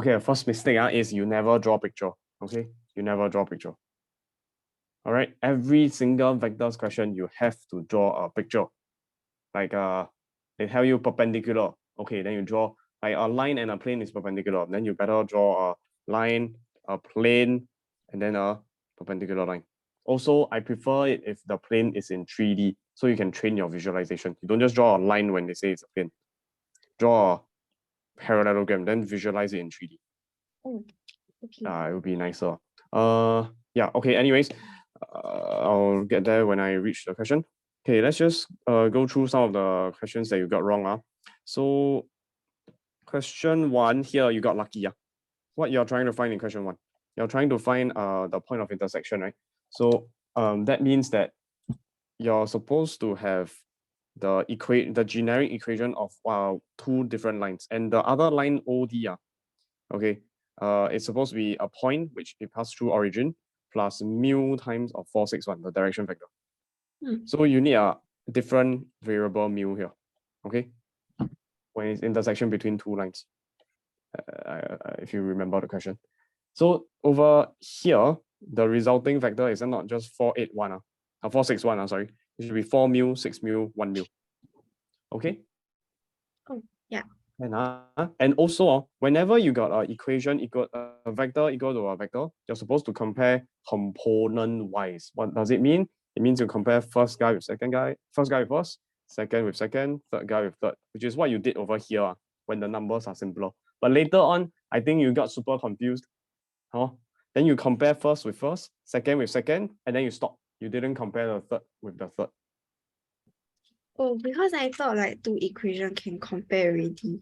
Okay, the first mistake is you never draw picture. Okay, you never draw picture. All right, every single vectors question you have to draw a picture. Like they tell you perpendicular. Okay, then you draw like a line and a plane is perpendicular. Then you better draw a line, a plane, and then a perpendicular line. Also, I prefer it if the plane is in 3D, so you can train your visualization. You don't just draw a line when they say it's a plane. Draw a parallelogram, then visualize it in 3D. Oh, okay. It would be nicer. Yeah, okay, anyways, I'll get there when I reach the question. Okay, let's just go through some of the questions that you got wrong. So question 1 here, you got lucky. What you're trying to find in question 1? You're trying to find the point of intersection, right? So that means that you're supposed to have the generic equation of two different lines, and the other line OD, okay, it's supposed to be a point which it passes through origin plus mu times of 461, the direction vector. So you need a different variable mu here, okay, when it's intersection between two lines, if you remember the question. So over here, the resulting vector is not just 481, 461, sorry. It should be 4 mu, 6 mu, 1 mu. Okay? Oh, yeah. And also, whenever you got an equation equal a vector equal to a vector, you're supposed to compare component-wise. What does it mean? It means you compare first guy with second guy, first guy with first, second with second, third guy with third, which is what you did over here when the numbers are simpler. But later on, I think you got super confused. Then you compare first with first, second with second, and then you stop. You didn't compare the third with the third. Oh, because I thought like two equation can compare already.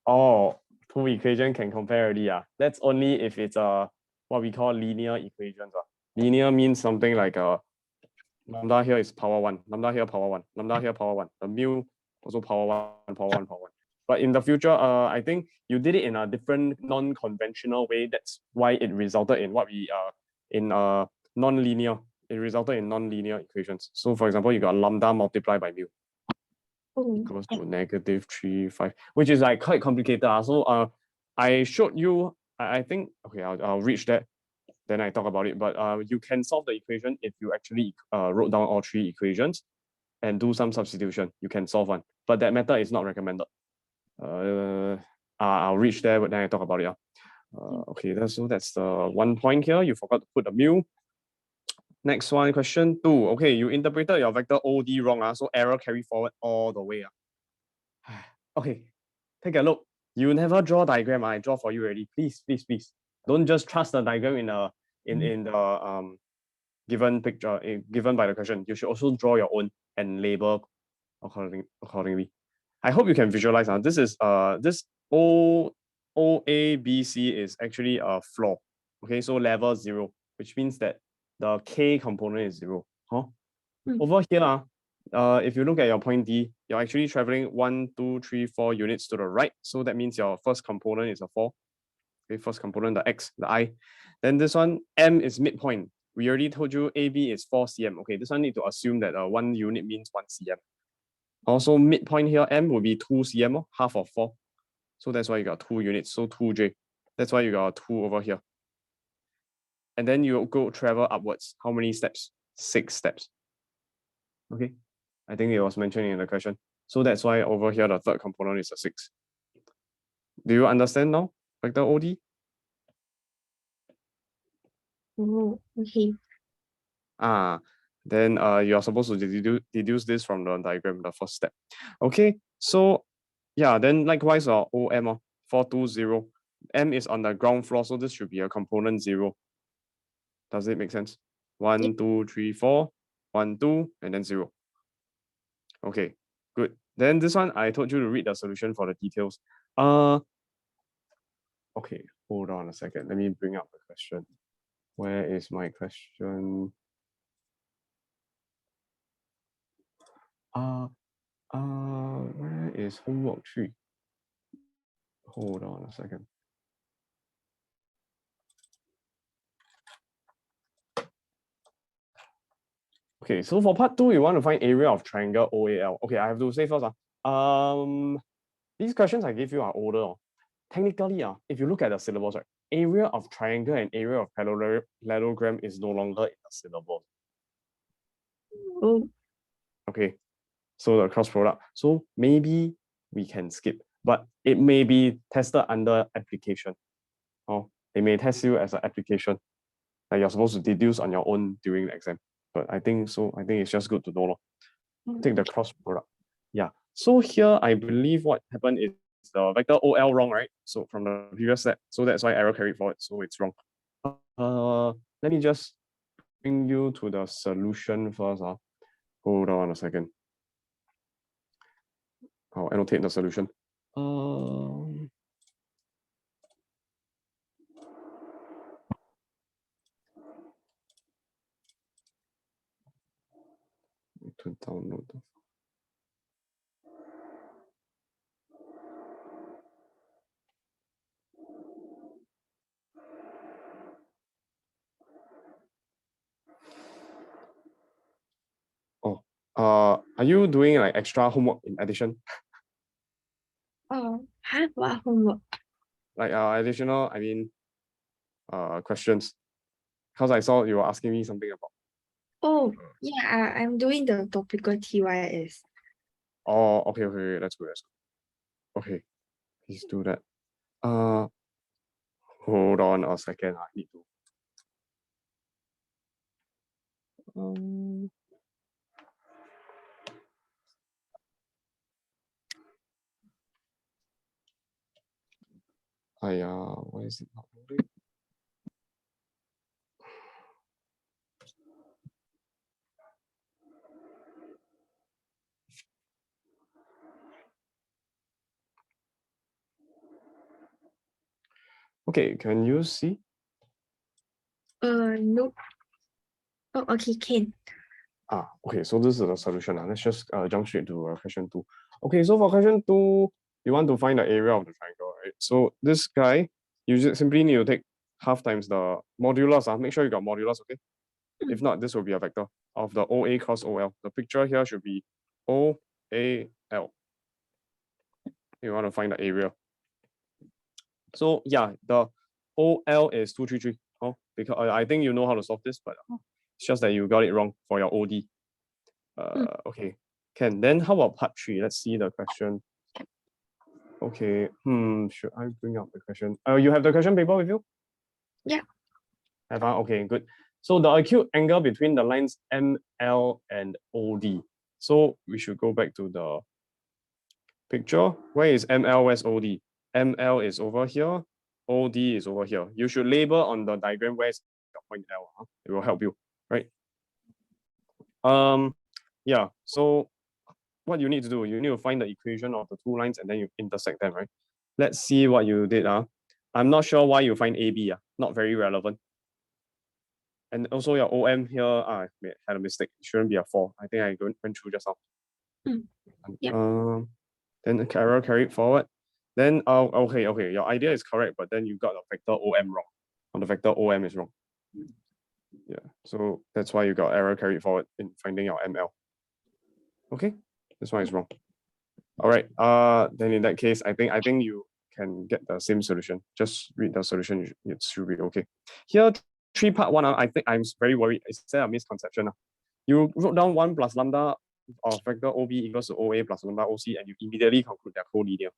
Oh, two equation can compare already. That's only if it's what we call linear equations. Linear means something like lambda here is power 1, lambda here power 1, lambda here power 1. The mu also power 1, power 1, power 1. But in the future, I think you did it in a different non-conventional way. That's why it resulted in what we in non-linear. It resulted in non-linear equations. So for example, you got lambda multiplied by mu equals to -3.5, which is like quite complicated. So I showed you, I think, okay, I'll reach that, then I talk about it. But you can solve the equation if you actually wrote down all three equations and do some substitution. You can solve one, but that method is not recommended. I'll reach there, but then I talk about it. Okay, that's the 1 point here. You forgot to put the mu. Next one, question 2. Okay, you interpreted your vector OD wrong. So error carry forward all the way. Okay, take a look. You never draw diagram. I draw for you already. Please, please, please. Don't just trust the diagram in the given picture, given by the question. You should also draw your own and label accordingly. I hope you can visualize. This is this OABC is actually a floor. Okay, so level 0, which means that the K component is 0. Over here, if you look at your point D, you're actually traveling 1, 2, 3, 4 units to the right. So that means your first component is a 4. Okay, first component, the X, the I. Then this one, M is midpoint. We already told you AB is 4 cm. Okay, this one need to assume that 1 unit means 1 cm. Also, midpoint here, M will be 2 cm, half of 4. So that's why you got 2 units, so 2J. That's why you got 2 over here. And then you go travel upwards. How many steps? 6 steps. Okay, I think it was mentioned in the question. So that's why over here, the third component is a 6. Do you understand now, vector OD? Oh, okay. Then you are supposed to deduce this from the diagram, the first step. Okay, so yeah, then likewise, OM, 420. M is on the ground floor, so this should be a component 0. Does it make sense? 1, 2, 3, 4, 1, 2, and then 0. Okay, good. Then this one, I told you to read the solution for the details. Okay, hold on a second. Let me bring up the question. Where is my question? Where is homework 3? Hold on a second. Okay, so for part 2, you want to find area of triangle OAL. Okay, I have to say first. These questions I give you are older. technically, if you look at the syllables, right, area of triangle and area of parallelogram is no longer in the syllable. Oh, Okay, so the cross product. So maybe we can skip, but it may be tested under application. Oh, they may test you as an application. Like you're supposed to deduce on your own during the exam. But I think so. I think it's just good to know. Take the cross product. Yeah. So here I believe what happened is the vector OL wrong, right? So from the previous set. So that's why arrow carried forward. So it's wrong. Let me just bring you to the solution first. Hold on a second. I'll annotate the solution. to download the are you doing like extra homework in addition? what homework? Like additional, questions. Because I saw you were asking me something about. Oh, yeah, I'm doing the topical TYS. Oh, okay, that's good. Okay, please do that. Hold on a second. I need to. Why is it not loading? Okay, can you see? Nope. Oh, okay, can. Okay, so this is the solution. Let's just jump straight to question 2. Okay, so for question 2, you want to find the area of the triangle, right? So this guy, you just simply need to take half times the modulus. Make sure you got modulus, okay? If not, this will be a vector of the OA cross OL. The picture here should be OAL. You want to find the area. So yeah, the OL is 233. Oh, because I think you know how to solve this, but it's just that you got it wrong for your OD. Okay, can. Then how about part 3? Let's see the question. Okay, should I bring up the question? You have the question paper with you? Yeah. Have I? Okay, good. So the acute angle between the lines ML and OD. So we should go back to the picture. Where is ML? Where's OD? ML is over here. OD is over here. You should label on the diagram where's the point L. It will help you, right? Yeah. So what you need to do, you need to find the equation of the two lines and then you intersect them, right? Let's see what you did. I'm not sure why you find AB. Not very relevant. And also your OM here, I had a mistake. It shouldn't be a 4. I think I went through just now. Yeah. Then the arrow carried forward. Then okay, your idea is correct, but then you got the vector OM wrong. Or the vector OM is wrong. Yeah, so that's why you got arrow carried forward in finding your ML. Okay, this one is wrong. All right. Then in that case, I think you can get the same solution. Just read the solution. It should be okay. Here, 3 part 1. I think I'm very worried. Is there a misconception? You wrote down 1 plus lambda of vector OB equals to OA plus lambda OC, and you immediately conclude they're collinear.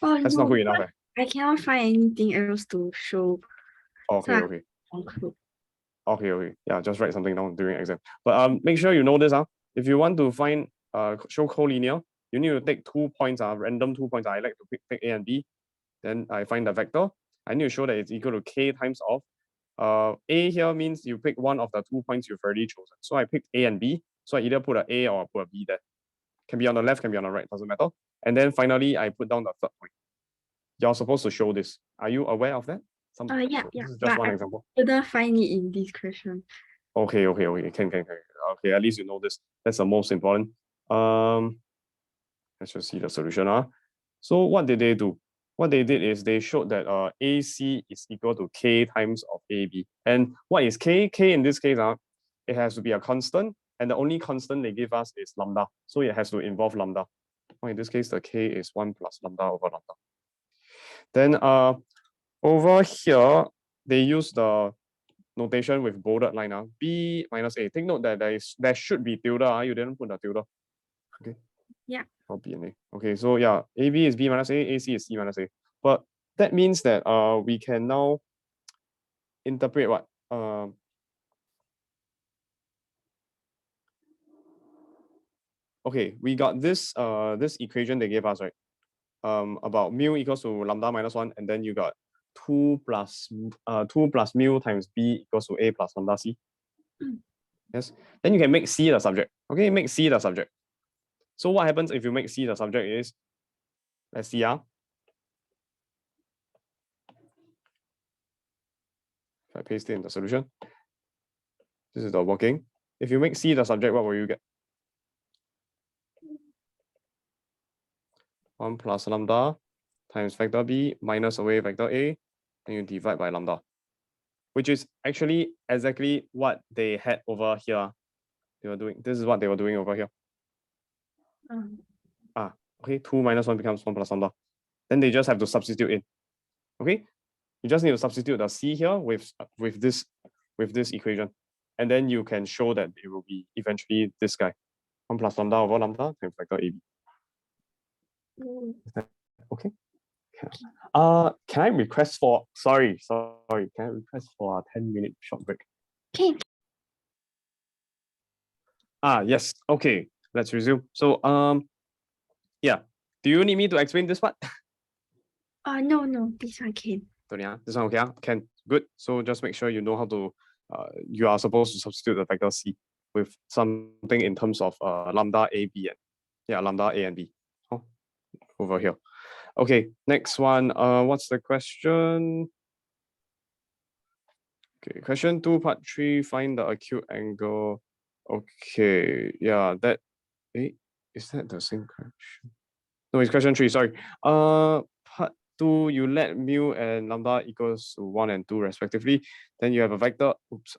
Oh, That's no, not good enough. I cannot find anything else to show. Okay, So okay. conclude. Okay. Yeah, just write something down during exam. But make sure you know this. If you want to find show collinear, you need to take 2 points, random 2 points. I like to pick A and B. Then I find the vector. I need to show that it's equal to K times of A here means you pick one of the 2 points you've already chosen. So I picked A and B. So I either put an A or put a B there. Can be on the left, can be on the right, doesn't matter. And then finally, I put down the 3rd point. You're supposed to show this. Are you aware of that? Yeah. This is just one example. I couldn't find it in this question. Okay. Can. Okay, at least you know this. That's the most important. Let's just see the solution. So what did they do? What they did is they showed that AC is equal to K times of AB. And what is K? K in this case, it has to be a constant, and the only constant they give us is lambda. So it has to involve lambda. In this case, the K is 1 plus lambda over lambda. Then over here, they use the notation with bolded line. B minus A. Take note that there should be tilde. You didn't put the tilde. Okay. Yeah. Or B and A. Okay, so yeah, AB is B minus A, AC is C minus A. But that means that we can now interpret what? Okay, we got this this equation they gave us, right? About mu equals to lambda minus 1, and then you got 2 plus mu times B equals to A plus lambda C. Yes. Then you can make C the subject. Okay, make C the subject. So what happens if you make C the subject is, let's see. If I paste it in the solution, this is the working. If you make C the subject, what will you get? 1 plus lambda times vector B minus away vector A, and you divide by lambda, which is actually exactly what they had over here. They were doing, this is what they were doing over here. Okay, 2 minus 1 becomes 1 plus lambda. Then they just have to substitute in. Okay, you just need to substitute the C here with this equation, and then you can show that it will be eventually this guy, 1 plus lambda over lambda times vector AB. Is that okay? Can I request for can I request for a 10-minute short break? Okay. Yes. Okay, let's resume. So yeah, do you need me to explain this part? No, this one can. This one okay? Can. Good. So just make sure you know how to you are supposed to substitute the vector C with something in terms of lambda A, B, and lambda A and B. Over here. Okay, next one. What's the question? Okay, question 2, part 3, find the acute angle. Okay, yeah, that is that the same question? No, it's question 3, sorry. Part 2, you let mu and lambda equals to 1 and 2 respectively. Then you have a vector,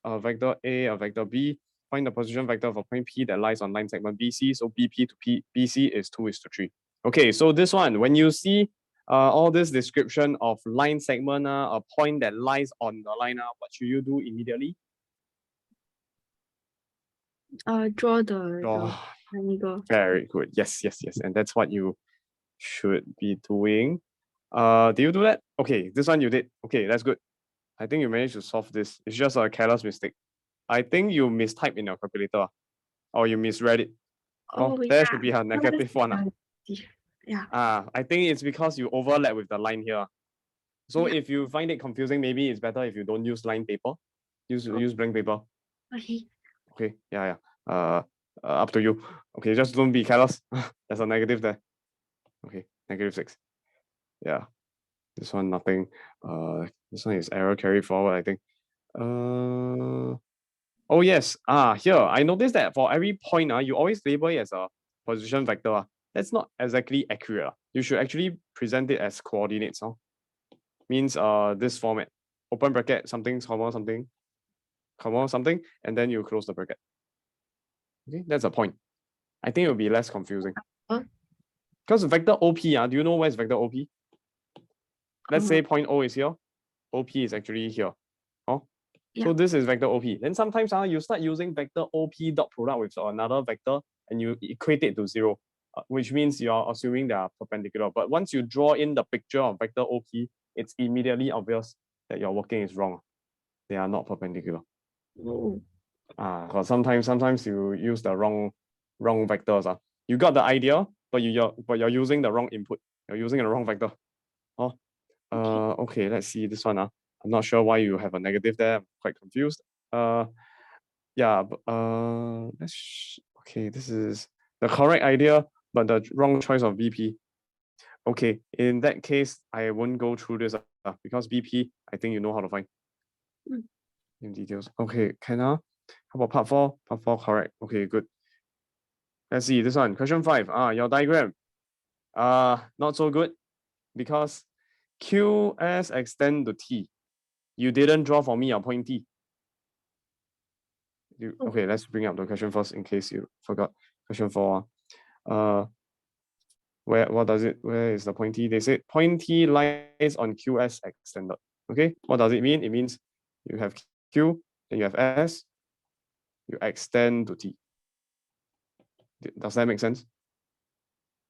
a vector A, a vector B. Find the position vector for point P that lies on line segment BC. So BP to BC is 2:3. Okay, so this one, when you see all this description of line segment, a point that lies on the line, what should you do immediately? Draw the triangle. Very good. Yes. And that's what you should be doing. Do you do that? Okay, this one you did. Okay, that's good. I think you managed to solve this. It's just a careless mistake. I think you mistyped in your calculator, or you misread it. There should be a negative one. Yeah. I think it's because you overlap with the line here. So if you find it confusing, maybe it's better if you don't use line paper. Use blank paper. Okay. Okay. Yeah. Up to you. Okay, just don't be careless. There's a negative there. Okay, -6. Yeah. This one nothing. This one is error carry forward, I think. Oh yes. Here I noticed that for every point, you always label it as a position vector. That's not exactly accurate. You should actually present it as coordinates. Means this format. Open bracket, something, comma, something, comma, something, and then you close the bracket. Okay, that's a point. I think it will be less confusing. Because vector OP, do you know where's vector OP? Let's say point O is here. OP is actually here. So this is vector OP. Then sometimes you start using vector OP dot product with another vector and you equate it to 0, which means you are assuming they are perpendicular. But once you draw in the picture of vector OP, it's immediately obvious that your working is wrong. They are not perpendicular. Because sometimes you use the wrong vectors. You got the idea, but you're using the wrong input. You're using the wrong vector. Okay, let's see this one. I'm not sure why you have a negative there. I'm quite confused. Okay, this is the correct idea, but the wrong choice of BP. Okay, in that case, I won't go through this because BP, I think you know how to find. In details. Okay, how about part 4? Part 4, correct. Okay, good. Let's see this one. Question 5. Your diagram. Not so good because QS extend to T. You didn't draw for me a point T. Okay, let's bring up the question first in case you forgot. Question 4. Where is the pointy? They said pointy lies on QS extended. Okay, what does it mean? It means you have Q, then you have S, you extend to T. Does that make sense?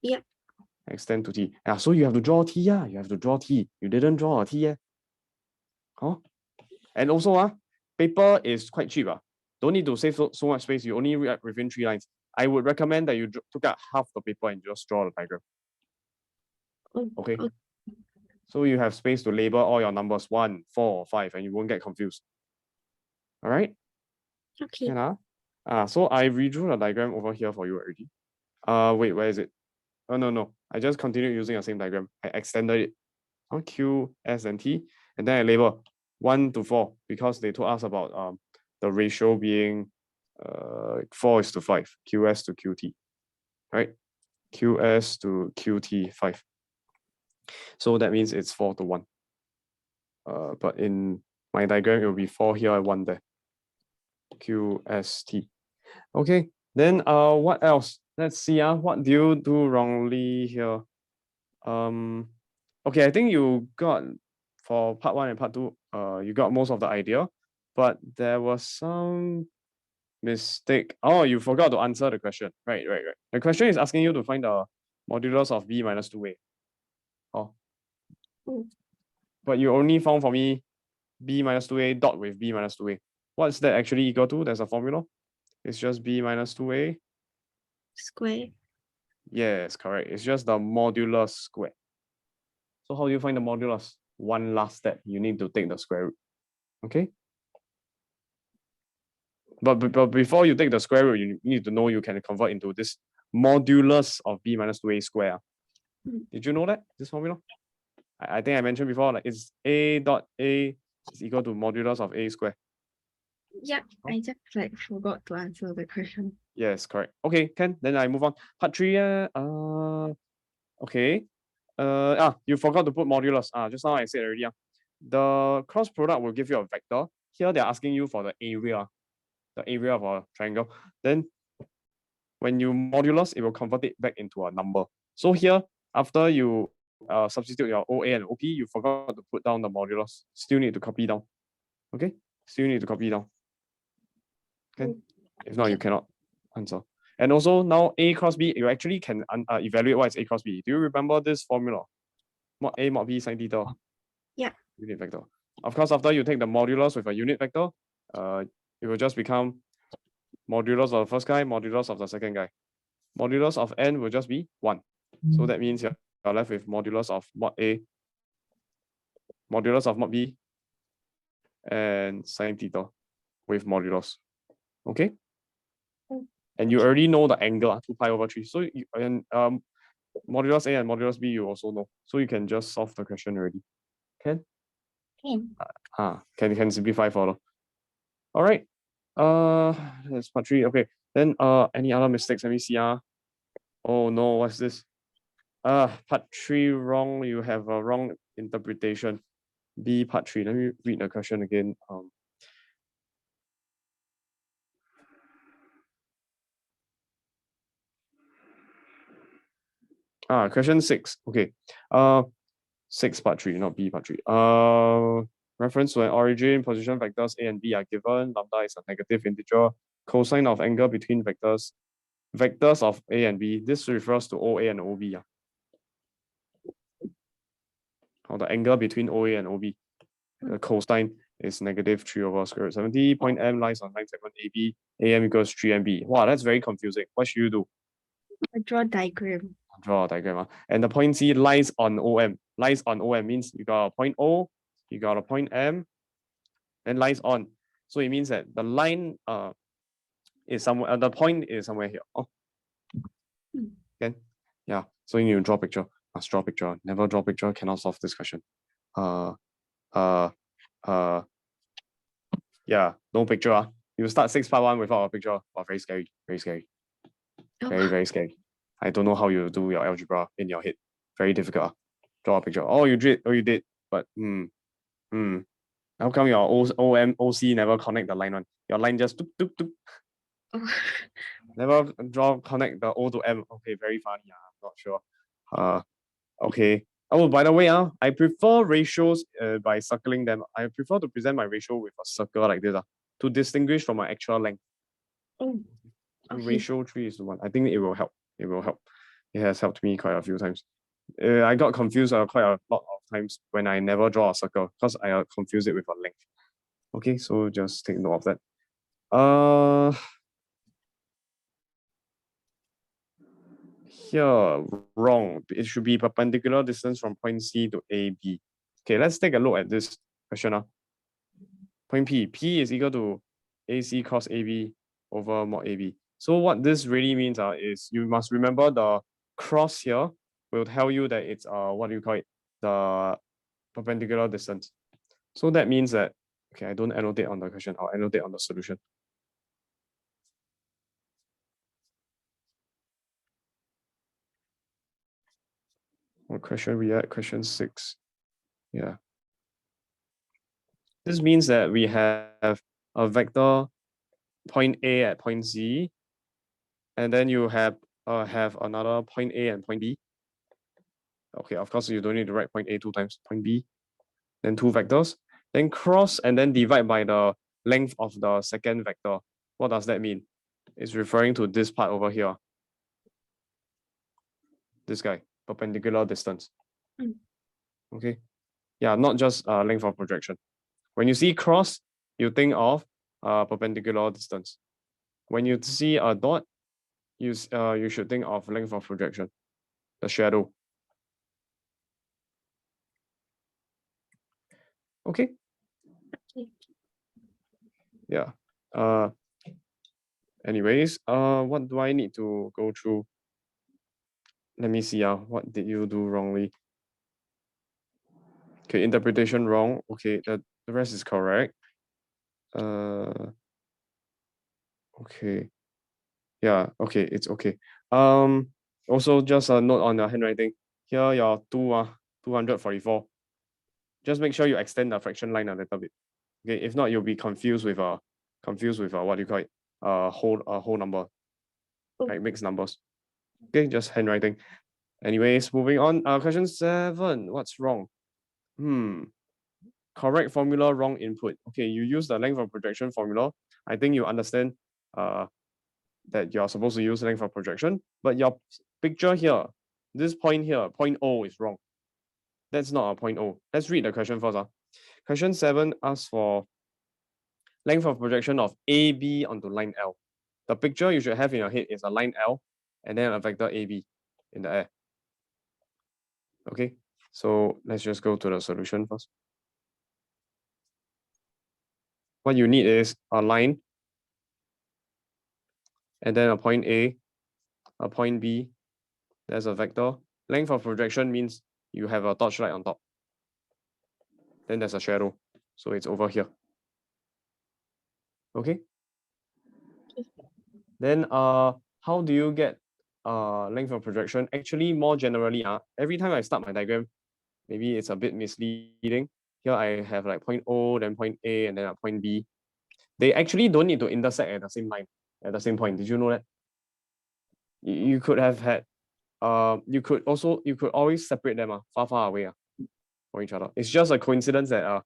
Yeah. Extend to T. Yeah, so you have to draw T, yeah. You have to draw T. You didn't draw a T, yeah. Huh? And also, paper is quite cheap. Don't need to save so much space. You only read within 3 lines. I would recommend that you took out half the paper and just draw the diagram. Okay. So you have space to label all your numbers 1, 4, 5, and you won't get confused. All right. Okay. So I redrew the diagram over here for you already. Wait, where is it? Oh no. I just continued using the same diagram. I extended it on Q, S, and T, and then I label 1 to 4 because they told us about the ratio being 4:5, QS to QT, right? QS to QT 5. So that means it's 4:1. But in my diagram, it will be 4 here and 1 there. QST. Okay, then what else? Let's see. What do you do wrongly here? Okay, I think you got for part 1 and part 2, you got most of the idea, but there was some mistake. Oh, you forgot to answer the question. Right. The question is asking you to find the modulus of b minus 2a. Oh. But you only found for me b minus 2a dot with b minus 2a. What's that actually equal to? There's a formula. It's just b minus 2a. Square. Yes, correct. It's just the modulus square. So how do you find the modulus? One last step. You need to take the square root. Okay? But before you take the square root, you need to know you can convert into this modulus of b minus 2a square. Did you know that, this formula? I think I mentioned before, like it's a dot a is equal to modulus of a square. Yeah, I just forgot to answer the question. Yes, correct. Okay, then I move on. Part 3, okay. You forgot to put modulus. Just now I said already. The cross product will give you a vector. Here they're asking you for the area of a triangle. Then when you modulus, it will convert it back into a number. So here, after you substitute your OA and OP, you forgot to put down the modulus. Still need to copy down. Okay? Still need to copy down. Okay? If not, you cannot answer. And also now A cross B, you actually can evaluate what is A cross B. Do you remember this formula? Mod A mod B sine theta. Yeah. Unit vector. Of course, after you take the modulus with a unit vector, it will just become modulus of the first guy, modulus of the second guy. Modulus of n will just be 1. So that means you're left with modulus of mod A, modulus of mod B, and sine theta with modulus. Okay? And you already know the angle, 2 pi over 3. So you, modulus A and modulus B, you also know. So you can just solve the question already. Can simplify further. All right. That's part 3. Okay. Then any other mistakes? Let me see. Oh no, what's this? Part 3 wrong. You have a wrong interpretation. B part 3. Let me read the question again. Question 6. Okay. 6 part 3, not B part 3. Reference to an origin, position vectors A and B are given. Lambda is a negative integer. Cosine of angle between vectors of A and B. This refers to OA and OB. Or the angle between OA and OB. The cosine is negative 3 over square root 70. Point M lies on line segment AB. AM equals 3MB. Wow, that's very confusing. What should you do? I draw a diagram. Draw a diagram. And the point C lies on OM. Lies on OM means you got a point O, you got a point M, then lies on. So it means that the line is somewhere, the point is somewhere here. Oh. Then, yeah. So you need to draw a picture. Must draw a picture. Never draw a picture, cannot solve this question. Yeah, no picture. You start 6 part 1 without a picture. Wow, very scary. Very scary. Very scary. I don't know how you do your algebra in your head. Very difficult. Draw a picture. Oh, you did. But how come your OC never connect the line one? Your line just tuk tuk tuk. Never connect the O to M. Okay, very funny. I'm not sure. Okay. Oh, by the way, I prefer ratios by circling them. I prefer to present my ratio with a circle like this to distinguish from my actual length. Oh, So okay. ratio 3:1. I think it will help. It will help. It has helped me quite a few times. I got confused quite a lot of times when I never draw a circle because I confuse it with a length. Okay, so just take note of that. Here, wrong. It should be perpendicular distance from point C to AB. Okay, let's take a look at this question. Point P. P is equal to AC cos AB over mod AB. So what this really means is you must remember the cross here will tell you that it's what do you call it? The perpendicular distance. So that means that, okay, I don't annotate on the question, I'll annotate on the solution. What question we at? Question 6. Yeah. This means that we have a vector point A at point Z, and then you have another point A and point B. Okay, of course you don't need to write point A 2 times, point B, then 2 vectors, then cross and then divide by the length of the second vector. What does that mean? It's referring to this part over here. This guy, perpendicular distance. Okay. Yeah, not just length of projection. When you see cross, you think of perpendicular distance. When you see a dot, you should think of length of projection, the shadow. Okay. Yeah. Anyways, what do I need to go through? Let me see. What did you do wrongly? Okay, interpretation wrong. Okay, the rest is correct. Okay. Yeah, okay, it's okay. Also just a note on the handwriting. Here your 244. Just make sure you extend the fraction line a little bit. Okay, if not, you'll be confused with what do you call it? Whole number. Like mixed numbers. Okay, just handwriting. Anyways, moving on. Question 7. What's wrong? Correct formula, wrong input. Okay, you use the length of projection formula. I think you understand that you're supposed to use length of projection, but your picture here, this point here, point O is wrong. That's not a point O. Let's read the question first. Question 7 asks for length of projection of AB onto line L. The picture you should have in your head is a line L and then a vector AB in the air. Okay, so let's just go to the solution first. What you need is a line and then a point A, a point B, there's a vector. Length of projection means you have a torchlight on top. Then there's a shadow, so it's over here. Okay. Then how do you get length of projection? Actually, more generally, every time I start my diagram, maybe it's a bit misleading. Here I have like point O, then point A, and then a point B. They actually don't need to intersect at the same line, at the same point. Did you know that? You could have had, you could always separate them far away from each other. It's just a coincidence that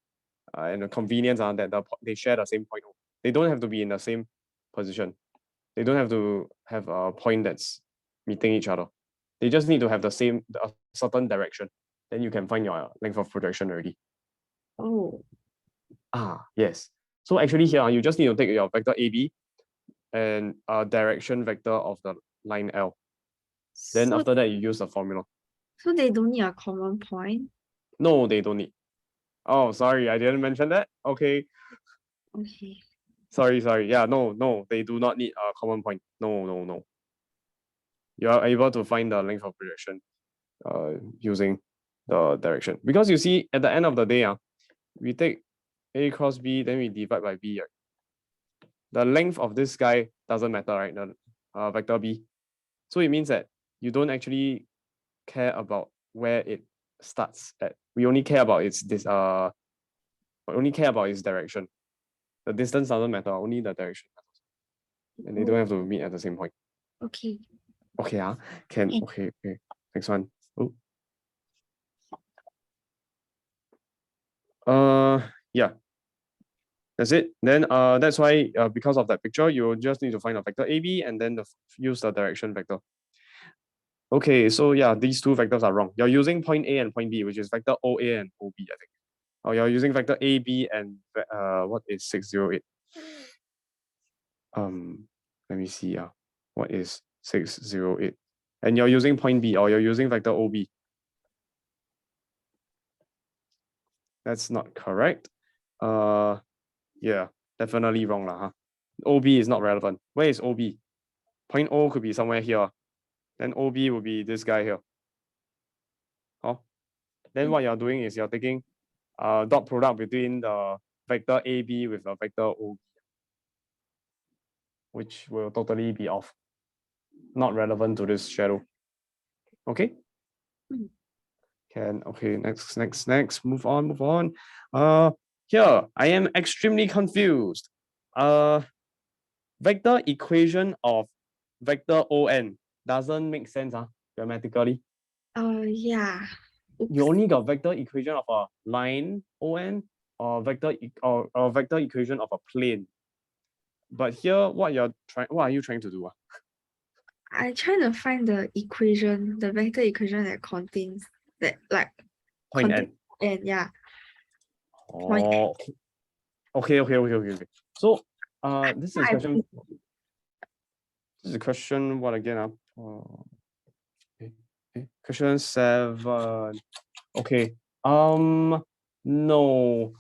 and a convenience that they share the same point. They don't have to be in the same position. They don't have to have a point that's meeting each other. They just need to have a certain direction. Then you can find your length of projection already. Oh. Yes. So actually here, you just need to take your vector AB and a direction vector of the line L. Then after that, you use the formula. So they don't need a common point? No, they don't need. Oh, sorry, I didn't mention that. Okay. Okay. Sorry. Yeah, no, they do not need a common point. No. You are able to find the length of projection using the direction. Because you see, at the end of the day, we take A cross B, then we divide by B. Right? The length of this guy doesn't matter, right? The vector B. So it means that you don't actually care about where it starts at. We only care about its direction. The distance doesn't matter, only the direction matters. And they don't have to meet at the same point. Okay. Okay, can okay. Next one. Yeah. That's it. Then that's why because of that picture, you just need to find a vector AB and then use the direction vector. Okay, so yeah, these two vectors are wrong. You're using point A and point B, which is vector OA and OB, I think. Oh, you're using vector AB and what is 608? Let me see. What is 608? And you're using point B, or you're using vector OB. That's not correct. Yeah, definitely wrong lah, huh? OB is not relevant. Where is OB? Point O could be somewhere here. Then OB will be this guy here. Oh, then what you're doing is you're taking dot product between the vector AB with the vector OB, which will totally be off. Not relevant to this shadow. Okay? Okay, next. Move on. Here, I am extremely confused. Vector equation of vector ON doesn't make sense, grammatically. Yeah. Oops. You only got vector equation of a line ON or vector equation of a plane. But here, what are you trying to do? I'm trying to find the equation, the vector equation that contains that like Point N. And yeah. Oh, okay. So this is a question. This is a question. What again? Question 7. Okay. No,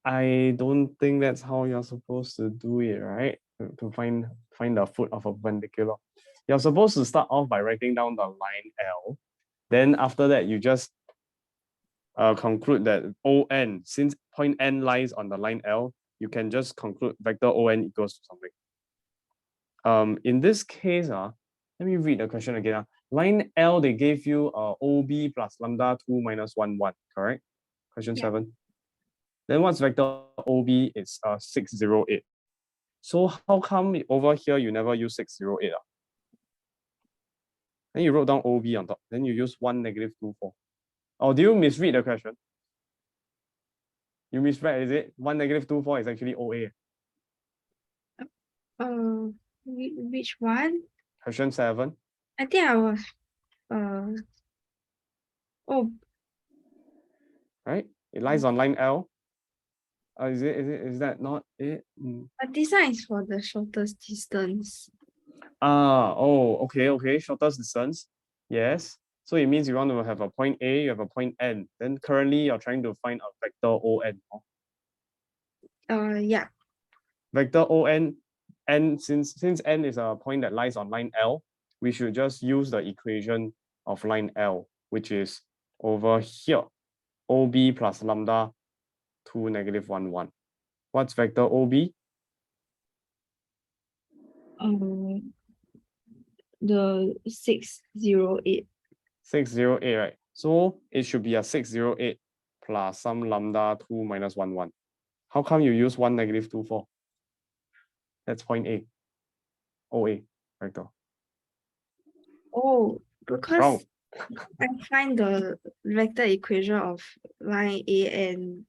I don't think that's how you're supposed to do it, right? To find the foot of a perpendicular. You're supposed to start off by writing down the line L. Then after that, you just conclude that ON, since point N lies on the line L, you can just conclude vector ON equals to something. In this case, let me read the question again. Line L, they gave you OB plus lambda 2 minus 1, 1, correct? Question 7. Then what's vector OB? It's 608. So how come over here you never use 608? Then you wrote down OB on top. Then you use 1, negative 2, 4. Or do you misread the question? You misread, is it? 1, negative 2, 4 is actually OA. Which one? Question 7. I think I was Right? It lies on line L. Is that not it? But this one is for the shortest distance. Okay. Shortest distance. Yes. So it means you want to have a point A, you have a point N. Then currently you're trying to find a vector ON. Yeah. Vector ON, and since N is a point that lies on line L, we should just use the equation of line L, which is over here. OB plus lambda 2, negative 1, 1. What's vector OB? The 608. 608, right? So it should be a 608 plus some lambda 2 minus 1, 1. How come you use 1, negative 2, 4? That's point A. OA vector. Oh, because Wrong. I find the vector equation of line A and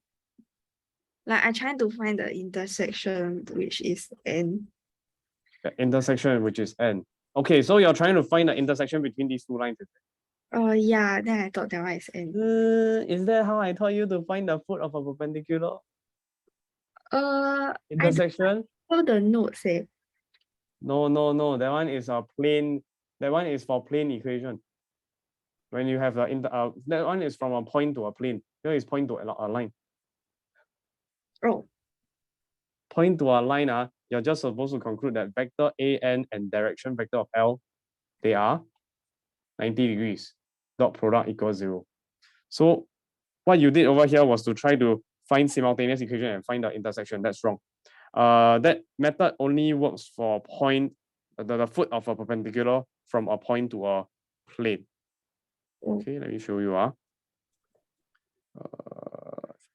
like I trying to find the intersection, which is N. The intersection, which is N. Okay, so you're trying to find the intersection between these two lines. Yeah, then I thought that one is N. Is that how I taught you to find the foot of a perpendicular? Intersection? I don't know the notes say. No. That one is a plane. That one is for plane equation. When you have the that one is from a point to a plane. Here is point to a line. Oh. Point to a line, you're just supposed to conclude that vector AN and direction vector of L, they are 90 degrees. Dot product equals 0. So what you did over here was to try to find simultaneous equation and find the intersection. That's wrong. That method only works for point, the foot of a perpendicular from a point to a plane. Okay, let me show you. If I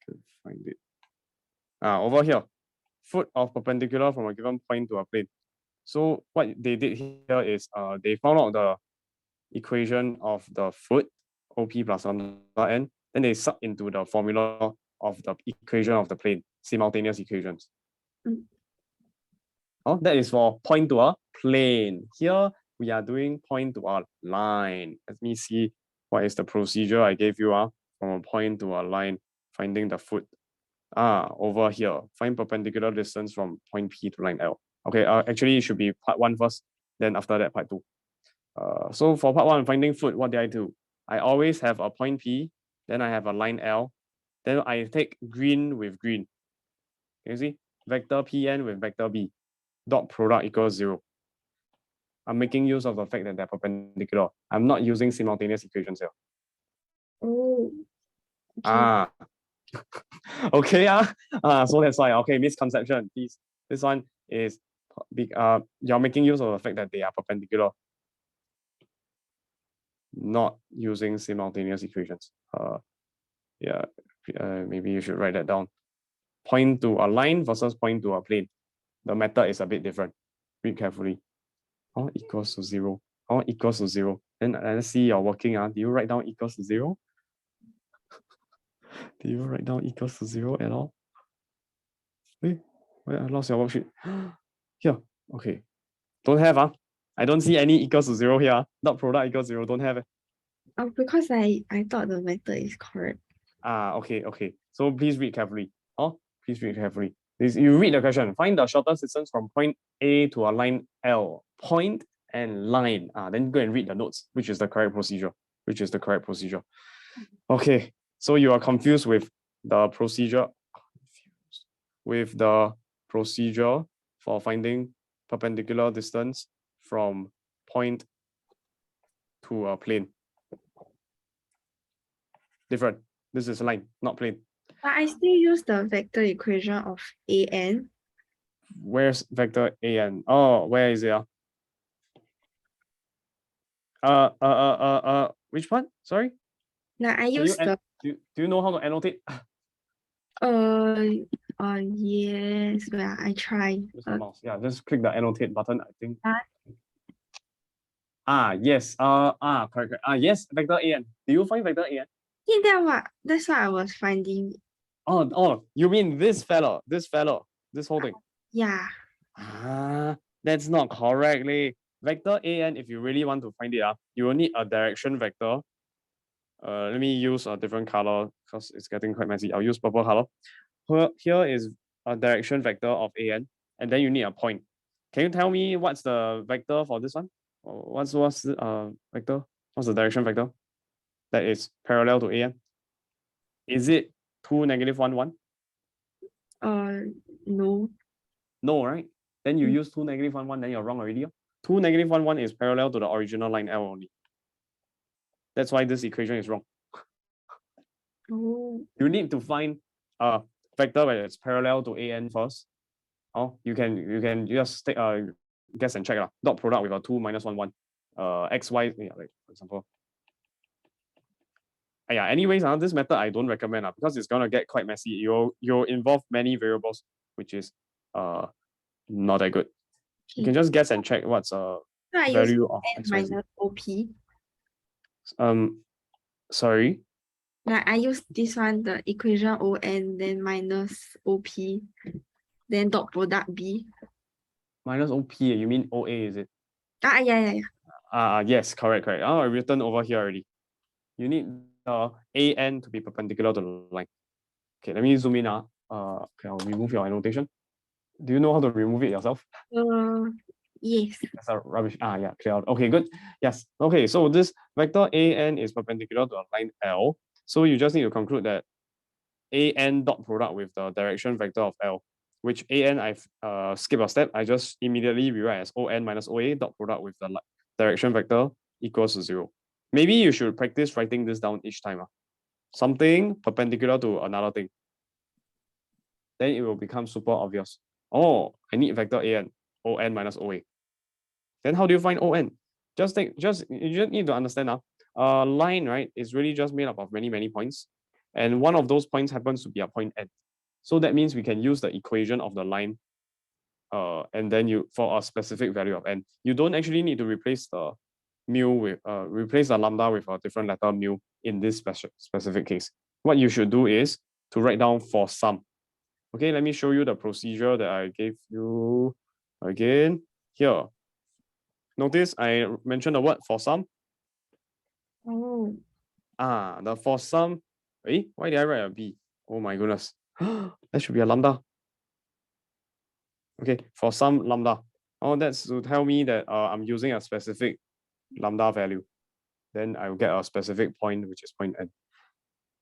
can find it. Over here, foot of perpendicular from a given point to a plane. So what they did here is they found out the equation of the foot, OP plus lambda n, then they sub into the formula of the equation of the plane, simultaneous equations. Mm. Oh, that is for point to a plane. Here we are doing point to a line. Let me see what is the procedure I gave you from a point to a line, finding the foot. Over here, find perpendicular distance from point P to line L. Okay, actually it should be part 1 first, then after that part 2. So for part 1, finding foot, what did I do? I always have a point P, then I have a line L, then I take green with green. Can you see? Vector Pn with vector B, dot product equals 0. I'm making use of the fact that they're perpendicular. I'm not using simultaneous equations here. Oh, okay. Okay, so that's why, okay, misconception, please. This one is, you're making use of the fact that they are perpendicular, not using simultaneous equations. Yeah, maybe you should write that down. Point to a line versus point to a plane. The method is a bit different. Read carefully. Equals to 0. Equals to 0. Then let's see you're working. Do you write down equals to 0? Do you write down equals to 0 at all? Wait, I lost your worksheet. Here, okay. Don't have. I don't see any equals to 0 here. Dot product equals 0. Don't have. Oh, because I thought the method is correct. Okay. So please read carefully. Please read carefully. You read the question. Find the shortest distance from point A to a line L. Point and line. Then go and read the notes, which is the correct procedure. Okay. So you are confused with the procedure. For finding perpendicular distance from point to a plane. Different. This is a line, not plane. But I still use the vector equation of an. Where's vector an? Oh, where is it? Which one? Sorry. Like I use the. Do you know how to annotate? Yes. Well, I try. Use the mouse. Yeah, just click the annotate button. I think. That. Yes. Correct. Yes, vector an. Do you find vector an? Yeah, that's what I was finding. Oh, you mean this fellow, this whole thing? Yeah. That's not correctly. Vector an, if you really want to find it, you will need a direction vector. Let me use a different color because it's getting quite messy. I'll use purple color. Here is a direction vector of an, and then you need a point. Can you tell me what's the vector for this one? What's the vector? What's the direction vector that is parallel to an? Is it 2, -1, 1? No. No, right? Then you use 2, -1, 1, then you're wrong already. 2, -1, 1 is parallel to the original line L only. That's why this equation is wrong. Oh. You need to find a vector where it's parallel to an first. You can just take guess and check dot product with a 2, -1, 1. X, Y, like for example. Anyways, this method I don't recommend because it's gonna get quite messy. You'll involve many variables, which is not that good. You can just guess and check what's value of N X, Y, Z. minus OP. Sorry. Like I use this one, the equation ON, then minus OP, then dot product B. Minus OP, you mean OA, is it? Yeah. Yes, correct. Written over here already. You need the AN to be perpendicular to the line. Okay, let me zoom in. Okay, I'll remove your annotation. Do you know how to remove it yourself? Yes. That's a rubbish. Yeah, clear out. Okay, good. Yes. Okay, so this vector AN is perpendicular to a line L. So you just need to conclude that AN dot product with the direction vector of L, which AN I've skipped a step. I just immediately rewrite as ON minus OA dot product with the direction vector equals to 0. Maybe you should practice writing this down each time. Something perpendicular to another thing. Then it will become super obvious. I need vector AN, ON minus OA. Then how do you find ON? You just need to understand a line, right, is really just made up of many points. And one of those points happens to be a point N. So that means we can use the equation of the line and then for a specific value of N. You don't actually need to replace the mu with replace the lambda with a different letter mu in this specific case. What you should do is to write down for sum. Okay, let me show you the procedure that I gave you again here. Notice I mentioned the word for sum. Oh. The for sum. Why did I write a B? Oh my goodness. That should be a lambda. Okay, for some lambda. Oh, that's to tell me that I'm using a specific lambda value. Then I will get a specific point, which is point n,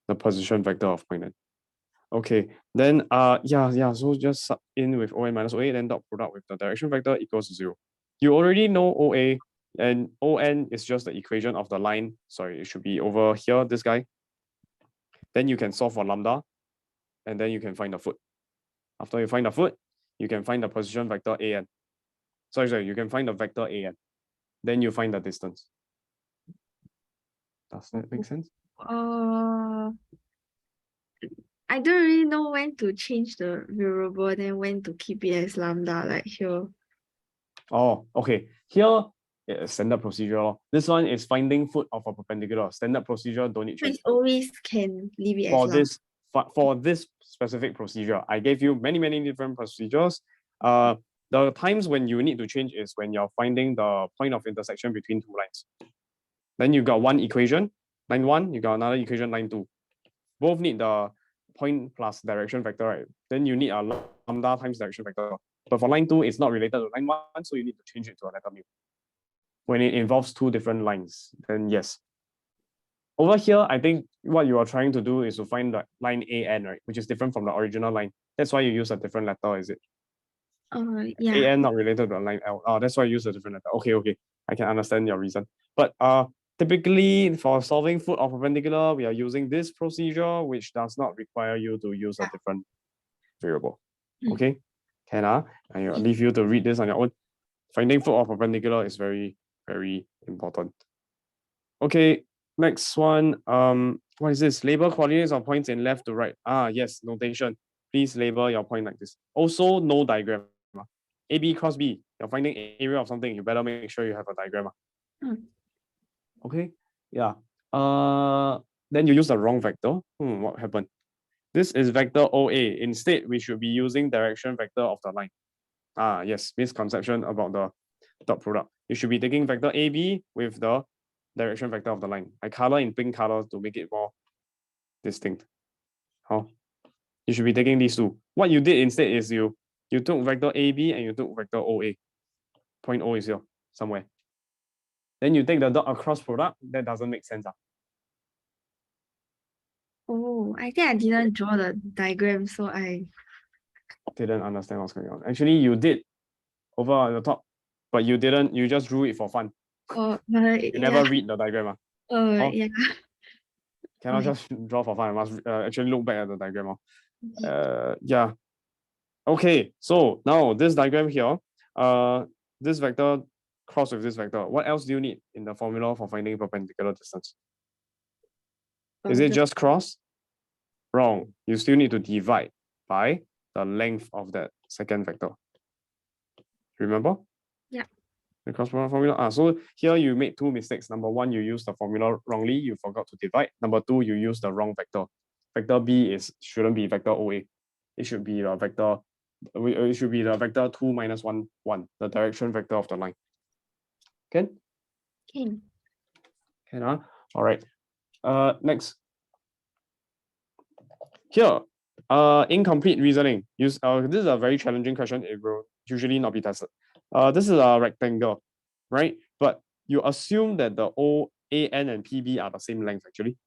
the position vector of point n. Okay, then so just sub in with ON minus OA, then dot product with the direction vector equals 0. You already know OA, and ON is just the equation of the line. Sorry, it should be over here, this guy. Then you can solve for lambda, and then you can find the foot. After you find the foot, you can find the position vector AN. Sorry, you can find the vector AN. Then you find the distance. Does that make sense? I don't really know when to change the variable, then when to keep it as lambda, like here. Oh, okay. Here, standard procedure. This one is finding foot of a perpendicular. Standard procedure, don't need change. It always can leave it as lambda. For this specific procedure, I gave you many different procedures. The times when you need to change is when you're finding the point of intersection between two lines. Then you got one equation, line 1, you got another equation, line 2. Both need the point plus direction vector, right? Then you need a lambda times direction vector. But for line 2, it's not related to line 1, so you need to change it to a letter mu. When it involves two different lines, then yes. Over here, I think what you are trying to do is to find the line AN, right? Which is different from the original line. That's why you use a different letter, is it? Yeah. AN not related to line L. That's why you use a different letter. Okay. I can understand your reason. But typically for solving foot of perpendicular, we are using this procedure, which does not require you to use a different variable. Okay? Can I leave you to read this on your own. Finding foot of perpendicular is very important. Okay, next one. What is this? Label coordinates of points in left to right. Yes, notation. Please label your point like this. Also, no diagram. AB cross B. You're finding area of something. You better make sure you have a diagram. Okay. Yeah. Then you use the wrong vector. What happened? This is vector OA. Instead, we should be using direction vector of the line. Yes, misconception about the dot product. You should be taking vector AB with the direction vector of the line. I color in pink color to make it more distinct. You should be taking these two. What you did instead is you took vector AB and you took vector OA. Point O is here somewhere. Then you take the dot across product. That doesn't make sense. Oh, I think I didn't draw the diagram, so I didn't understand what's going on. Actually, you did over on the top, but you didn't. You just drew it for fun. You never read the diagram. Yeah. Cannot just draw for fun. I must actually look back at the diagram. Yeah. Okay, so now this diagram here, this vector cross with this vector. What else do you need in the formula for finding perpendicular distance? Is it just cross? Wrong. You still need to divide by the length of that second vector. Remember? Yeah. The cross product formula. So here you made two mistakes. Number one, you used the formula wrongly. You forgot to divide. Number two, you used the wrong vector. Vector B shouldn't be vector OA. It should be the vector. It should be the vector 2 minus 1, 1, the direction vector of the line. Can? Can. All right. Next. Here, incomplete reasoning. This is a very challenging question. It will usually not be tested. This is a rectangle, right? But you assume that the OAN and PB are the same length, actually.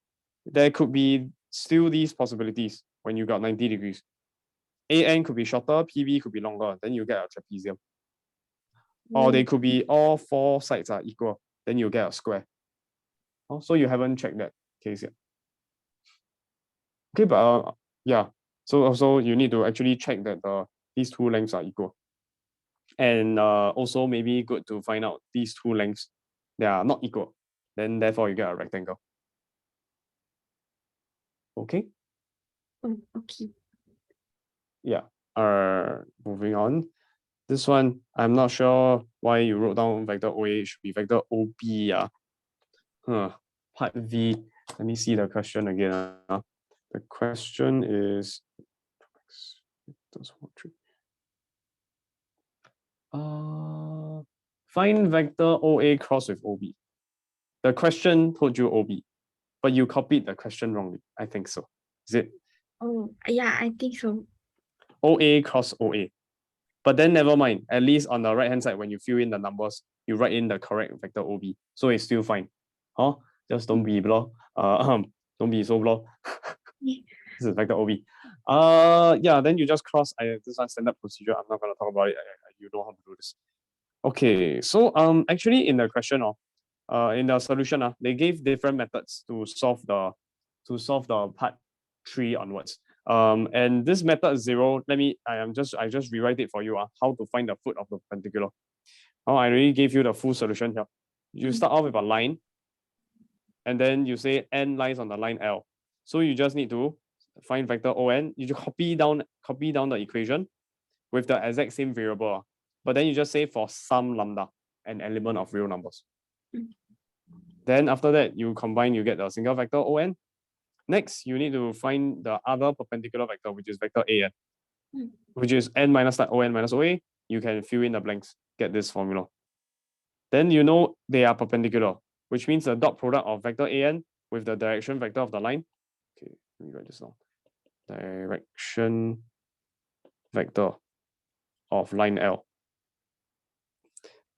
There could be still these possibilities when you got 90 degrees. AN could be shorter, PB could be longer, then you get a trapezium. Or they could be all four sides are equal, then you get a square. So you haven't checked that case yet. Okay, but yeah, so also you need to actually check that these two lengths are equal. And also maybe good to find out these two lengths, they are not equal. Then therefore you get a rectangle. Okay? Okay. Yeah. Moving on. This one, I'm not sure why you wrote down vector OA. It should be vector OB. Part V. Let me see the question again. The question is find vector OA cross with OB. The question told you OB, but you copied the question wrongly. I think so. Is it? Oh, yeah, I think so. OA cross OA. But then never mind. At least on the right hand side, when you fill in the numbers, you write in the correct vector OB. So it's still fine. Huh? Just don't be blah. Don't be so blah. This is vector OB. Yeah, then you just cross. This one standard procedure. I'm not gonna talk about it. You know how to do this. Okay, so actually in the question, in the solution, they gave different methods to solve the part 3 onwards. And this method 0, I just rewrite it for you. How to find the foot of the perpendicular. Oh, I already gave you the full solution here. You start off with a line, and then you say n lies on the line L. So you just need to find vector on. You just copy down the equation with the exact same variable. But then you just say for some lambda, an element of real numbers. Then after that, you combine, you get the single vector on. Next, you need to find the other perpendicular vector, which is vector an, which is n minus on minus oa. You can fill in the blanks, get this formula. Then you know they are perpendicular, which means the dot product of vector an with the direction vector of the line. Okay, let me write this down. Direction vector of line L.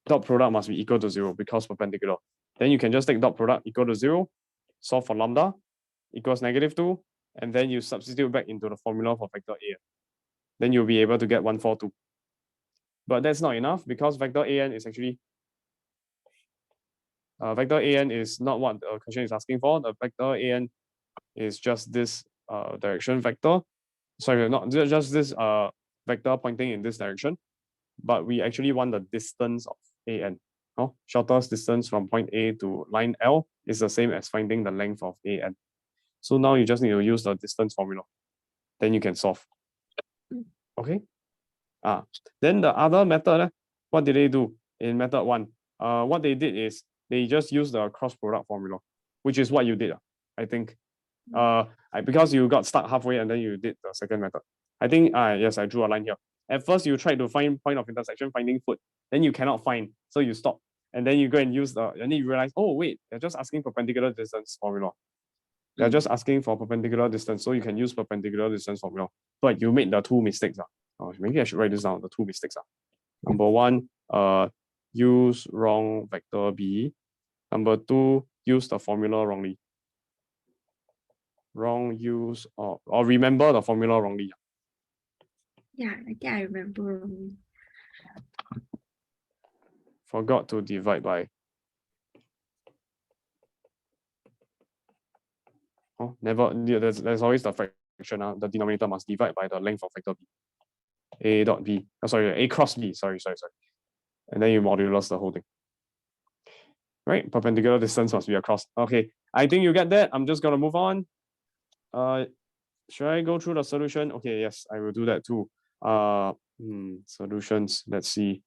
Dot product must be equal to 0 because perpendicular. Then you can just take dot product equal to 0, solve for lambda equals -2, and then you substitute back into the formula for vector an. Then you'll be able to get 142. But that's not enough because vector an is actually vector an is not what the question is asking for. The vector an is just this direction vector. Sorry, not just this vector pointing in this direction, but we actually want the distance of an. Shortest distance from point A to line L is the same as finding the length of an. So now you just need to use the distance formula. Then you can solve. Okay. Then the other method, what did they do in method 1? What they did is they just used the cross product formula, which is what you did, I think. Because you got stuck halfway and then you did the second method. I think, yes, I drew a line here. At first, you tried to find point of intersection, finding foot. Then you cannot find, so you stop. And then you go and use and then you realize, oh, wait, they're just asking perpendicular distance formula. They're just asking for perpendicular distance, so you can use perpendicular distance formula. But you made the 2 mistakes. Maybe I should write this down, the 2 mistakes. Number 1, use wrong vector B. Number 2, use the formula wrongly. Wrong use or remember the formula wrongly. Yeah, I think I remember. Forgot to divide by. Never. There's always the fraction. The denominator must divide by the length of vector B. A dot B. Sorry, A cross B. Sorry. And then you modulus the whole thing. Right? Perpendicular distance must be across. Okay. I think you get that. I'm just gonna move on. Should I go through the solution? Okay, yes, I will do that too. Solutions. Let's see.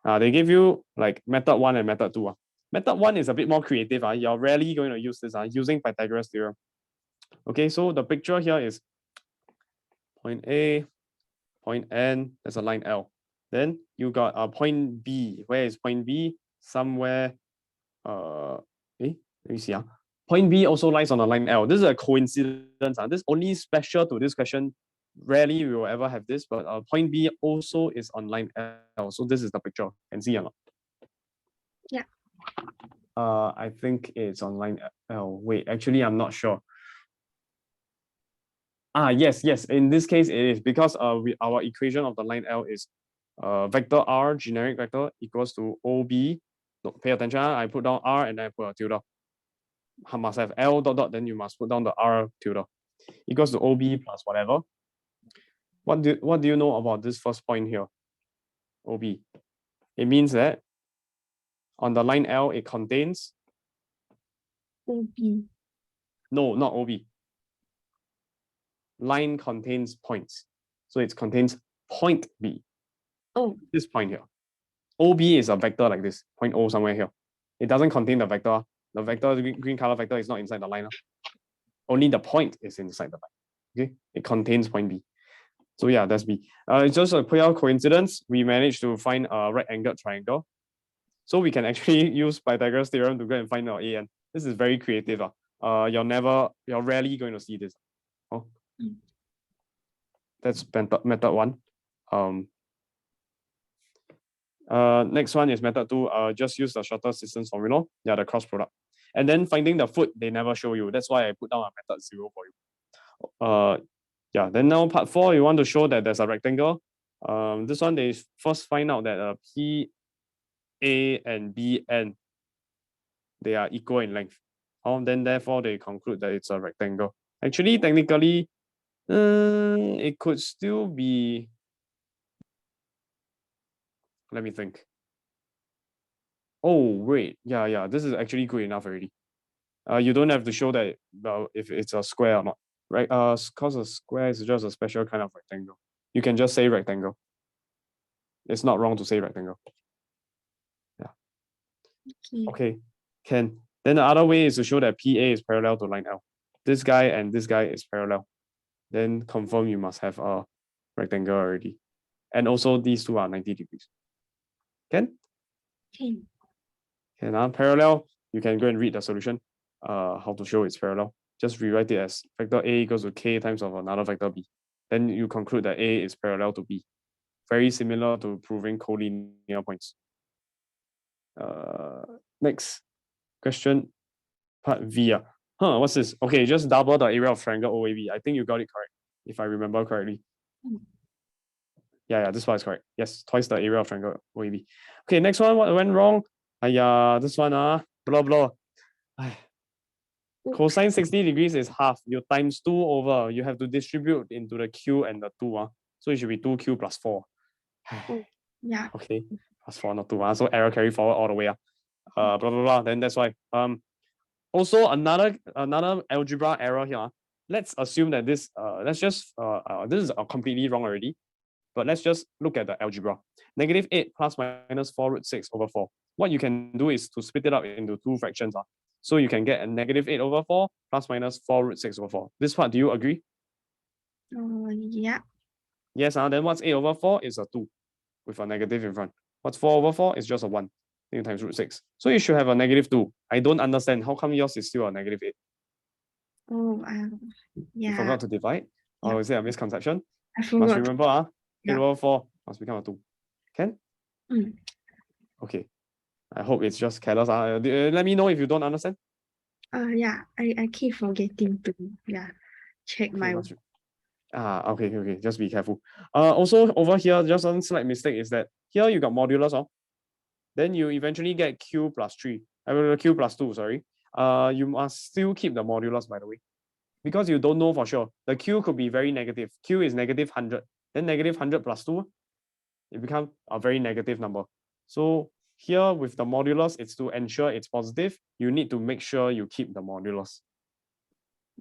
They give you like method 1 and method 2. Method 1 is a bit more creative. You're rarely going to use this using Pythagoras theorem. Okay, so the picture here is point A, point N, there's a line L. Then you got a point B. Where is point B? Somewhere. Let me see. Point B also lies on the line L. This is a coincidence. This is only special to this question. Rarely we will ever have this, but point B also is on line L. So this is the picture. Can see or not? Yeah. I think it's on line L. Wait, actually, I'm not sure. Yes. In this case, it is because our equation of the line L is vector R, generic vector, equals to OB. Look, pay attention. I put down R and then I put a tilde. I must have L dot dot, then you must put down the R tilde. Equals to OB plus whatever. What do you know about this first point here? OB. It means that on the line L, it contains OB. No, not OB. Line contains points. So it contains point B. Oh. This point here. OB is a vector like this, point O somewhere here. It doesn't contain the vector. The vector, the green color vector is not inside the line. Only the point is inside the line. Okay, it contains point B. So yeah, that's B. It's just a pure coincidence. We managed to find a right-angled triangle. So we can actually use Pythagoras theorem to go and find our AN. This is very creative. You're rarely going to see this. Oh, that's method one. Next one is method two. Just use the shortest distance formula. Yeah, the cross product. And then finding the foot, they never show you. That's why I put down a method 0 for you. Yeah, then now part 4, you want to show that there's a rectangle. This one, they first find out that P, A, and B, N, they are equal in length. Then therefore they conclude that it's a rectangle. Actually, technically, it could still be. Let me think. Oh, wait. Yeah, this is actually good enough already. You don't have to show that if it's a square or not, right? Because a square is just a special kind of rectangle. You can just say rectangle. It's not wrong to say rectangle. Yeah. Okay, can. Then the other way is to show that PA is parallel to line L. This guy and this guy is parallel. Then confirm you must have a rectangle already. And also these two are 90 degrees. Can? Can. Parallel, you can go and read the solution, how to show it's parallel. Just rewrite it as vector A equals to K times of another vector B. Then you conclude that A is parallel to B. Very similar to proving collinear points. Next question, part V. What's this? Okay, just double the area of triangle OAB. I think you got it correct, if I remember correctly. Yeah, this part is correct. Yes, twice the area of triangle OAB. Okay, next one, what went wrong? This one, blah, blah. Cosine 60 degrees is half. You times 2 over. You have to distribute into the Q and the 2. So it should be 2Q plus 4. Yeah. Okay, plus 4, not 2. So error carry forward all the way. Blah, blah, blah. Then that's why. Also, another algebra error here. Let's assume that this, this is completely wrong already. But let's just look at the algebra. -8 plus minus 4 root 6 over 4. What you can do is to split it up into two fractions. So you can get a -8 over 4 plus minus 4 root 6 over 4. This part, do you agree? Yeah. Yes, then what's 8 over 4 is a 2 with a negative in front. What's 4 over 4 is just a 1. Then times root 6. So you should have a -2. I don't understand. How come yours is still a -8? Oh, yeah. You forgot to divide? Yeah. Or is it a misconception? I forgot. Must remember, 8 Yeah. over 4 must become a 2. Can? Okay. I hope it's just careless. Let me know if you don't understand. Yeah, I keep forgetting to check my. Okay. Just be careful. Also over here, just one slight mistake is that here you got modulus. Then you eventually get Q plus 3. Q plus 2, sorry. You must still keep the modulus, by the way. Because you don't know for sure. The Q could be very negative. Q is -100. Then -100 plus 2, it becomes a very negative number. So here with the modulus, it's to ensure it's positive. You need to make sure you keep the modulus.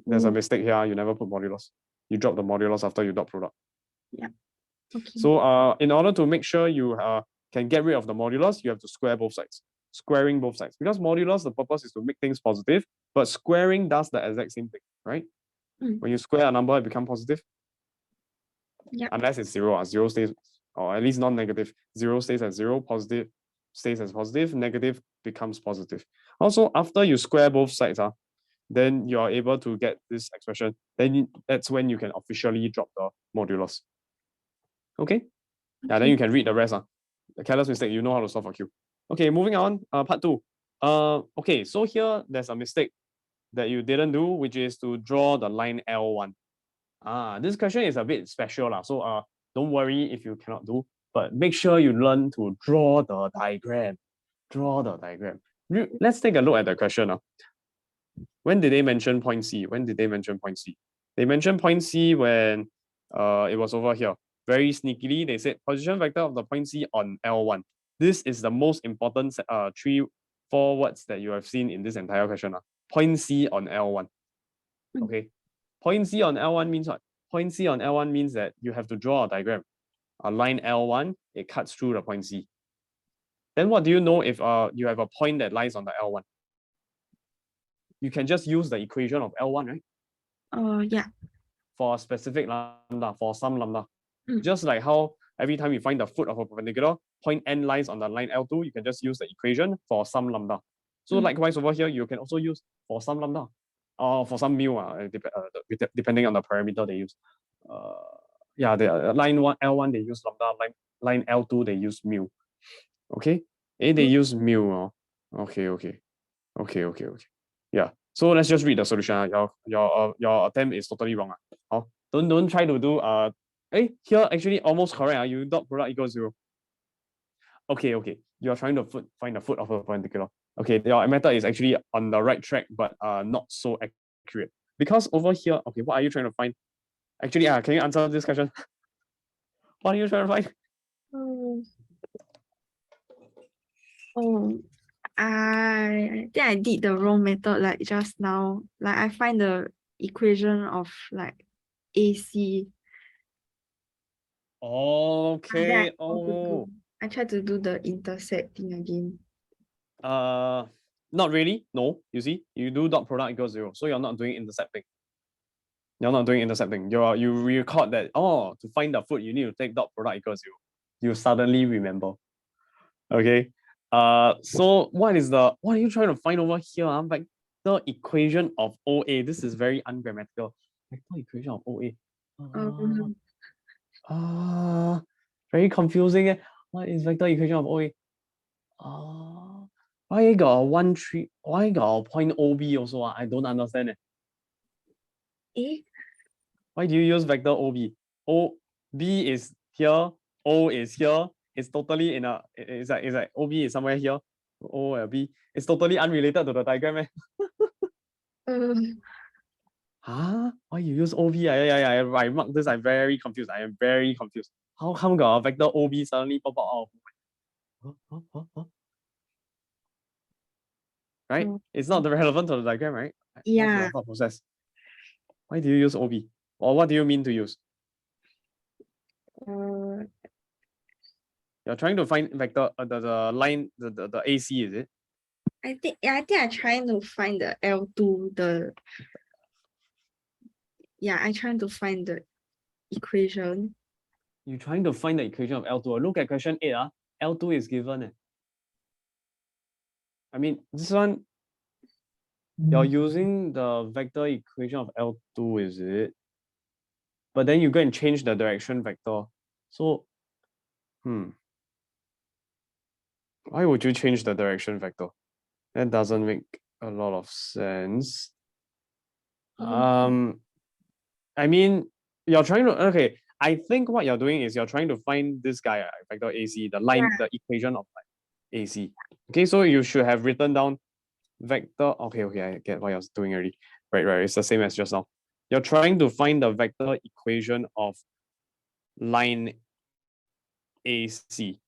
There's a mistake here. You never put modulus. You drop the modulus after you dot product. Yeah. Okay. So in order to make sure you can get rid of the modulus, you have to square both sides. Squaring both sides. Because modulus, the purpose is to make things positive, but squaring does the exact same thing, right? When you square a number, it becomes positive. Yeah. Unless it's 0. 0 stays, or at least non-negative. 0 stays at 0, positive stays as positive, negative becomes positive. Also, after you square both sides, then you are able to get this expression. Then that's when you can officially drop the modulus. Okay? Yeah, then you can read the rest. The careless mistake, you know how to solve for Q. Okay, moving on, part 2. Okay, so here there's a mistake that you didn't do, which is to draw the line L1. This question is a bit special, so don't worry if you cannot do, but make sure you learn to draw the diagram. Draw the diagram. Let's take a look at the question. When did they mention point C? When did they mention point C? They mentioned point C when it was over here. Very sneakily, they said position vector of the point C on L1. This is the most important 4 words that you have seen in this entire question. Point C on L1. Okay. Point C on L1 means what? Point C on L1 means that you have to draw a diagram. A line L1, it cuts through the point C. Then what do you know if you have a point that lies on the L1? You can just use the equation of L1, right? Yeah. for a specific lambda, for some lambda. Mm. Just like how every time you find the foot of a perpendicular, point n lies on the line L2, you can just use the equation for some lambda. So likewise over here, you can also use for some lambda, or for some mu, depending on the parameter they use. Yeah, the line one L1 they use lambda, line L2 they use mu. Okay, they use mu. Okay. Yeah. So let's just read the solution. Your attempt is totally wrong. Don't try to do here actually almost correct. You dot product equals 0. Okay. You are trying to find the foot of a perpendicular. Okay, your method is actually on the right track, but not so accurate. Because over here, okay, what are you trying to find? Actually, can you answer this question? What are you trying to find? I think I did the wrong method like just now. Like I find the equation of like AC. Okay. I try to do the intersect thing again. Not really. No, you see, you do dot product equals 0, so you're not doing intercepting. You record that to find the foot you need to take dot product equals 0. You suddenly remember. Okay. So what are you trying to find over here? Vector equation of OA. This is very ungrammatical. Vector equation of OA. Very confusing. What is vector equation of OA? Why got why got a point OB also? I don't understand. Why do you use vector OB? OB is here, O is here. It's totally it's like OB is somewhere here. O or B. It's totally unrelated to the diagram. Why you use OB? I marked this. I'm very confused. I am very confused. How come got a vector OB suddenly pop out? Right? It's not relevant to the diagram, right? Yeah. What's the thought process? Why do you use OB? Or what do you mean to use? You're trying to find vector the line the AC, is it? I think I'm trying to find the L2 I'm trying to find the equation. You're trying to find the equation of L2. Look at question 8. L2 is given. I mean, this one, you're using the vector equation of L2, is it? But then you go and change the direction vector. So, why would you change the direction vector? That doesn't make a lot of sense. I mean, you're trying to, okay, I think what you're doing is you're trying to find this guy, vector AC, the line, the equation of like AC. Okay, so you should have written down vector. Okay, I get what you're doing already. Right, it's the same as just now. You're trying to find the vector equation of line AC.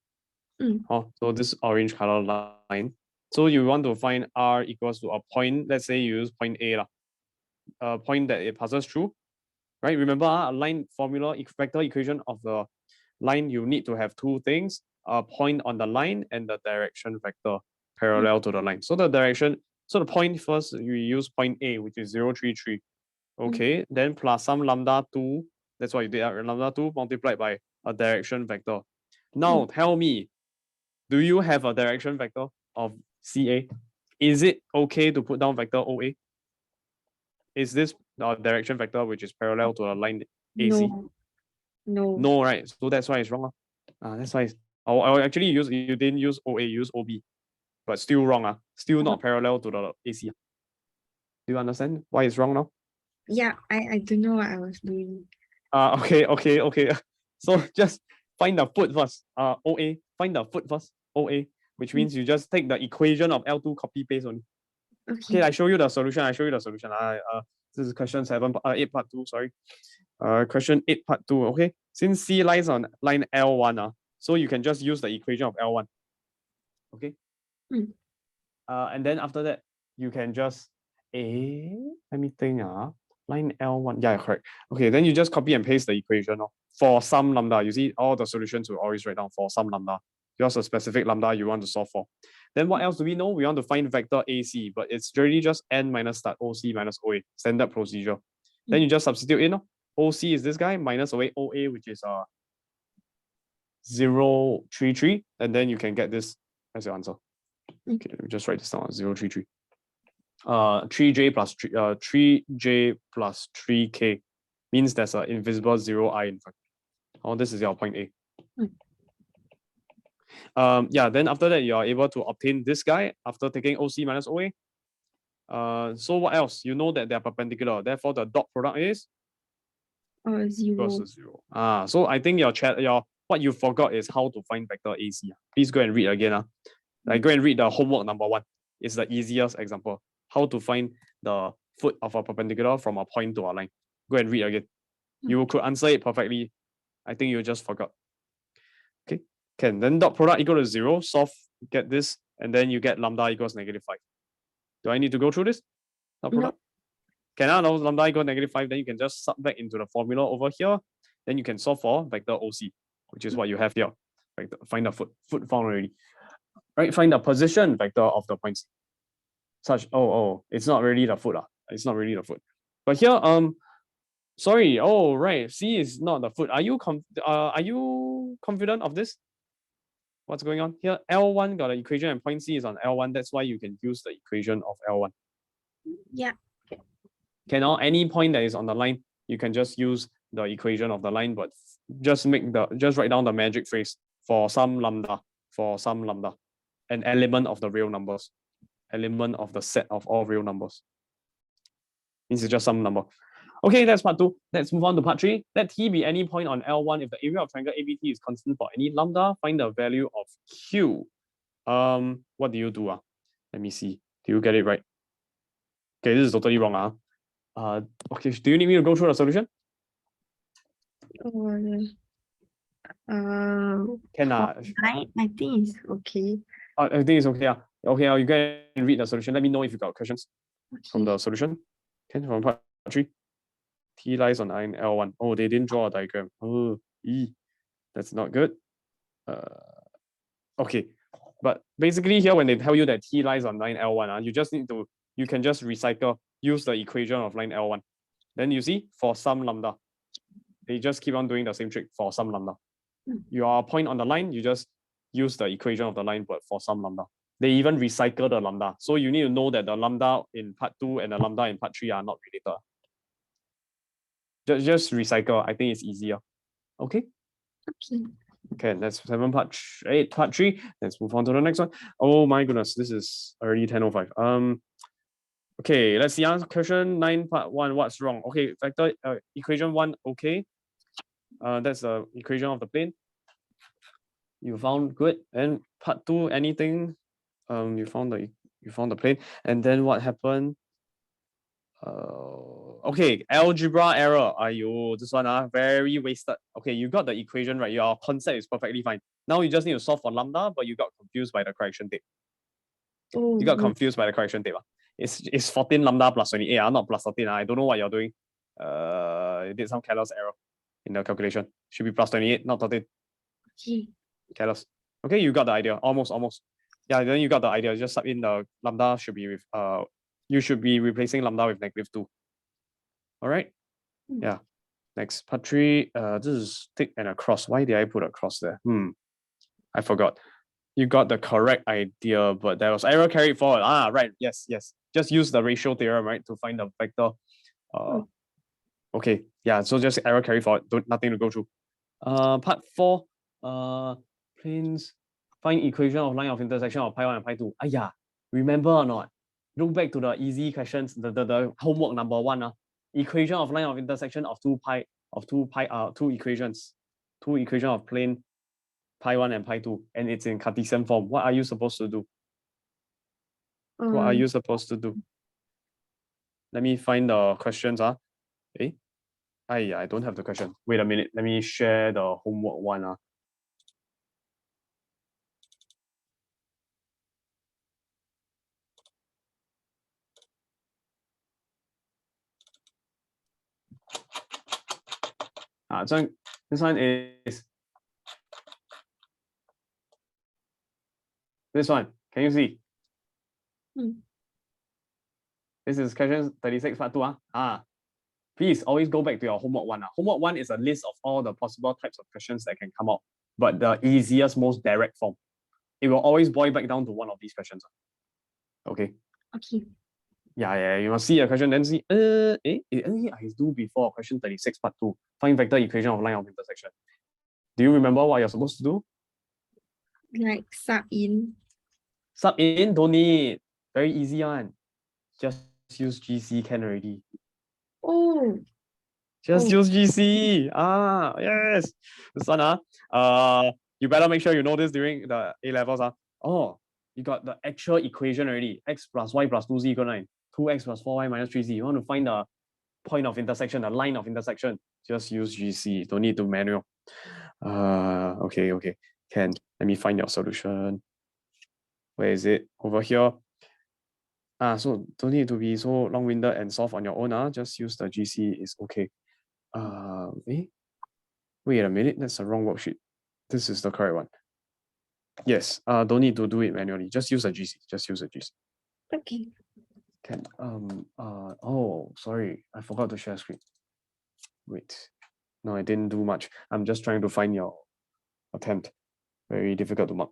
So this orange color line. So you want to find R equals to a point. Let's say you use point A, a point that it passes through. Right? Remember, a line formula, vector equation of the line, you need to have two things: a point on the line and the direction vector parallel to the line. So the point first, you use point A, which is 033. Okay, then plus some lambda 2. That's what you did. Lambda 2 multiplied by a direction vector. Now tell me, do you have a direction vector of CA? Is it okay to put down vector OA? Is this direction vector which is parallel to a line AC? No, right? So that's why it's wrong. That's why I'll actually you didn't use OA, you use OB, but still wrong. Still not parallel to the AC. Do you understand why it's wrong now? Yeah, I don't know what I was doing. Okay. So just find the foot first. OA. Find the foot first. OA, which means you just take the equation of L2, copy paste only. Okay, I show you the solution. This is question 8 part 2, sorry. Question 8 part 2. Okay, since C lies on line L1, so you can just use the equation of L1. Okay. And then after that, you can just let me think. Line L1. Yeah, correct. Okay, then you just copy and paste the equation for some lambda. You see, all the solutions will always write down for some lambda. Just a specific lambda you want to solve for. Then what else do we know? We want to find vector AC, but it's really just n minus start OC minus OA, standard procedure. Then you just substitute in. OC is this guy, minus away OA, which is 033, and then you can get this as your answer. Okay, let me just write this down, 033. 3J plus 3J plus 3K means there's an invisible 0I in front. Oh, this is your point A. Yeah, then after that, you are able to obtain this guy after taking OC minus OA. So what else? You know that they're perpendicular. Therefore, the dot product is 0. equals to 0. So I think your what you forgot is how to find vector AC. Please go and read again. Like go and read the homework number 1. It's the easiest example. How to find the foot of a perpendicular from a point to a line. Go and read again. You could answer it perfectly. I think you just forgot. Okay. Can then dot product equal to 0. Solve, get this, and then you get lambda equals -5. Do I need to go through this? Dot product? Can I know lambda equals -5? Then you can just sub back into the formula over here. Then you can solve for vector OC, which is what you have here. Find the foot found already. Right, find the position vector of the points. Such it's not really the foot. It's not really the foot. But here, sorry, right. C is not the foot. Are you confident of this? What's going on? Here, L1 got an equation and point C is on L1. That's why you can use the equation of L1. Yeah. Okay, now any point that is on the line, you can just use the equation of the line, but just write down the magic phrase for some lambda, an element of the real numbers, element of the set of all real numbers. Means it's just some number. Okay, that's part 2. Let's move on to part 3. Let T be any point on L1 if the area of triangle ABT is constant for any lambda. Find the value of Q. What do you do? Let me see. Do you get it right? Okay, this is totally wrong. Okay, do you need me to go through the solution? Can I think it's okay. I think it's okay. Okay, you can read the solution. Let me know if you got questions from the solution. Okay, from part 3. T lies on line L1. Oh, they didn't draw a diagram. Oh, that's not good. Okay, but basically here when they tell you that T lies on line L1, you can just use the equation of line L1. Then you see for some lambda, they just keep on doing the same trick for some lambda. Your point on the line, you just use the equation of the line, but for some lambda. They even recycle the lambda. So you need to know that the lambda in part 2 and the lambda in part 3 are not related. Just recycle. I think it's easier. Okay. Okay, that's 7 part 8 part 3. Let's move on to the next one. Oh my goodness, this is already 10:05. Okay, let's see. Question 9 part 1. What's wrong? Okay, vector equation 1. Okay. That's the equation of the plane. You found good. And part 2, anything? You found the plane. And then what happened? Okay, algebra error. This one very wasted. Okay, you got the equation right. Your concept is perfectly fine. Now you just need to solve for lambda, but you got confused by the correction tape. You got confused by the correction tape. It's 14 lambda plus 28, not plus 13. I don't know what you're doing. You did some careless error in the calculation. Should be plus 28, not 13. Careless. Okay, you got the idea. Almost. Yeah, then you got the idea. Just sub in the lambda should be with you should be replacing lambda with -2. All right. Yeah. Next, part 3. This is tick and a cross. Why did I put a cross there? I forgot. You got the correct idea, but there was error carried forward. Right. Yes. Just use the ratio theorem, right, to find the vector. Okay. Yeah. So just error carry forward. Nothing to go through. Part 4. Planes. Find equation of line of intersection of pi 1 and pi 2. Remember or not? Look back to the easy questions. The homework number 1. Equation of line of intersection of two equations. Two equation of plane pi 1 and pi 2, and it's in Cartesian form. What are you supposed to do? What are you supposed to do? Let me find the questions. I don't have the question. Wait a minute. Let me share the homework 1. So this one is this one. Can you see? This is question 36 part 2. please always go back to your homework one. Homework one is a list of all the possible types of questions that can come out, but the easiest, most direct form. It will always boil back down to one of these questions. Okay. Okay. Yeah, you must see a question, then see, I do before question 36, part 2. Find vector equation of line of intersection. Do you remember what you're supposed to do? Like sub in. Sub in, don't need. Very easy one. Just use GC can already. Oh. Just use GC. Yes. This one, you better make sure you know this during the A levels. Oh, you got the actual equation already. X plus Y plus 2Z equal 9. 2x plus 4y minus 3z. You want to find the point of intersection, the line of intersection. Just use GC. Don't need to manual. Okay. Can. Let me find your solution. Where is it? Over here. So don't need to be so long-winded and solve on your own. Just use the GC. It's okay. Wait a minute. That's the wrong worksheet. This is the correct one. Yes. Don't need to do it manually. Just use a GC. Just use a GC. Okay. Can. Oh, sorry. I forgot to share screen. Wait. No, I didn't do much. I'm just trying to find your attempt. Very difficult to mark.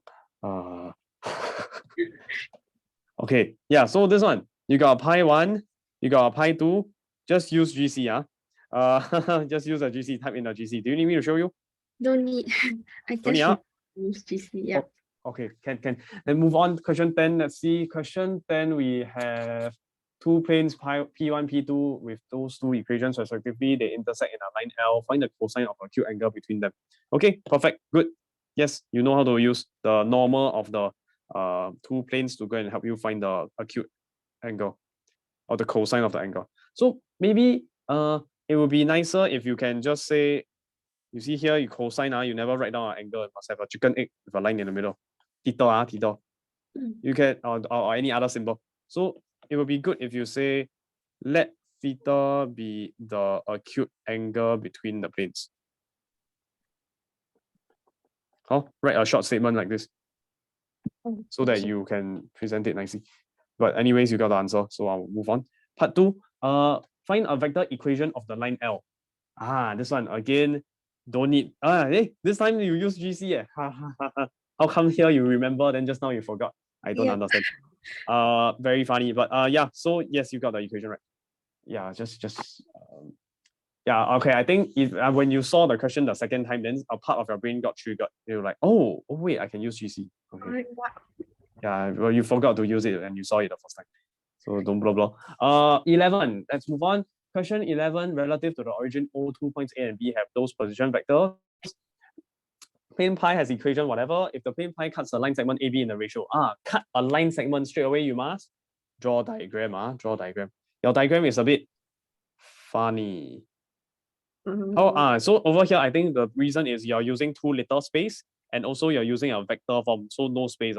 Okay, yeah, so this one, you got a pi 1, you got a pi 2, just use GC. Just use a GC, type in a GC. Do you need me to show you? Don't need. I Don't need, just use GC. Yeah. Okay, can. Then move on. Question 10. Let's see. Question 10, we have two planes P1, P2 with those two equations respectively. They intersect in a line L. Find the cosine of acute angle between them. Okay, perfect. Good. Yes, you know how to use the normal of the two planes to go and help you find the acute angle or the cosine of the angle. So maybe it would be nicer if you can just say, you see here, you cosine, you never write down an angle. You must have a chicken egg with a line in the middle. Theta, theta. You can, or any other symbol. So it would be good if you say, let theta be the acute angle between the planes. Write a short statement like this so that you can present it nicely. But anyways, you got the answer, so I'll move on. Part 2, find a vector equation of the line L. This one again, don't need. This time you use GC. How come here you remember, then just now you forgot? I don't understand. Very funny, but yeah. So yes, you got the equation right. Yeah, yeah. Okay, I think if when you saw the question the second time, then a part of your brain got triggered. You're like, oh wait, I can use GC. Okay. Yeah, well, you forgot to use it and you saw it the first time. So don't blah blah. 11. Let's move on. Question 11, relative to the origin O2 points A and B have those position vectors. Plane pi has equation whatever. If the plane pi cuts a line segment AB in the ratio, cut a line segment straight away, you must draw diagram. Draw diagram. Your diagram is a bit funny. So over here, I think the reason is you're using too little space and also you're using a vector form, so no space.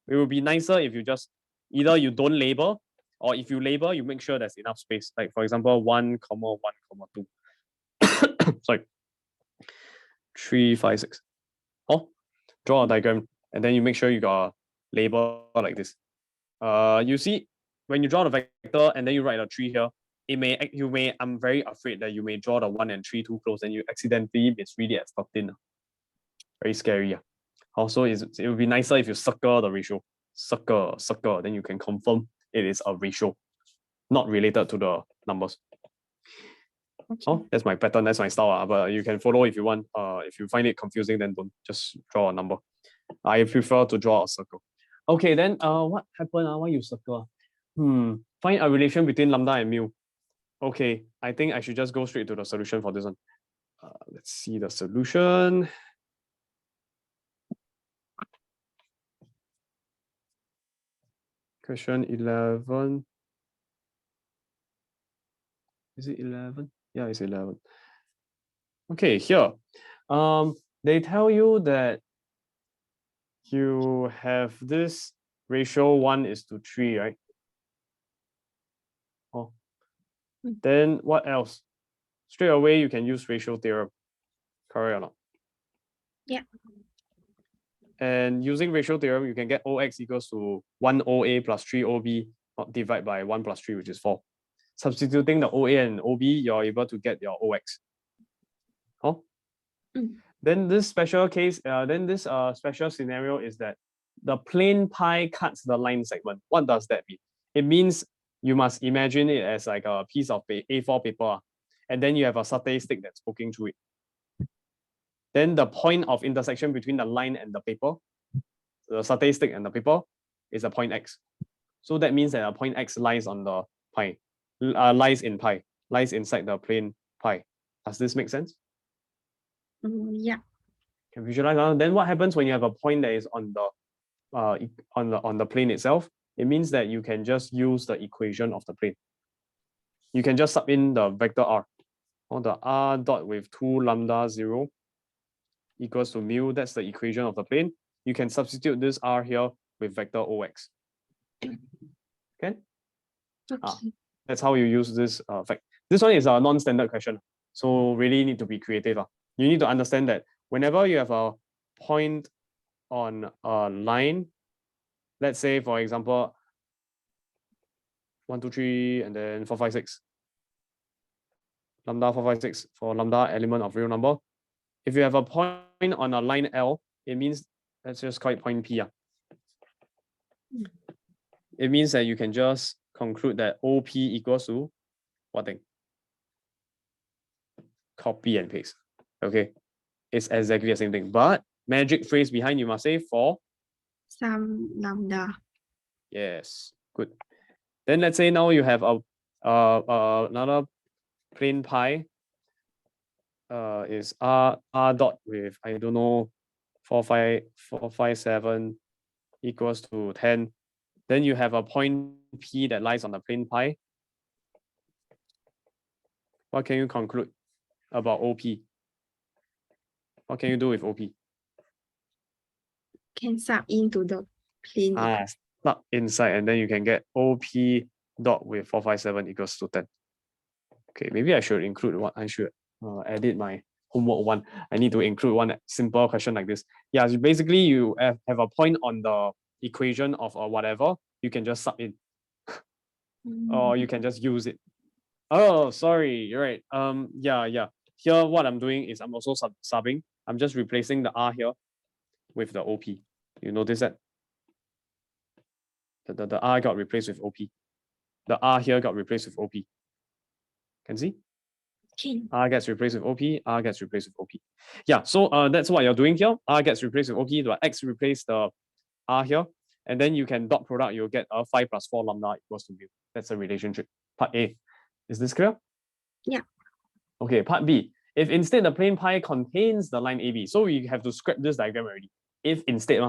It would be nicer if you just either you don't label, or if you label, you make sure there's enough space. Like for example, 1, 1, 2. Sorry. 3, 5, 6. Draw a diagram, and then you make sure you got a label like this. You see, when you draw the vector and then you write a 3 here, I'm very afraid that you may draw the 1 and 3 too close and you accidentally misread it as 13. Very scary. Also, it would be nicer if you circle the ratio. Circle, then you can confirm it is a ratio, not related to the numbers. That's my pattern, that's my style. But you can follow if you want. If you find it confusing, then don't just draw a number. I prefer to draw a circle. Okay, then what happened? Why you circle? Find a relation between lambda and mu. Okay, I think I should just go straight to the solution for this one. Let's see the solution. Question 11. Is it 11? Yeah, it's 11. Okay, here. They tell you that you have this ratio 1:3, right? Then what else? Straight away, you can use ratio theorem. Correct or not? Yeah. And using ratio theorem, you can get OX equals to 1OA plus 3OB, not divide by 1 plus 3, which is 4. substituting the OA and OB, you're able to get your OX. Oh. Then this special case, special scenario is that the plane pi cuts the line segment. What does that mean? It means you must imagine it as like a piece of A4 paper, and then you have a satay stick that's poking through it. Then the point of intersection between the line and the paper, the satay stick and the paper, is a point X. So that means that a point X lies on the pi, lies inside the plane pi. Does this make sense? Yeah. Can visualize. Then what happens when you have a point that is on the plane itself? It means that you can just use the equation of the plane. You can just sub in the vector r, or the r dot with 2 lambda 0 equals to mu. That's the equation of the plane. You can substitute this r here with vector ox. Okay. That's how you use this fact. This one is a non-standard question, so really need to be creative. You need to understand that whenever you have a point on a line, let's say for example 1 2 3 and then 4 5 6, lambda 4 5 6 for lambda element of real number. If you have a point on a line L, it means, let's just call it point P. It means that you can just conclude that OP equals to what thing? Copy and paste. Okay, it's exactly the same thing, but magic phrase behind, you must say for some lambda. Yes, good. Then let's say now you have another plane pi. Is r dot with, I don't know, 457 equals to 10. Then you have a point P that lies on the plane pi. What can you conclude about OP? What can you do with OP? Can sub into the plane. Sub inside, and then you can get OP dot with 457 equals to 10. Okay, maybe I should include what I should edit my homework one. I need to include one simple question like this. Yeah, so basically you have a point on the equation of whatever, you can just sub in. Or you can just use it. Oh, sorry, you're right. Yeah. Here, what I'm doing is I'm also subbing. I'm just replacing the R here with the OP. You notice that? The R got replaced with OP. The R here got replaced with OP. Can see? Okay. R gets replaced with OP, R gets replaced with OP. Yeah, so that's what you're doing here. R gets replaced with OP, the X replace the R here, and then you can dot product, you'll get 5 plus 4 lambda equals to mu. That's the relationship. Part A. Is this clear? Yeah. Okay, part B. If instead the plane pi contains the line AB, so you have to scrap this diagram already. If instead,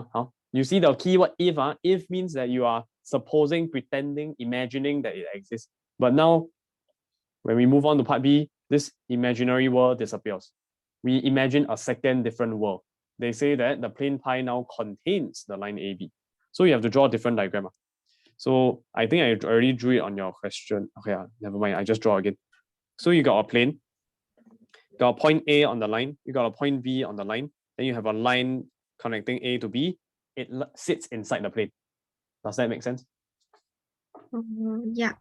you see the keyword if, if means that you are supposing, pretending, imagining that it exists. But now, when we move on to part B, this imaginary world disappears. We imagine a second different world. They say that the plane pi now contains the line AB. So you have to draw a different diagram. So I think I already drew it on your question. Okay, never mind, I just draw again. So you got a plane, got a point A on the line, you got a point B on the line, then you have a line connecting A to B. It sits inside the plane. Does that make sense? Yeah.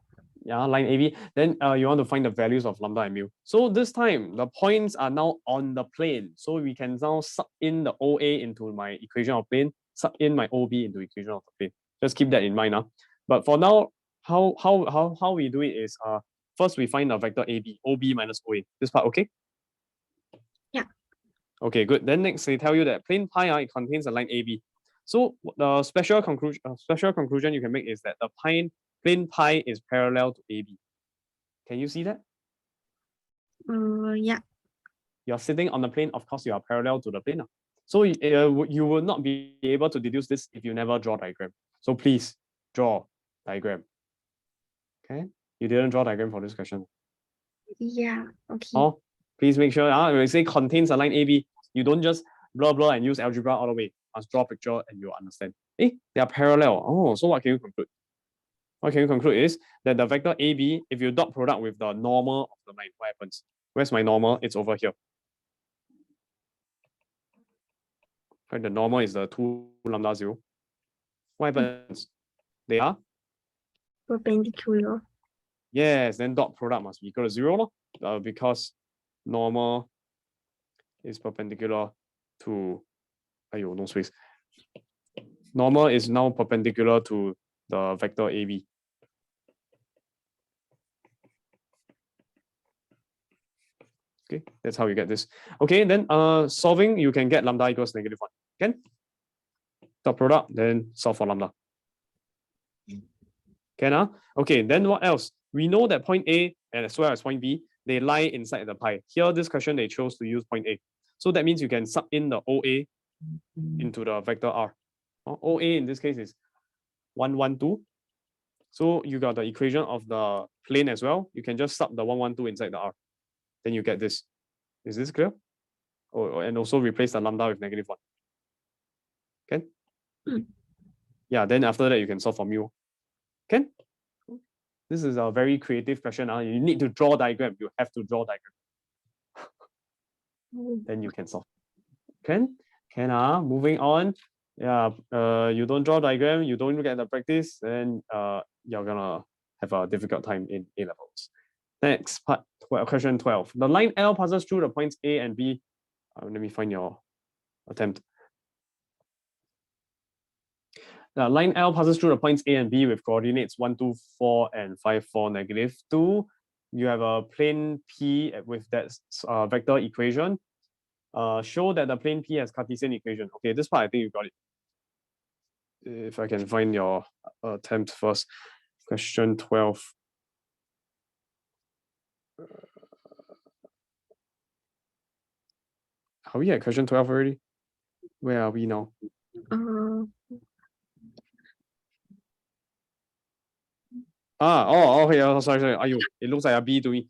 Yeah, line AB. Then you want to find the values of lambda and mu. So this time the points are now on the plane. So we can now sub in the OA into my equation of plane, sub in my OB into equation of the plane. Just keep that in mind. But for now, how we do it is first we find the vector AB, OB minus OA. This part okay? Yeah. Okay, good. Then next they tell you that plane pi it contains a line AB. So the special conclusion you can make is that the plane pi is parallel to AB. Can you see that? Yeah. You're sitting on the plane, of course you are parallel to the plane. So you will not be able to deduce this if you never draw diagram. So please draw diagram. Okay? You didn't draw diagram for this question. Yeah. Okay. Oh, please make sure when you say contains a line AB, you don't just blah blah and use algebra all the way. Must draw a picture and you'll understand. They are parallel. Oh, so what can you conclude? What can you conclude is that the vector AB, if you dot product with the normal of the line, what happens? Where's my normal? It's over here. Right, the normal is the 2 lambda 0. What happens? They are perpendicular. Yes, then dot product must be equal to 0, because normal is perpendicular to, no space. Normal is now perpendicular to the vector AB. Okay, that's how you get this. Okay, then solving, you can get lambda equals -1. Can? Dot product, then solve for lambda. Can? Okay, then what else? We know that point A and as well as point B, they lie inside the pi. Here, this question, they chose to use point A. So that means you can sub in the OA into the vector R. OA in this case is 1, 1, 2. So you got the equation of the plane as well. You can just sub the 1, 1, 2 inside the R. Then you get this. Is this clear? Oh, and also replace the lambda with -1. Can? Yeah, then after that, you can solve for mu. Can? This is a very creative question. You need to draw diagram. You have to draw diagram. Then you can solve. Can? Moving on. Yeah, you don't draw diagram, you don't look at the practice, then you're gonna have a difficult time in A levels. Next part, question 12. The line L passes through the points A and B. Let me find your attempt. The line L passes through the points A and B with coordinates 1, 2, 4, and 5, 4, -2. You have a plane P with that vector equation. Show that the plane P has Cartesian equation. Okay, this part I think you got it. If I can find your attempt first. Question 12. Are we at question 12 already? Where are we now? Okay. Oh, sorry. It looks like a B to me.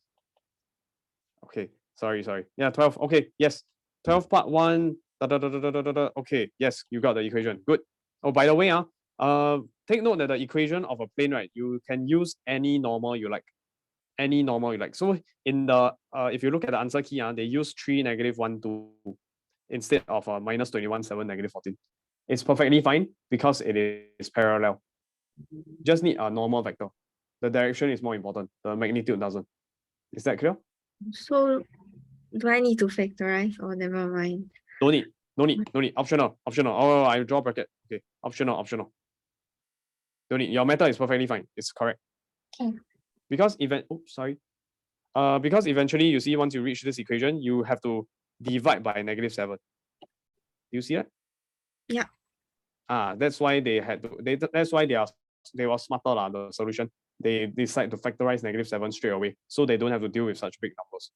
Okay, sorry. Yeah, 12. Okay, yes. 12 part 1. Okay, yes, you got the equation. Good. Oh, by the way, take note that the equation of a plane, right? You can use any normal you like. Any normal you like. So in the if you look at the answer key, they use 3, -1, 2 instead of -21, 7, -14. It's perfectly fine because it is parallel. Just need a normal vector. The direction is more important. The magnitude doesn't. Is that clear? So do I need to factorize or never mind? No need. Optional. Oh, I draw bracket. Okay, optional. Don't need. Your method is perfectly fine. It's correct. Okay. Because because eventually you see once you reach this equation, you have to divide by -7. Do you see that? Yeah. That's why they had to. That's why they were smarter the solution. They decide to factorize -7 straight away, so they don't have to deal with such big numbers.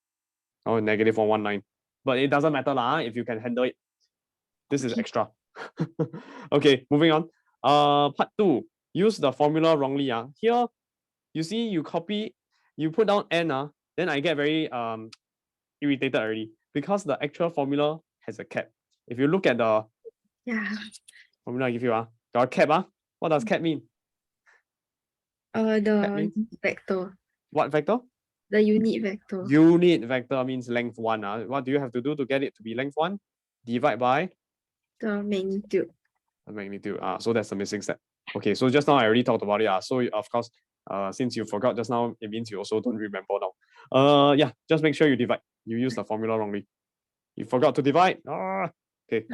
Oh, -119. But it doesn't matter if you can handle it. This is extra. Okay, moving on. Part 2. Use the formula wrongly. Here, you see, you copy, you put down n. Then I get very irritated already because the actual formula has a cap. If you look at the formula I give you, got a cap. What does cap mean? The vector. What vector? The unit vector. Unit vector means length 1. What do you have to do to get it to be length 1? Divide by the magnitude. The magnitude. So that's the missing step. Okay, so just now I already talked about it. So of course, since you forgot just now, it means you also don't remember now. Yeah, just make sure you divide. You use the formula wrongly. You forgot to divide. Okay.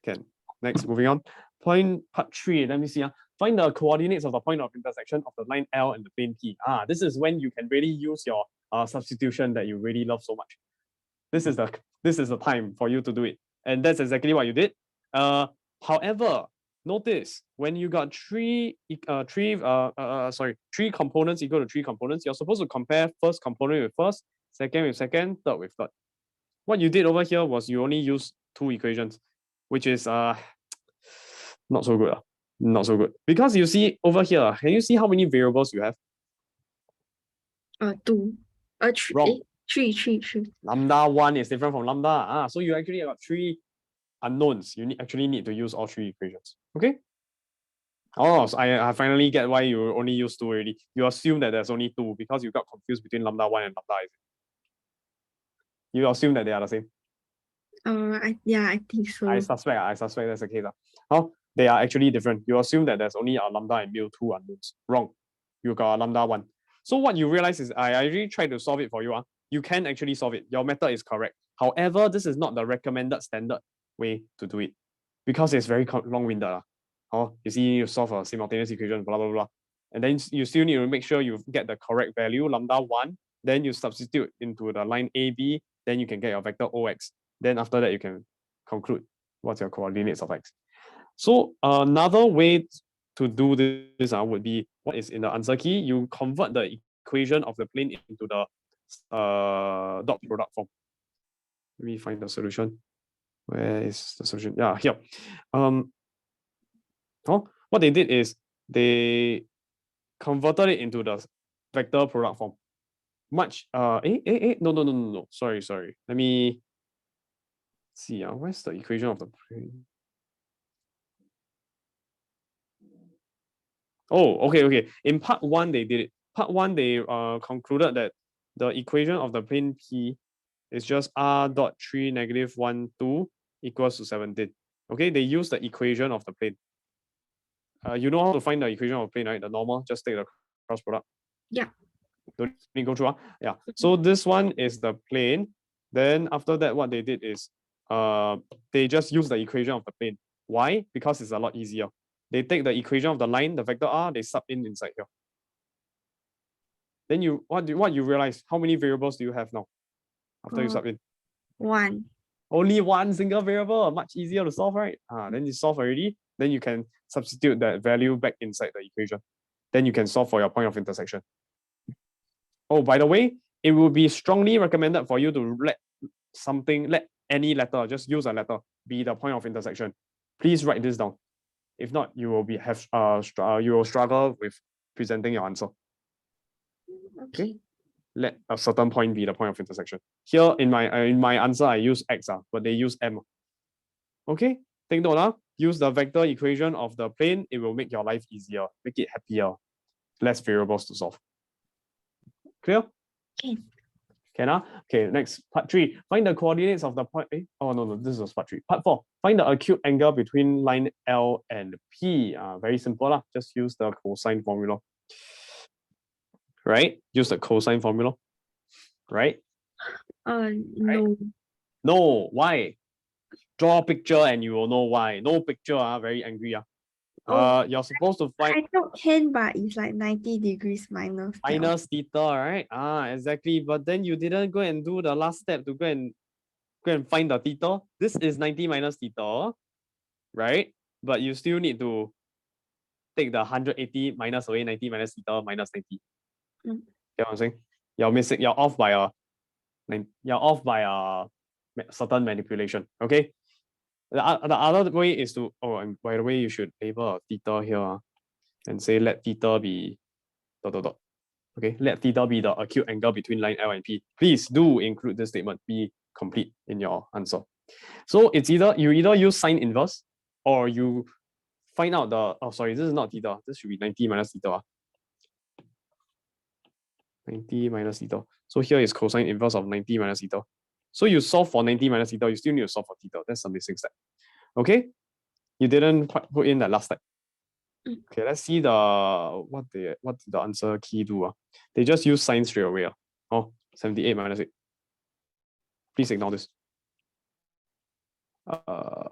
Can. Next, moving on. Part 3. Let me see. Find the coordinates of the point of intersection of the line L and the plane P. This is when you can really use your substitution that you really love so much. This is the time for you to do it. And that's exactly what you did. However, notice when you got three components equal to 3 components, you're supposed to compare first component with first, second with second, third with third. What you did over here was you only used 2 equations, which is not so good. Not so good. Because you see over here, can you see how many variables you have? 2. 3. Wrong. 3. Lambda 1 is different from lambda. So you actually got 3 unknowns. You actually need to use all 3 equations. Okay? So I finally get why you only use 2 already. You assume that there's only 2 because you got confused between lambda 1 and lambda. You assume that they are the same. I think so. I suspect that's the case. They are actually different. You assume that there's only a lambda and mu 2 unknowns. Wrong. You got a lambda 1. So what you realize is I already tried to solve it for you. You can actually solve it. Your method is correct. However, this is not the recommended standard way to do it because it's very long-winded. You see, you solve a simultaneous equation, blah, blah, blah. And then you still need to make sure you get the correct value, lambda 1. Then you substitute into the line AB. Then you can get your vector OX. Then after that, you can conclude what's your coordinates of X. So another way to do this would be what is in the answer key. You convert the equation of the plane into the dot product form. Let me find the solution. Where is the solution? Yeah, here. What they did is they converted it into the vector product form. No. Sorry. Let me see. Where's the equation of the plane? Oh, okay. In part 1, they did it. Part 1, they concluded that the equation of the plane P is just r dot 3 negative 1 2 equals to 17. Okay, they use the equation of the plane. You know how to find the equation of the plane, right? The normal, just take the cross product. Yeah. Don't need to go through. Yeah. So this one is the plane. Then after that, what they did is they just use the equation of the plane. Why? Because it's a lot easier. They take the equation of the line, the vector r, they sub in inside here. Then what you realize? How many variables do you have now after you sub in? 1. Only one single variable, much easier to solve, right? Then you solve already. Then you can substitute that value back inside the equation. Then you can solve for your point of intersection. Oh, by the way, it will be strongly recommended for you to let any letter, just use a letter, be the point of intersection. Please write this down. If not, you will you will struggle with presenting your answer. Okay. Let a certain point be the point of intersection. Here in my answer, I use X, but they use M. Okay, take note. Use the vector equation of the plane. It will make your life easier, make it happier, less variables to solve. Clear? Okay. Can Okay, next, part 3. Find the coordinates of the point. Oh, no, this was part 3. Part 4. Find the acute angle between line L and P. Very simple. Just use the cosine formula. Right? Use the cosine formula. Right? No. No, why? Draw a picture and you will know why. No picture, very angry. You're supposed to find I thought 10, but it's like 90 degrees minus. minus theta, right? Exactly. But then you didn't go and do the last step to go and find the theta. This is 90 minus theta, right? But you still need to take the 180 minus away 90 minus theta minus 90. You know what I'm saying? You're off by a certain manipulation. Okay. The other way is to, and by the way, you should label a theta here and say let theta be ... Okay, let theta be the acute angle between line L and P. Please do include this statement, be complete in your answer. So it's either you use sine inverse or you find out this is not theta. This should be 90 minus theta. 90 minus theta. So here is cosine inverse of 90 minus theta. So you solve for 90 minus theta, you still need to solve for theta. That's the missing step. Okay? You didn't put in that last step. Okay, let's see what the answer key do. They just use sine straight away. 78 minus 8. Please ignore this.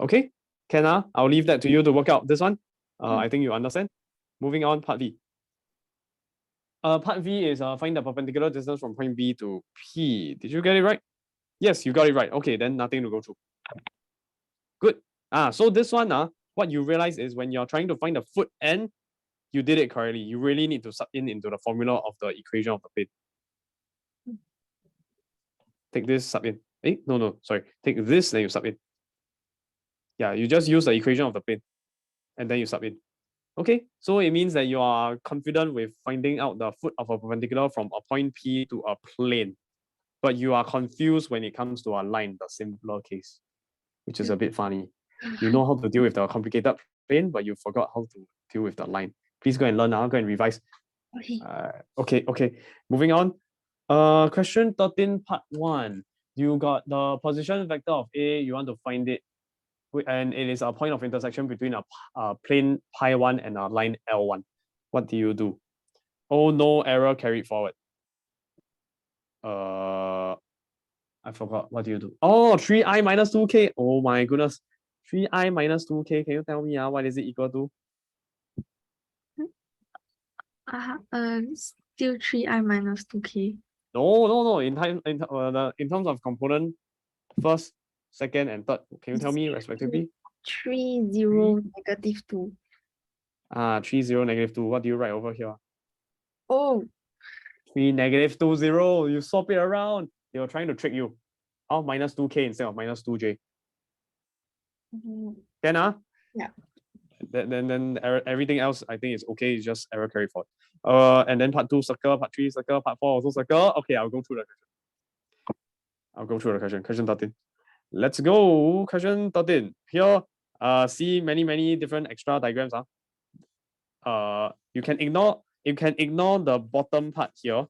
Okay, I'll leave that to you to work out this one. I think you understand. Moving on, part V. Part V is find the perpendicular distance from point B to P. Did you get it right? Yes, you got it right. Okay, then nothing to go through. Good. So this one, what you realize is when you're trying to find the foot end, you did it correctly. You really need to sub in into the formula of the equation of the plane. Take this, sub in. No, sorry. Take this, then you sub in. Yeah, you just use the equation of the plane and then you sub in. Okay, so it means that you are confident with finding out the foot of a perpendicular from a point P to a plane, but you are confused when it comes to a line, the simpler case, which is a bit funny. You know how to deal with the complicated plane, but you forgot how to deal with the line. Please go and learn now, go and revise. Okay. Moving on. Question 13, part 1. You got the position vector of A, you want to find it, and it is a point of intersection between a plane pi1 and a line L1. What do you do? Oh no, error carried forward. I forgot. What do you do? Oh, 3i minus 2k. Oh my goodness. 3i minus 2k. Can you tell me what is it equal to? Still 3i minus 2k. No. In terms of component, first, second, and third. Can you tell me respectively? 3, 0, negative 2. 3, 0, negative 2. What do you write over here? Oh, 3, negative 2, 0. You swap it around. They were trying to trick you. Oh, minus 2k instead of minus 2j. Can yeah. Then everything else I think is okay. It's just error carry forward. And then part 2 circle, part 3 circle, part 4 also circle. Okay, I'll go through the question. Question 13. Let's go. Question 13. Here, see many different extra diagrams. You can ignore the bottom part here.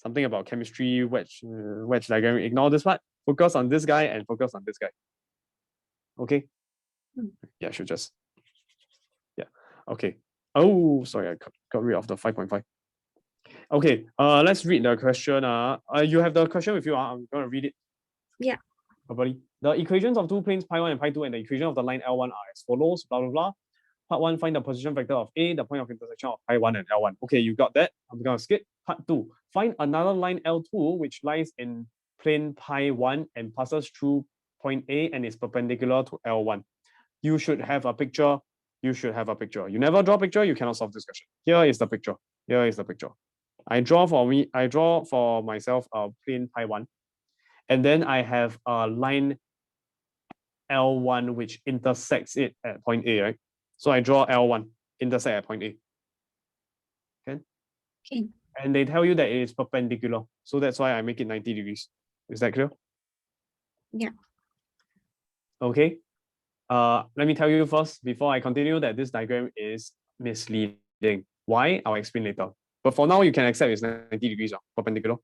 Something about chemistry, wedge diagram. Ignore this part. Focus on this guy and focus on this guy. Okay. Yeah, should just. Yeah. Okay. Oh, sorry, I got rid of the 5.5. Okay. Let's read the question. You have the question with you. I'm gonna read it. Yeah. Everybody. The equations of two planes pi1 and pi2 and the equation of the line L1 are as follows. Blah blah blah. Part 1, find the position vector of A, the point of intersection of pi1 and L1. Okay, you got that. I'm gonna skip. Part 2, find another line L2 which lies in plane pi1 and passes through point A and is perpendicular to L1. You should have a picture. You never draw a picture, you cannot solve this question. Here is the picture. I draw for myself a plane pi1, and then I have a line L1 which intersects it at point A, right? So I draw L1 intersect at point A. Okay. And they tell you that it is perpendicular. So that's why I make it 90 degrees. Is that clear? Yeah. Okay. Let me tell you first, before I continue, that this diagram is misleading. Why? I'll explain later. But for now, you can accept it's 90 degrees perpendicular.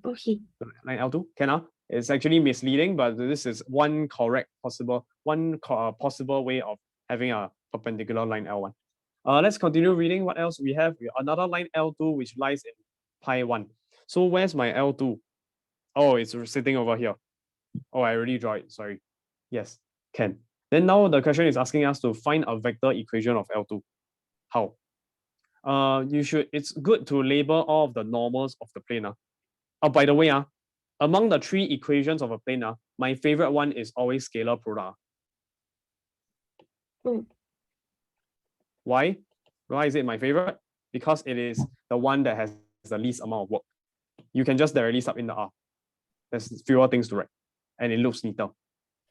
Okay. Line L2, can It's actually misleading, but this is one possible way of having a perpendicular line L1. Let's continue reading. What else we have? Another line L2 which lies in pi1. So where's my L2? Oh, it's sitting over here. Oh, I already draw it. Sorry. Yes, can. Then now the question is asking us to find a vector equation of L2. How? It's good to label all of the normals of the plane. Oh, by the way, among the three equations of a plane, my favorite one is always scalar product. Why? Why is it my favorite? Because it is the one that has the least amount of work. You can just directly sub in the R. There's fewer things to write, and it looks neater.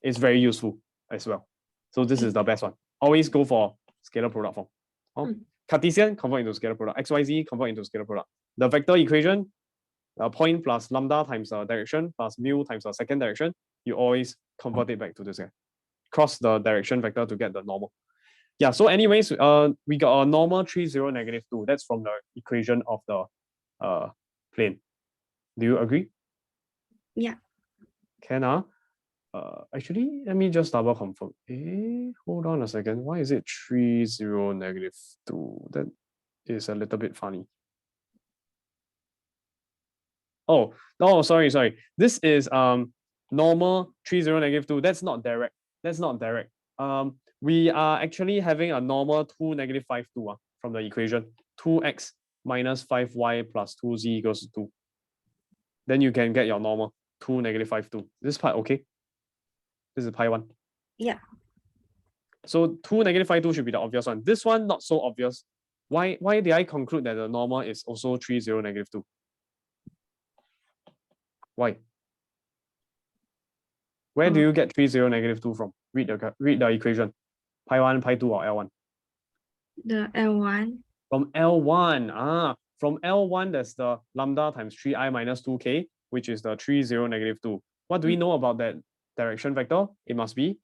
It's very useful as well. So this is the best one. Always go for scalar product form. Cartesian, convert into scalar product. XYZ, convert into scalar product. The vector equation, point plus lambda times the direction plus mu times the second direction, you always convert it back to this guy. Cross the direction vector to get the normal. Yeah, so anyways, we got a normal 3, 0, negative 2. That's from the equation of the plane. Do you agree? Yeah. Can actually, let me just double confirm. Hold on a second. Why is it 3, 0, negative 2? That is a little bit funny. Oh, no, sorry. This is normal 3, 0, negative 2. That's not direct. We are actually having a normal 2, negative 5, 2 from the equation. 2x minus 5y plus 2z equals to 2. Then you can get your normal 2, negative 5, 2. This part, okay? This is pi1. Yeah. So 2, negative 5, 2 should be the obvious one. This one, not so obvious. Why did I conclude that the normal is also 3, 0, negative 2? Why? Where do you get 3, 0, negative 2 from? Read the equation. Pi1, pi2, or L1? The L1. From L1. From L1, there's the lambda times 3i minus 2k, which is the 3, 0, negative 2. What do we know about that direction vector? It must be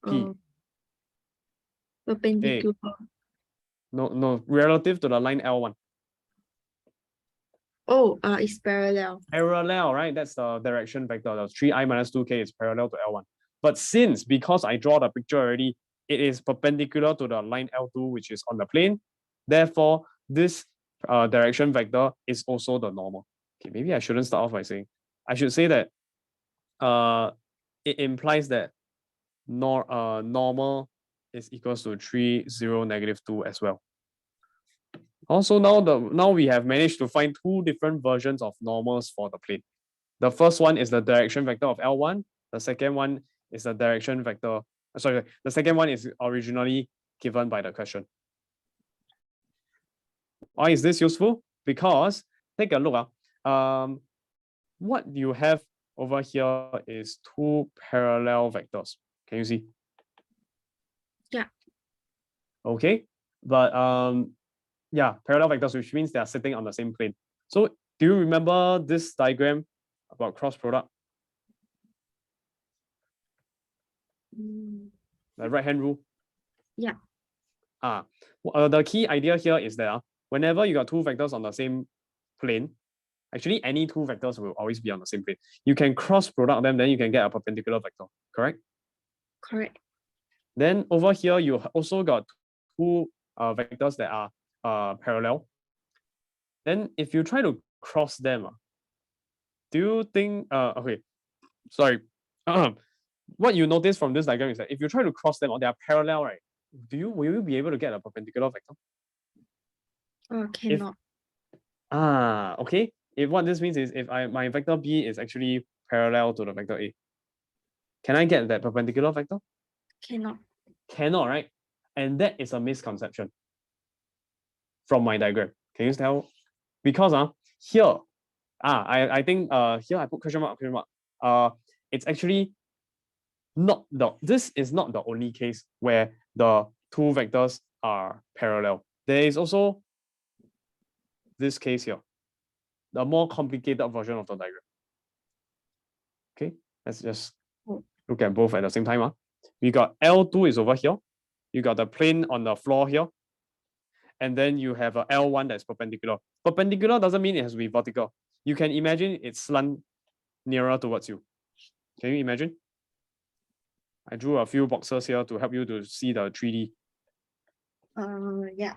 P. Perpendicular. No, relative to the line L1. Oh, it's parallel. Parallel, right? That's the direction vector. The 3i minus 2k is parallel to L1. But because I draw the picture already, it is perpendicular to the line L2, which is on the plane. Therefore, this direction vector is also the normal. Okay, maybe I shouldn't start off by saying, I should say that it implies that normal is equals to 3, 0, -2 as well. Also, now we have managed to find two different versions of normals for the plane. The first one is the direction vector of L1. The second one is the direction vector. Sorry, the second one is originally given by the question. Why is this useful? Because take a look. What you have over here is two parallel vectors. Can you see? Yeah. Okay, but yeah, parallel vectors, which means they are sitting on the same plane. So do you remember this diagram about cross product? The right hand rule? Yeah. The key idea here is that whenever you got two vectors on the same plane, actually any two vectors will always be on the same plane. You can cross product them, then you can get a perpendicular vector, correct? Correct. Then over here, you also got two vectors that are parallel. Then if you try to cross them, do you think, okay, sorry. What you notice from this diagram is that if you try to cross them, or they are parallel, right? Will you be able to get a perpendicular vector? Cannot. Okay. If what this means is if my vector B is actually parallel to the vector A, can I get that perpendicular vector? Cannot. Cannot, right? And that is a misconception from my diagram. Can you tell? Because here, I think here I put question mark. It's actually this is not the only case where the two vectors are parallel. There is also this case here, the more complicated version of the diagram. Okay, let's just look at both at the same time. We got L2 is over here. You got the plane on the floor here. And then you have a L1 that's perpendicular. Perpendicular doesn't mean it has to be vertical. You can imagine it's slant nearer towards you. Can you imagine? I drew a few boxes here to help you to see the 3D. Yeah.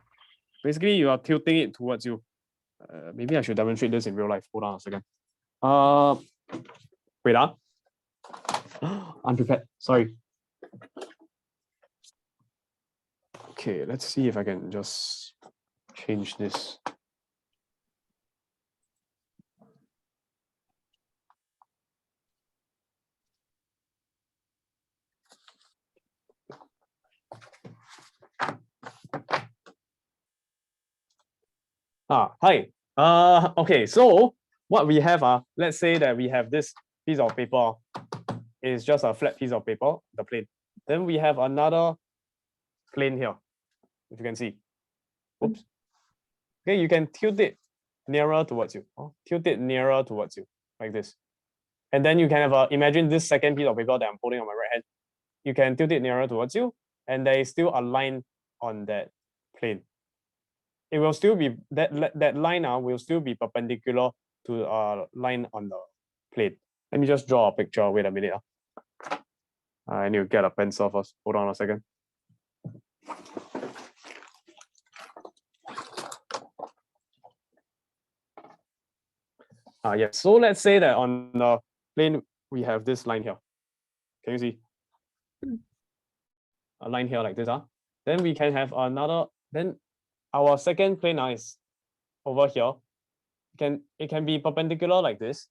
Basically, you are tilting it towards you. Maybe I should demonstrate this in real life. Hold on a second. Wait. Unprepared. Sorry. Okay, let's see if I can just change this. Hi. Okay, so what we have, let's say that we have this piece of paper. It's just a flat piece of paper, the plane. Then we have another plane here, if you can see. Oops. Okay, you can tilt it nearer towards you. Tilt it nearer towards you, like this. And then you can have imagine this second piece of paper that I'm holding on my right hand. You can tilt it nearer towards you, and there is still a line on that plane. It will still be that line will still be perpendicular to a line on the plane. Let me just draw a picture. Wait a minute. I need to get a pencil first. Hold on a second. Yes. So let's say that on the plane we have this line here. Can you see? A line here like this. Then we can have another. Then our second plane is over here. It can be perpendicular like this.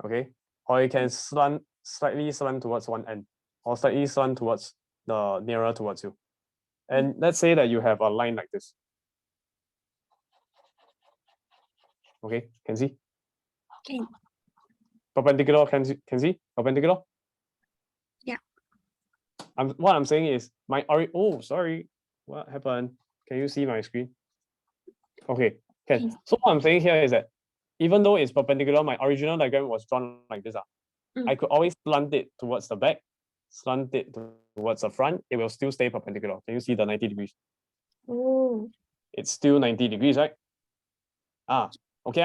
Okay. Or it can slightly slant towards one end, or slightly slant towards the nearer towards you. And let's say that you have a line like this. Okay, can see? Okay. Perpendicular, can see? Perpendicular? Yeah. What I'm saying is sorry. What happened? Can you see my screen? Okay, can. So what I'm saying here is that even though it's perpendicular, my original diagram was drawn like this. I could always slant it towards the back, slant it towards the front. It will still stay perpendicular. Can you see the 90 degrees? Oh. It's still 90 degrees, right? Okay.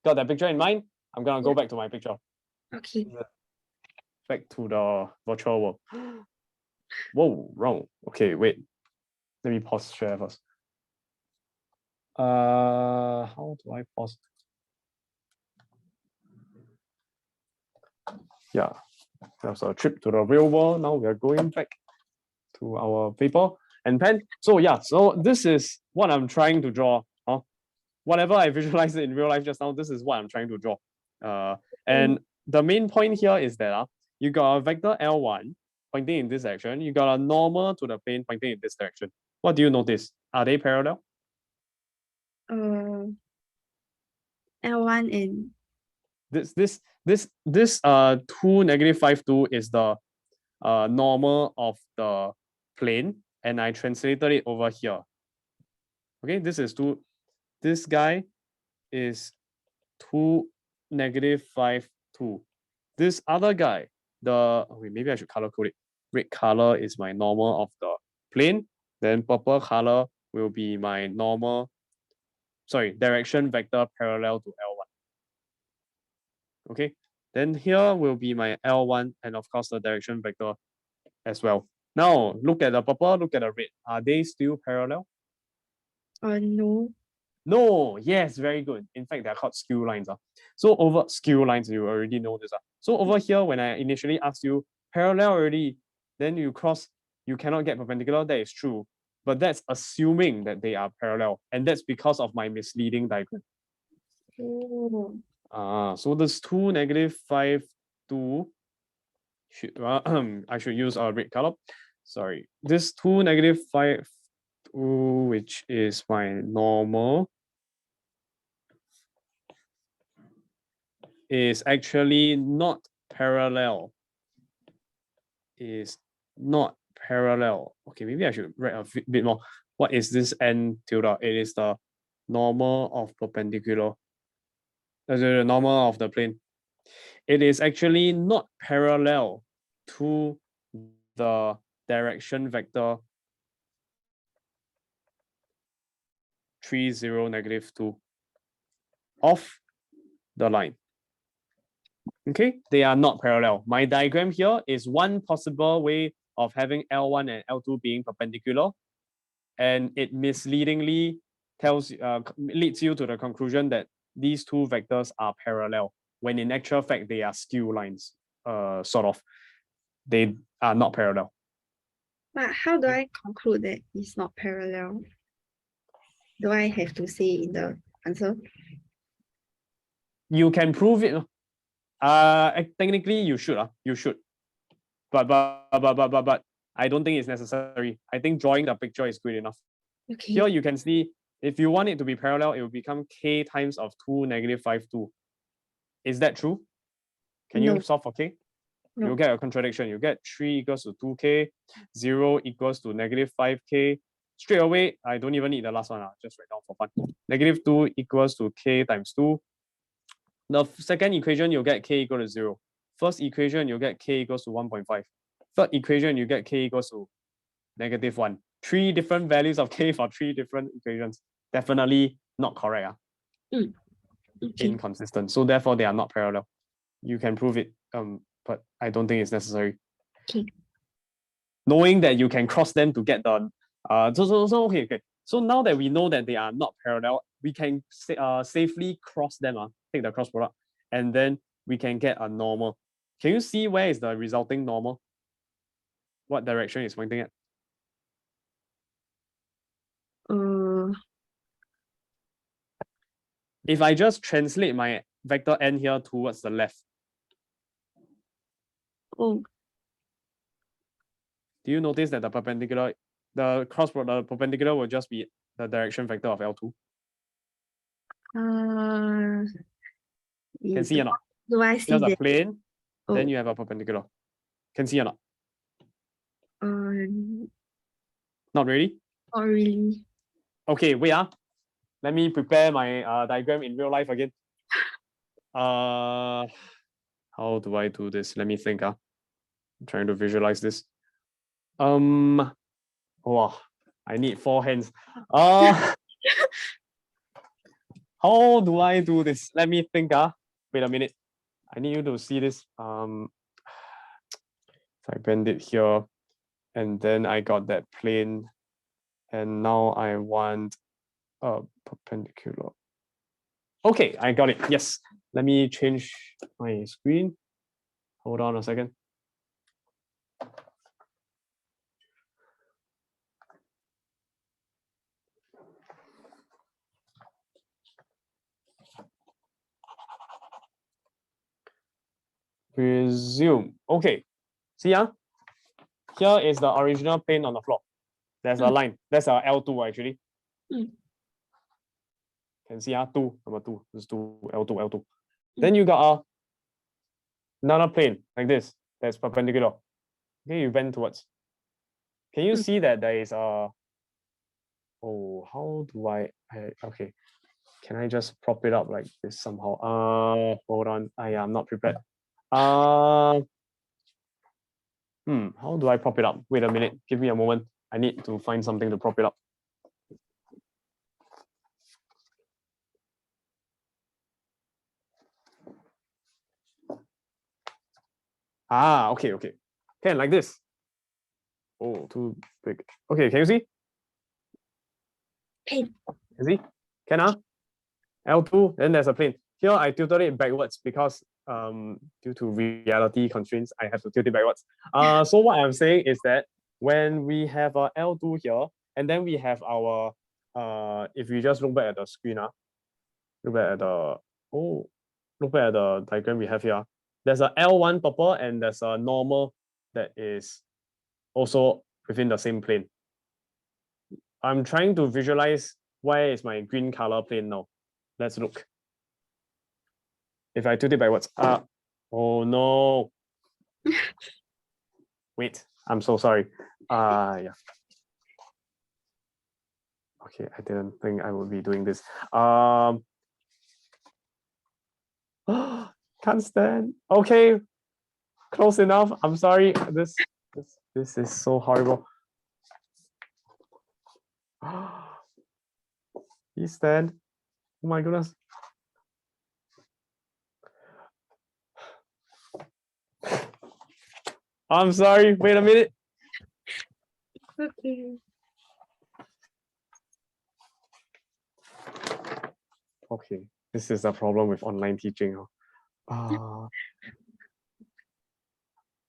Got that picture in mind? I'm gonna go back to my picture. Okay. Back to the virtual world. Whoa, wrong. Okay, wait. Let me pause share first. How do I pause? Yeah, that was a trip to the real world. Now we are going back to our paper and pen. So yeah, so this is what I'm trying to draw. Whatever I visualized in real life just now, this is what I'm trying to draw. And the main point here is that you got a vector L1 pointing in this direction. You got a normal to the plane pointing in this direction. What do you notice? Are they parallel? L1 and This 2, -5, 2 is the normal of the plane, and I translated it over here. Okay, this is 2. This guy is 2, -5, 2. This other guy, maybe I should color code it. Red color is my normal of the plane. Then purple color will be my normal, direction vector parallel to L1. Okay, then here will be my L1 and of course the direction vector as well. Now look at the purple, look at the red. Are they still parallel? no. No, yes, very good. In fact, they're called skew lines. So over skew lines, you already know this. So over here, when I initially asked you parallel already, then you cross, you cannot get perpendicular. That is true. But that's assuming that they are parallel. And that's because of my misleading diagram. Oh. So this 2, -5, 2, I should use a red color. Sorry. This 2, -5, 2, which is my normal, is actually not parallel. Is not parallel. Okay, maybe I should write a bit more. What is this n tilde? It is the normal of perpendicular. The normal of the plane. It is actually not parallel to the direction vector 3, 0, -2 of the line. Okay, they are not parallel. My diagram here is one possible way of having L1 and L2 being perpendicular, and it misleadingly leads you to the conclusion that these two vectors are parallel, when in actual fact they are skew lines. Sort of, they are not parallel. But how do I conclude that it's not parallel? Do I have to say in the answer? You can prove it. Technically you should. You should. But I don't think it's necessary. I think drawing the picture is good enough. Okay. Here you can see, if you want it to be parallel, it will become k times of 2, -5, 2. Is that true? Can you solve for k? No. You'll get a contradiction. You get 3 equals to 2k, 0 equals to -5k. Straight away, I don't even need the last one. I'll just write down for fun. -2 equals to k times 2. The second equation, you'll get k equal to 0. First equation, you'll get k equals to 1.5. Third equation, you get k equals to -1. 3 different values of k for 3 different equations. Definitely not correct. Okay. Inconsistent. So therefore, they are not parallel. You can prove it, but I don't think it's necessary. Okay. Knowing that you can cross them to get the okay. So now that we know that they are not parallel, we can safely cross them. Take the cross product, and then we can get a normal. Can you see where is the resulting normal? What direction is pointing at? If I just translate my vector n here towards the left. Oh. Do you notice that the perpendicular, the cross product, the perpendicular will just be the direction vector of L2? Can see or not? Do I see Here's a that? plane, then you have a perpendicular. Can see or not? Not really? Not really. Okay, wait. Let me prepare my diagram in real life again. How do I do this? Let me think. I'm trying to visualize this. I need 4 hands. How do I do this? Let me think. Wait a minute. I need you to see this. If I bend it here, and then I got that plane, and now I want perpendicular. Okay, I got it. Yes. Let me change my screen. Hold on a second. Resume. Okay. See, here is the original plane on the floor. There's a line. That's a L2 actually. Can see two, number two. This is two, L2, L2. Then you got another plane like this. That's perpendicular. Okay, you bend towards. Can you see that there is a oh, how do okay. Can I just prop it up like this somehow? Hold on. I'm not prepared. How do I prop it up? Wait a minute. Give me a moment. I need to find something to prop it up. Okay. Okay, like this. Oh, too big. Okay, can you see? Can you see? Can L2, then there's a plane. Here I tilted it backwards because due to reality constraints, I have to tilt it backwards. So what I'm saying is that when we have a L2 here, and then we have our if we just look back at the screen, look back at the diagram we have here. There's a L1 purple and there's a normal that is also within the same plane. I'm trying to visualize where is my green color plane now. Let's look. If I tilt it backwards, oh no. Wait, I'm so sorry. Yeah. Okay, I didn't think I would be doing this. Can't stand. Okay, close enough. I'm sorry. This is so horrible. Please stand. Oh my goodness. I'm sorry. Wait a minute. Okay. Okay, this is the problem with online teaching. All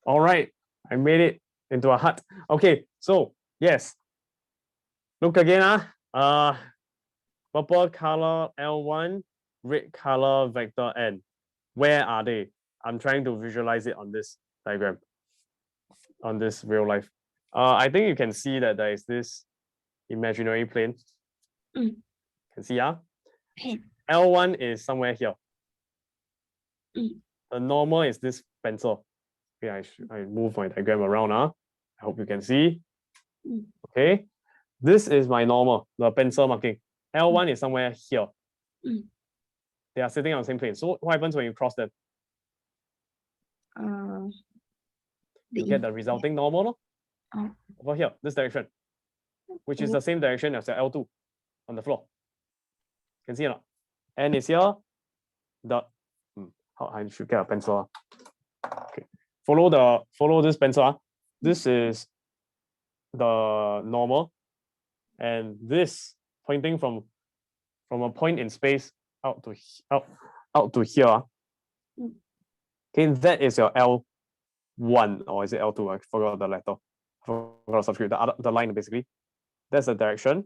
right, I made it into a hut. Okay, so yes, look again. Purple color L1, red color vector N. Where are they? I'm trying to visualize it on this diagram, on this real life. I think you can see that there is this imaginary plane. Can see, L1 is somewhere here. The normal is this pencil. Okay, I move my diagram around. I hope you can see. Okay, this is my normal, the pencil marking. L1 is somewhere here. They are sitting on the same plane. So what happens when you cross them? You get the resulting normal over here, this direction, which is the same direction as the L2 on the floor. Can see or not? N is here. How I should get a pencil. Okay, follow this pencil. This is the normal, and this pointing from a point in space out to here. Okay, that is your L1, or is it L2? I forgot the letter. I forgot to subscribe. The line basically. That's the direction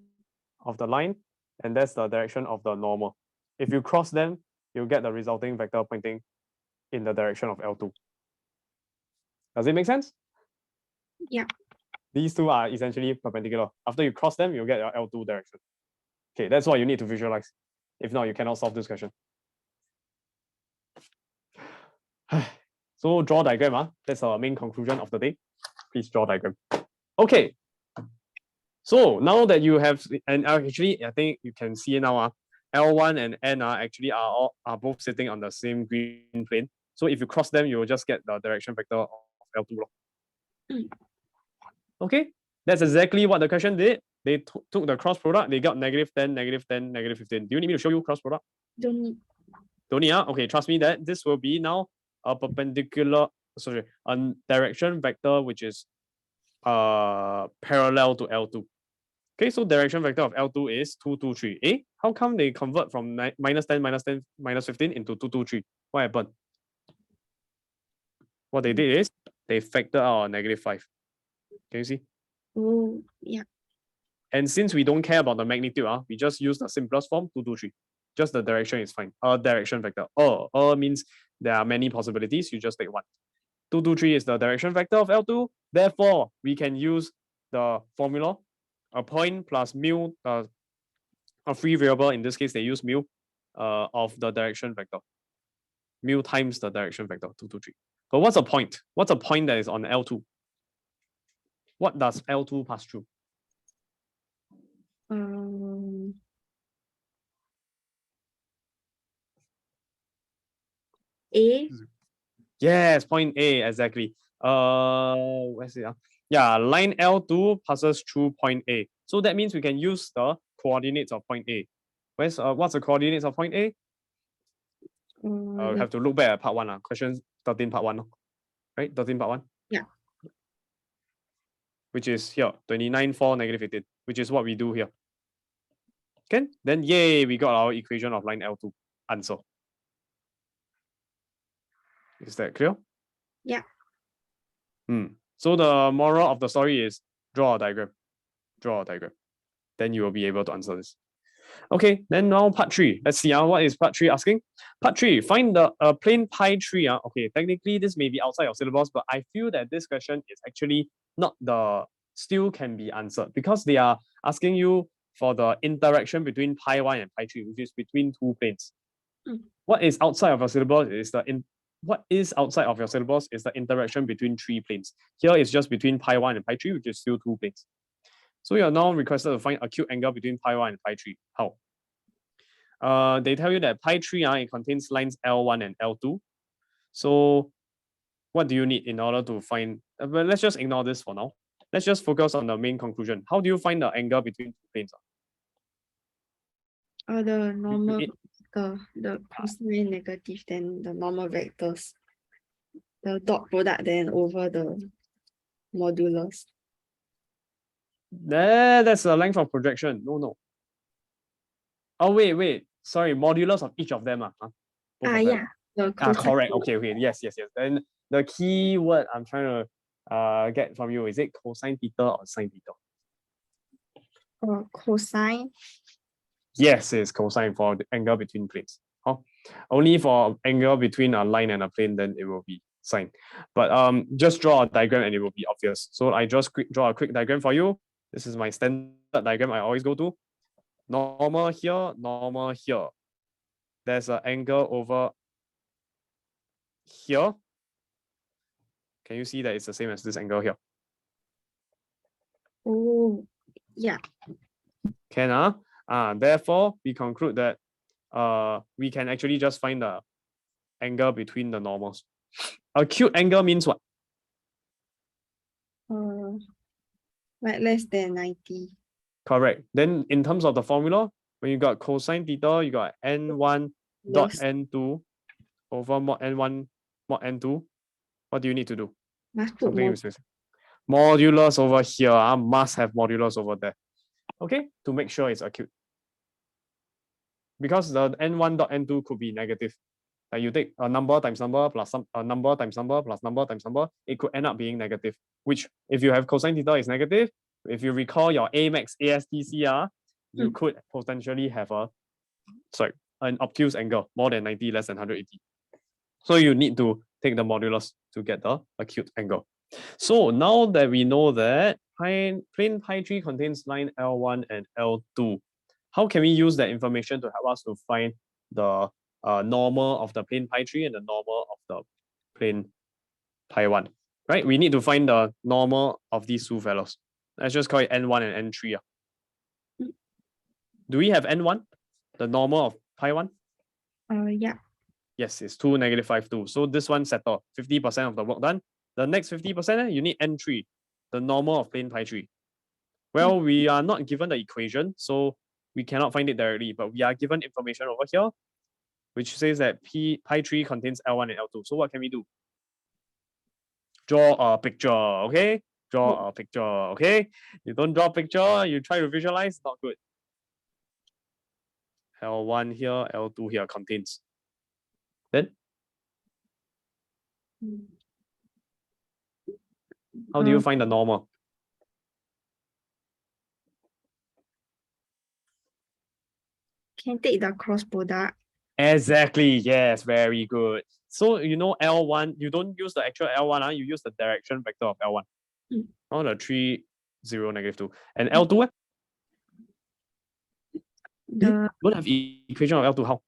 of the line, and that's the direction of the normal. If you cross them, you'll get the resulting vector pointing in the direction of L2. Does it make sense? Yeah. These two are essentially perpendicular. After you cross them, you'll get your L2 direction. Okay, that's what you need to visualize. If not, you cannot solve this question. So draw diagram. That's our main conclusion of the day. Please draw diagram. Okay. So now that you have, and actually, I think you can see now, L1 and N actually are both sitting on the same green plane. So if you cross them, you will just get the direction vector of L2. Okay, that's exactly what the question did. They took the cross product, they got -10, -10, -15. Do you need me to show you cross product? Don't need. Don't need, okay, trust me that this will be now a perpendicular, sorry, a direction vector which is parallel to L2. Okay, so direction vector of L2 is 2, 2, 3. Eh, how come they convert from minus 10, minus 10, minus 15 into 2, 2, 3? What happened? What they did is they factor out -5. Can you see? Oh, yeah. And since we don't care about the magnitude, we just use the simplest form, 2, 2, 3. Just the direction is fine. Direction vector. Means there are many possibilities. You just take one. 2, 2, 3 is the direction vector of L2. Therefore, we can use the formula, a point plus mu, a free variable. In this case, they use mu of the direction vector. Mu times the direction vector, 2, 2, 3. But what's a point? What's a point that is on L2? What does L2 pass through? A. Yes, point A, exactly. Where's it? Yeah, line L2 passes through point A. So that means we can use the coordinates of point A. What's the coordinates of point A? We have to look back at part 1. Question 13, part 1. Right? 13, part 1? Yeah. Which is here, 29, 4, -18, which is what we do here. Okay? Then yay, we got our equation of line L2 answer. Is that clear? Yeah. So the moral of the story is draw a diagram. Draw a diagram. Then you will be able to answer this. Okay, then now part 3. Let's see what is part 3 asking. Part 3, find the plane pi 3. Okay, technically this may be outside of syllabus, but I feel that this question is actually not still can be answered because they are asking you for the interaction between pi 1 and pi 3, which is between two planes. What is outside of your syllabus is the interaction between 3 planes. Here is just between pi 1 and pi 3, which is still 2 planes. So you are now requested to find acute angle between pi 1 and pi 3. How? They tell you that pi 3 it contains lines L1 and L2. So what do you need in order to find? But let's just ignore this for now. Let's just focus on the main conclusion. How do you find the angle between 2 planes? The normal, the cosine negative, then the normal vectors. The dot product then over the modulus. That's the length of projection. No. Oh, wait. Sorry, modulus of each of them. Yeah. Correct. Okay. Yes. Then the key word I'm trying to get from you, is it cosine theta or sine theta? Cosine. Yes, it's cosine for the angle between planes. Only for angle between a line and a plane, then it will be sine. But just draw a diagram and it will be obvious. So I just draw a quick diagram for you. This is my standard diagram I always go to. Normal here, normal here. There's an angle over here. Can you see that it's the same as this angle here? Oh, yeah. Can therefore we conclude that we can actually just find the angle between the normals. Acute angle means what? Like less than 90. Correct. Then in terms of the formula, when you got cosine theta, you got n1 dot n2 over mod n1 mod n2. What do you need to do? Must put modulus over here. Must have modulus over there. Okay, to make sure it's acute. Because the n1 dot n2 could be negative. Like you take a number times number plus a number times number plus number times number, it could end up being negative, which if you have cosine theta is negative, if you recall your Amax ASTC, you could potentially have an obtuse angle more than 90, less than 180. So you need to take the modulus to get the acute angle. So now that we know that plane pi 3 contains line L1 and L2, how can we use that information to help us to find the normal of the plane pi 3 and the normal of the plane pi 1? Right? We need to find the normal of these two fellows. Let's just call it N1 and N3. Do we have N1? The normal of pi 1? Yeah. Yes, it's 2, -5, 2. So this one settled. 50% of the work done. The next 50%, you need N3, the normal of plane pi 3. Well, we are not given the equation, so we cannot find it directly, but we are given information over here, which says that pi 3 contains L1 and L2. So what can we do? Draw a picture, okay? draw a picture, okay? You don't draw a picture, you try to visualize, not good. L1 here, L2 here contains. Then, how do you find the normal? Can take the cross product. Exactly, yes, very good. So you know L1, you don't use the actual L1, you use the direction vector of L1. Oh, the 3, 0, -2. And L2, don't have equation of L2, how?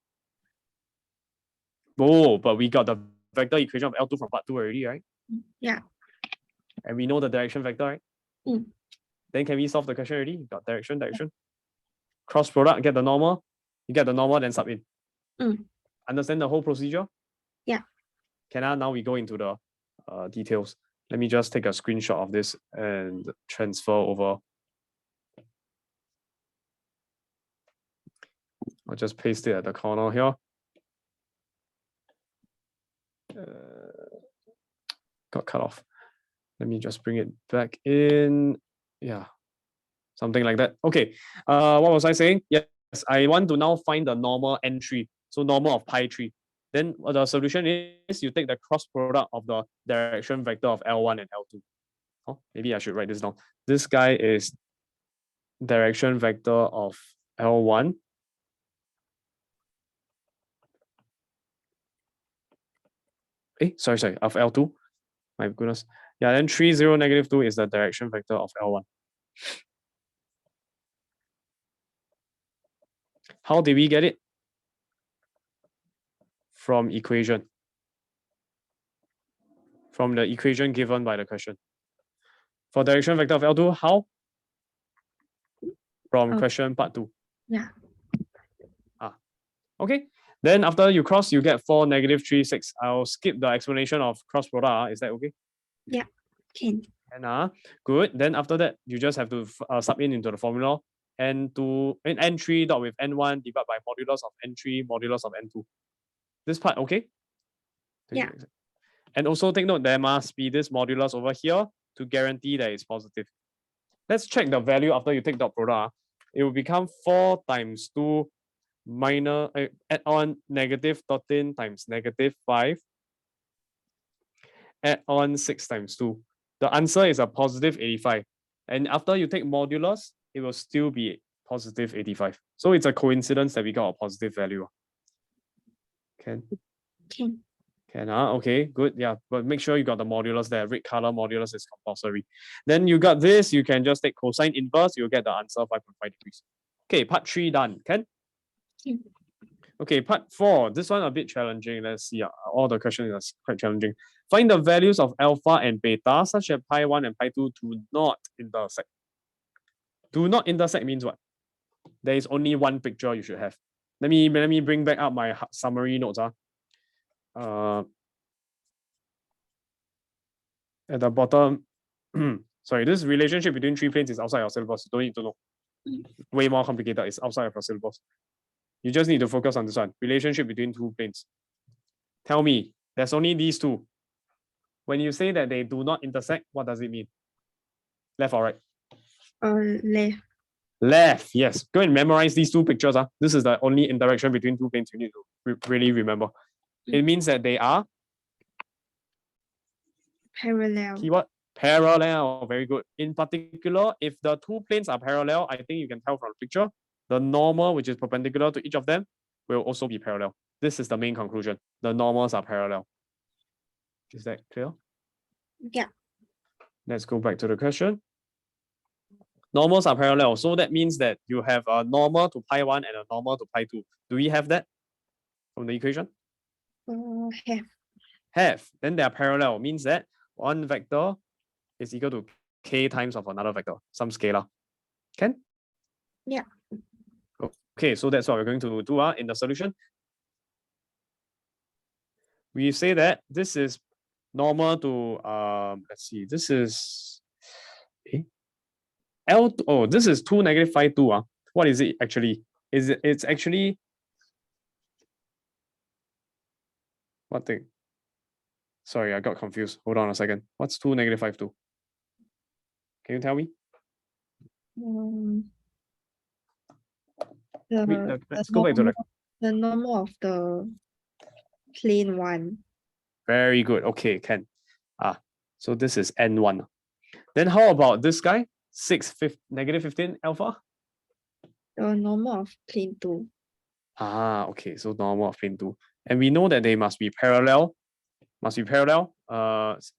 Oh, but we got the vector equation of L2 from part 2 already, right? Yeah. And we know the direction vector, right? Mm. Then can we solve the question already? Got direction. Cross product, get the normal. You get the normal, then sub in. Understand the whole procedure? Yeah. Now we go into the details. Let me just take a screenshot of this and transfer over. I'll just paste it at the corner here. Got cut off. Let me just bring it back in. Yeah, something like that. Okay, what was I saying? Yes, I want to now find the normal entry. So normal of pi 3. Then the solution is you take the cross product of the direction vector of L1 and L2. Oh, maybe I should write this down. This guy is direction vector of L1. Sorry, of L2. My goodness. Yeah, then 3, 0, -2 is the direction vector of L1. How did we get it? From equation. From the equation given by the question. For direction vector of L2, how? From question part 2. Yeah. Okay. Then after you cross, you get 4, -3, 6. I'll skip the explanation of cross product. Is that okay? Yeah. Can. And good. Then after that, you just have to sub in into the formula. N3 dot with N1 divided by modulus of N3 modulus of N2. This part okay? Yeah. And also take note, there must be this modulus over here to guarantee that it's positive. Let's check the value after you take dot product. It will become 4 times 2 minus add on -13 times -5 add on 6 times 2. The answer is a positive 85. And after you take modulus, it will still be positive 85. So it's a coincidence that we got a positive value. Can? Okay, good. Yeah, but make sure you got the modulus there. Red color modulus is compulsory. Then you got this, you can just take cosine inverse, you'll get the answer 5.5 degrees. Okay, part 3 done. Can? Okay, part 4. This one a bit challenging. Let's see. All the questions are quite challenging. Find the values of alpha and beta such that pi 1 and pi 2 do not intersect. Do not intersect means what? There is only one picture you should have. Let me bring back up my summary notes. At the bottom, sorry, this relationship between 3 planes is outside your syllabus. You don't need to know. Way more complicated. It's outside of your syllabus. You just need to focus on this one. Relationship between 2 planes. Tell me, there's only these 2. When you say that they do not intersect, what does it mean? Left or right? Left. Left, yes. Go and memorize these 2 pictures. This is the only interaction between 2 planes you need to really remember. It means that they are parallel. Keyword parallel. Very good. In particular, if the 2 planes are parallel, I think you can tell from the picture, the normal, which is perpendicular to each of them, will also be parallel. This is the main conclusion. The normals are parallel. Is that clear? Yeah. Let's go back to the question. Normals are parallel. So that means that you have a normal to pi 1 and a normal to pi 2. Do we have that from the equation? Have. Have. Then they are parallel. Means that one vector is equal to k times of another vector, some scalar. Can? Yeah. Okay, so that's what we're going to do in the solution. We say that this is normal to, let's see, this is L. Oh, this is 2 -5 2. What is it actually? It's actually what thing? Sorry, I got confused. Hold on a second. What's 2 -5 2? Can you tell me? Let's go back to the normal of the plane one. Very good. Okay, can. So this is N1. Then how about this guy? Negative 15 alpha? The normal of plane 2. Okay, so normal of plane 2. And we know that they must be parallel.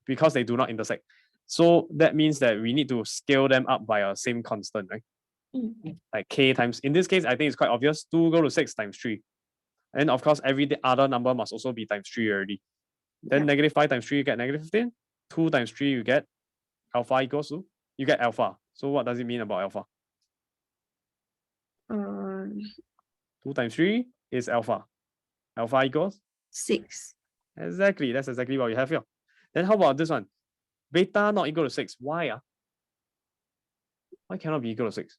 Because they do not intersect. So that means that we need to scale them up by a same constant, right? Like k times, in this case, I think it's quite obvious, 2 go to 6 times 3. And of course, every other number must also be times 3 already. Then negative 5 times 3, you get negative 15. 2 times 3, you get alpha equals to, you get alpha. So what does it mean about alpha? 2 times 3 is alpha. Alpha equals? 6. Exactly, that's exactly what we have here. Then how about this one? Beta not equal to 6. Why? Why cannot be equal to 6?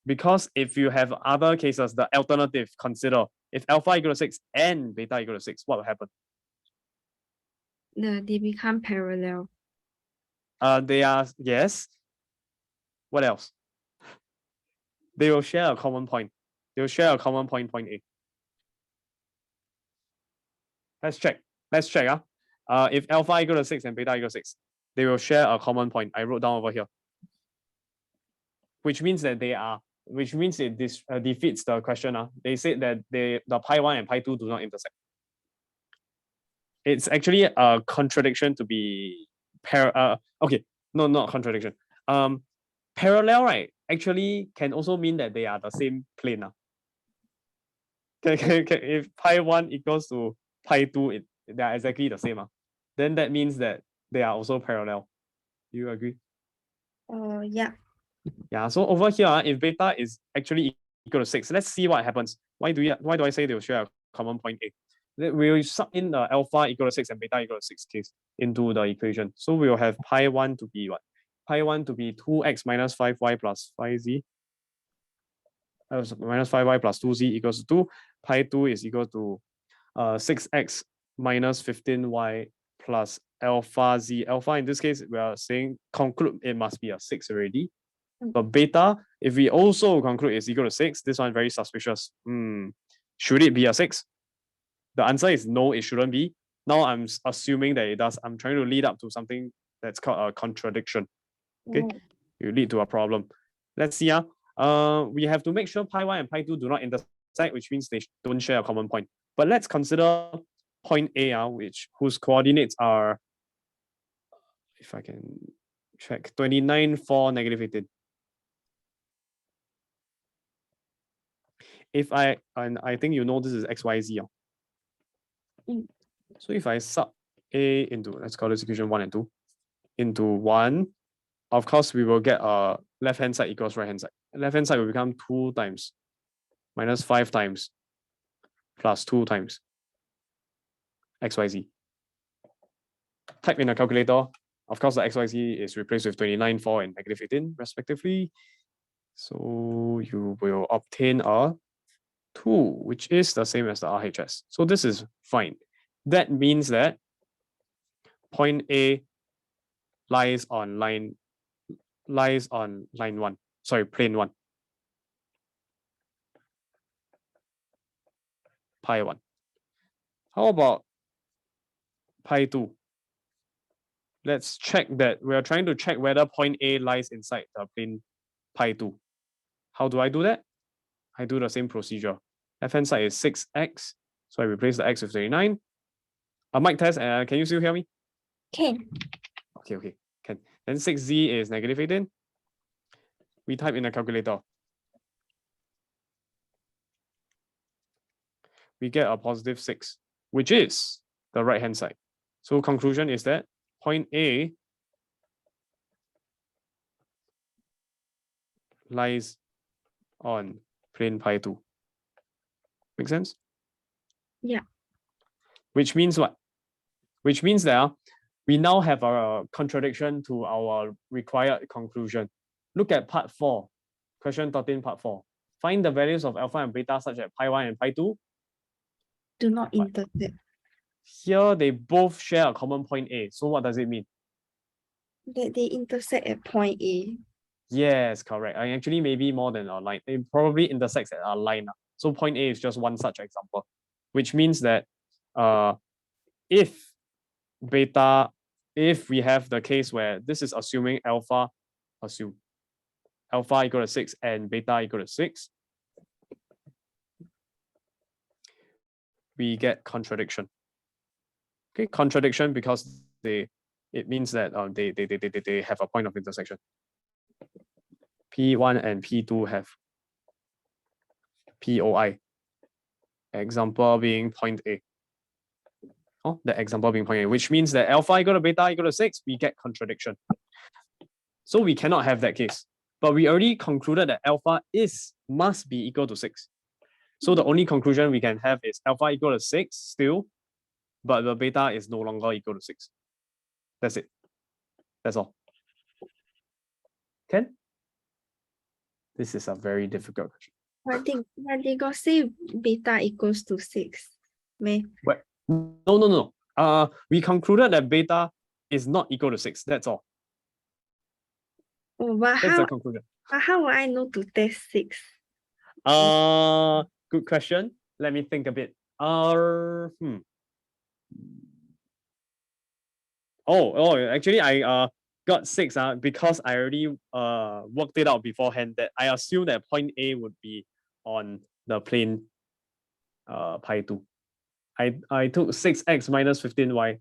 Because if you have other cases, the alternative, consider if alpha equal to 6 and beta equal to 6, what will happen? They become parallel. They are, yes. What else? They will share a common point. They will share a common point, point A. Let's check. If alpha equal to 6 and beta equal to 6, they will share a common point. I wrote down over here. Which means that it defeats the question. They said that the pi 1 and pi 2 do not intersect. It's actually a contradiction to be okay, no, not contradiction. Parallel, right, actually can also mean that they are the same plane. If pi 1 equals to pi 2, they are exactly the same. Then that means that they are also parallel. Do you agree? Yeah. Yeah, so over here, if beta is actually equal to 6, let's see what happens. Why do I say they will share a common point A? We will sub in the alpha equal to 6 and beta equal to 6 case into the equation. So we will have pi 1 to be what? Pi 1 to be 2x minus 5y plus 5z. Minus 5y plus 2z equals to 2. Pi 2 is equal to 6x minus 15y plus alpha z. Alpha in this case, we are saying conclude it must be a 6 already. But beta, if we also conclude it's equal to 6, this one very suspicious. Should it be a 6? The answer is no, it shouldn't be. Now I'm assuming that it does. I'm trying to lead up to something that's called a contradiction. Okay, you lead to a problem. Let's see. We have to make sure pi 1 and pi 2 do not intersect, which means they don't share a common point. But let's consider point A, whose coordinates are, if I can check, 29, 4, negative 18. And I think you know this is XYZ. So if I sub A into, let's call this equation 1 and 2, into 1, of course, we will get a left-hand side equals right-hand side. Left-hand side will become 2 times minus 5 times plus 2 times XYZ. Type in a calculator. Of course, the XYZ is replaced with 29, 4, and negative 18, respectively. So you will obtain a 2, which is the same as the RHS. So this is fine. That means that point A lies on line 1. Sorry, plane 1. Pi 1. How about pi 2? Let's check that. We are trying to check whether point A lies inside the plane pi 2. How do I do that? I do the same procedure. Left-hand side is 6x. So I replace the x with 39. A mic test, can you still hear me? Can. Okay, can. Then 6z is negative 18. We type in a calculator. We get a positive 6, which is the right-hand side. So conclusion is that point A lies on plane pi 2. Make sense? Yeah. Which means what? Which means that we now have a contradiction to our required conclusion. Look at part 4, question 13, part 4. Find the values of alpha and beta such that pi 1 and pi 2 do not intersect. Here, they both share a common point A. So what does it mean? That they intersect at point A. Yes, correct. I actually maybe more than a line. It probably intersects at a line. So point A is just one such example, which means that if beta, if we have the case where this is assuming alpha equal to 6 and beta equal to 6, we get contradiction. Okay, contradiction because it means that they have a point of intersection. P1 and P2 have POI. Example being point A. Oh, the example being point A, which means that alpha equal to beta equal to 6, we get contradiction. So we cannot have that case. But we already concluded that alpha must be equal to 6. So the only conclusion we can have is alpha equal to 6 still, but the beta is no longer equal to 6. That's it. That's all. Can? This is a very difficult question. But they got say beta equals to 6. May. Wait. No. We concluded that beta is not equal to 6. That's all. Oh, but That's the conclusion. how would I know to test 6? Good question. Let me think a bit. Oh, actually, I got 6 because I already worked it out beforehand that I assume that point A would be on the plane pi 2. I took 6x minus 15y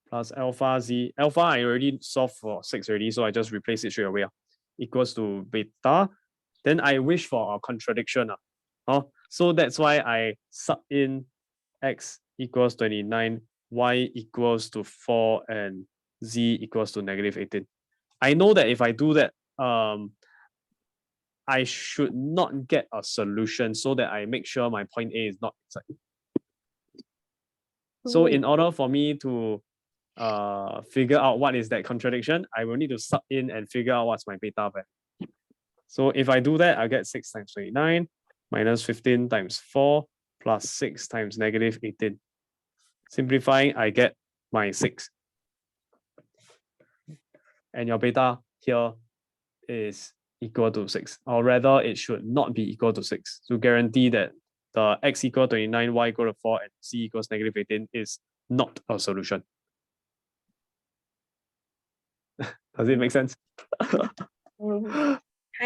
plus alpha z. Alpha I already solved for 6 already, so I just replace it straight away. Equals to beta. Then I wish for a contradiction. So that's why I sub in x equals 29, y equals to 4, and z equals to negative 18. I know that if I do that, I should not get a solution so that I make sure my point A is not inside. So in order for me to figure out what is that contradiction, I will need to sub in and figure out what's my beta value. So if I do that, I get 6 times 29 minus 15 times 4 plus 6 times negative 18. Simplifying, I get my 6. And your beta here is equal to 6. Or rather, it should not be equal to 6 to guarantee that the x equal 29, y equal to 4, and c equals negative 18 is not a solution. Does it make sense?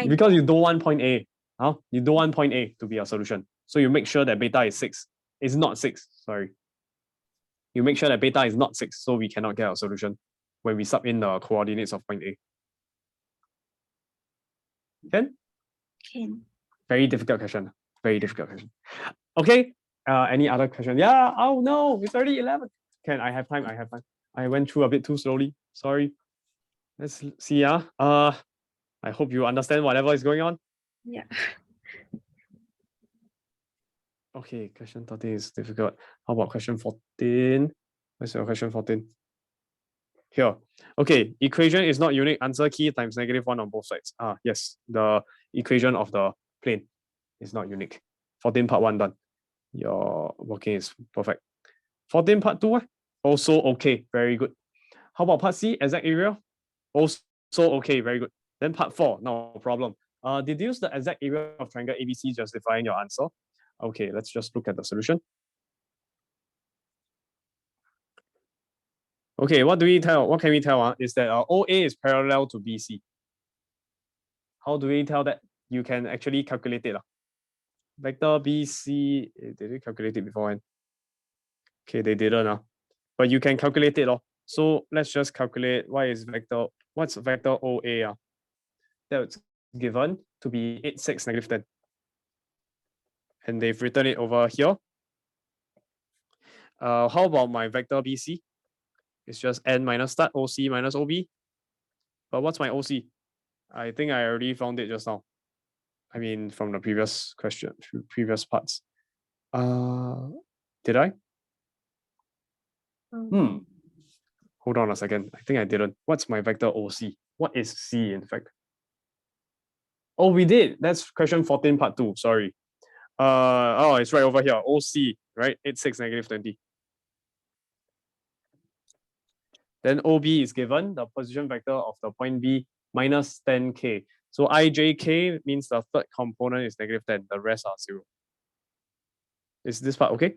Because you don't want point A. You don't want point A to be a solution. So you make sure that beta is 6. It's not 6, sorry. You make sure that beta is not 6, so we cannot get a solution when we sub in the coordinates of point A. Can? Very difficult question. Very difficult question. Okay. Any other question? Yeah. Oh no, it's already 11. Can I have time? I have time. I went through a bit too slowly. Sorry. Let's see. I hope you understand whatever is going on. Yeah. Okay, question 13 is difficult. How about question 14? Where's your question 14? Here. Okay, equation is not unique. Answer key times -1 on both sides. Yes, the equation of the plane is not unique. 14 part 1 done. Your working is perfect. 14 part 2, also okay, very good. How about part C, exact area? Also okay, very good. Then part 4, no problem. Deduce the exact area of triangle ABC justifying your answer. Okay, let's just look at the solution. Okay, what can we tell? Is that OA is parallel to BC. How do we tell that? You can actually calculate it. Vector BC, did we calculate it beforehand? Okay, they didn't. But you can calculate it. So let's just calculate what's vector OA. That's given to be 8, 6, -10. And they've written it over here. How about my vector BC? It's just n minus start, OC minus OB. But what's my OC? I think I already found it just now. I mean, from the previous question, previous parts. Did I? Hold on a second. I think I didn't. What's my vector OC? What is C, in fact? Oh, we did. That's question 14, part 2. Sorry. Oh, it's right over here. OC, right? 86, -20. Then OB is given the position vector of the point B minus 10k. So ijk means the third component is -10. The rest are 0. Is this part okay?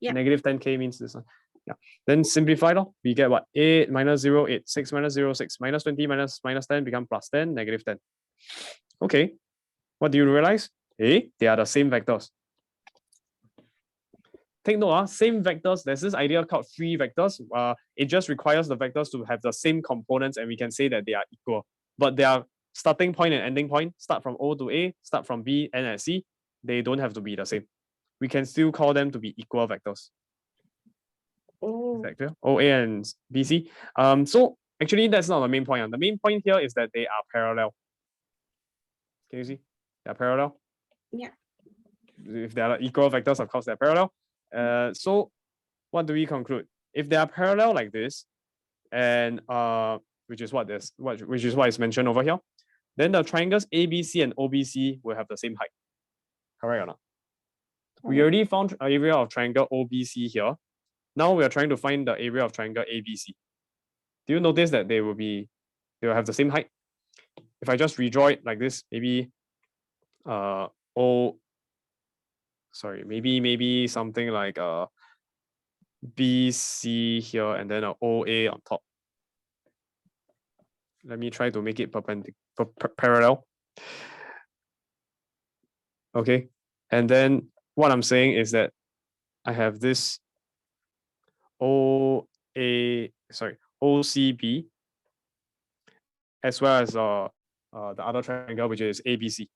Yeah. -10k means this one. Yeah. Then simplify it. We get what? 8 minus 0, 8, 6 minus 0, 6, minus 20 minus 10 become plus 10, -10. Okay. What do you realize? Hey, they are the same vectors. Take note, same vectors. There's this idea called free vectors. It just requires the vectors to have the same components, and we can say that they are equal. But their starting point and ending point, start from O to A, start from B, end at C, they don't have to be the same. We can still call them to be equal vectors. Oh. Is that clear? OA and BC. So actually, that's not the main point. The main point here is that they are parallel. Can you see? They're parallel. Yeah. If they are equal vectors, of course they're parallel. So what do we conclude? If they are parallel like this, and which is what is mentioned over here, then the triangles ABC and OBC will have the same height. Correct or not? We already found an area of triangle OBC here. Now we are trying to find the area of triangle ABC. Do you notice that they will have the same height? If I just redraw it like this, maybe maybe something like BC here and then a OA on top. Let me try to make it parallel. Okay, and then what I'm saying is that I have this OCB as well as the other triangle, which is ABC.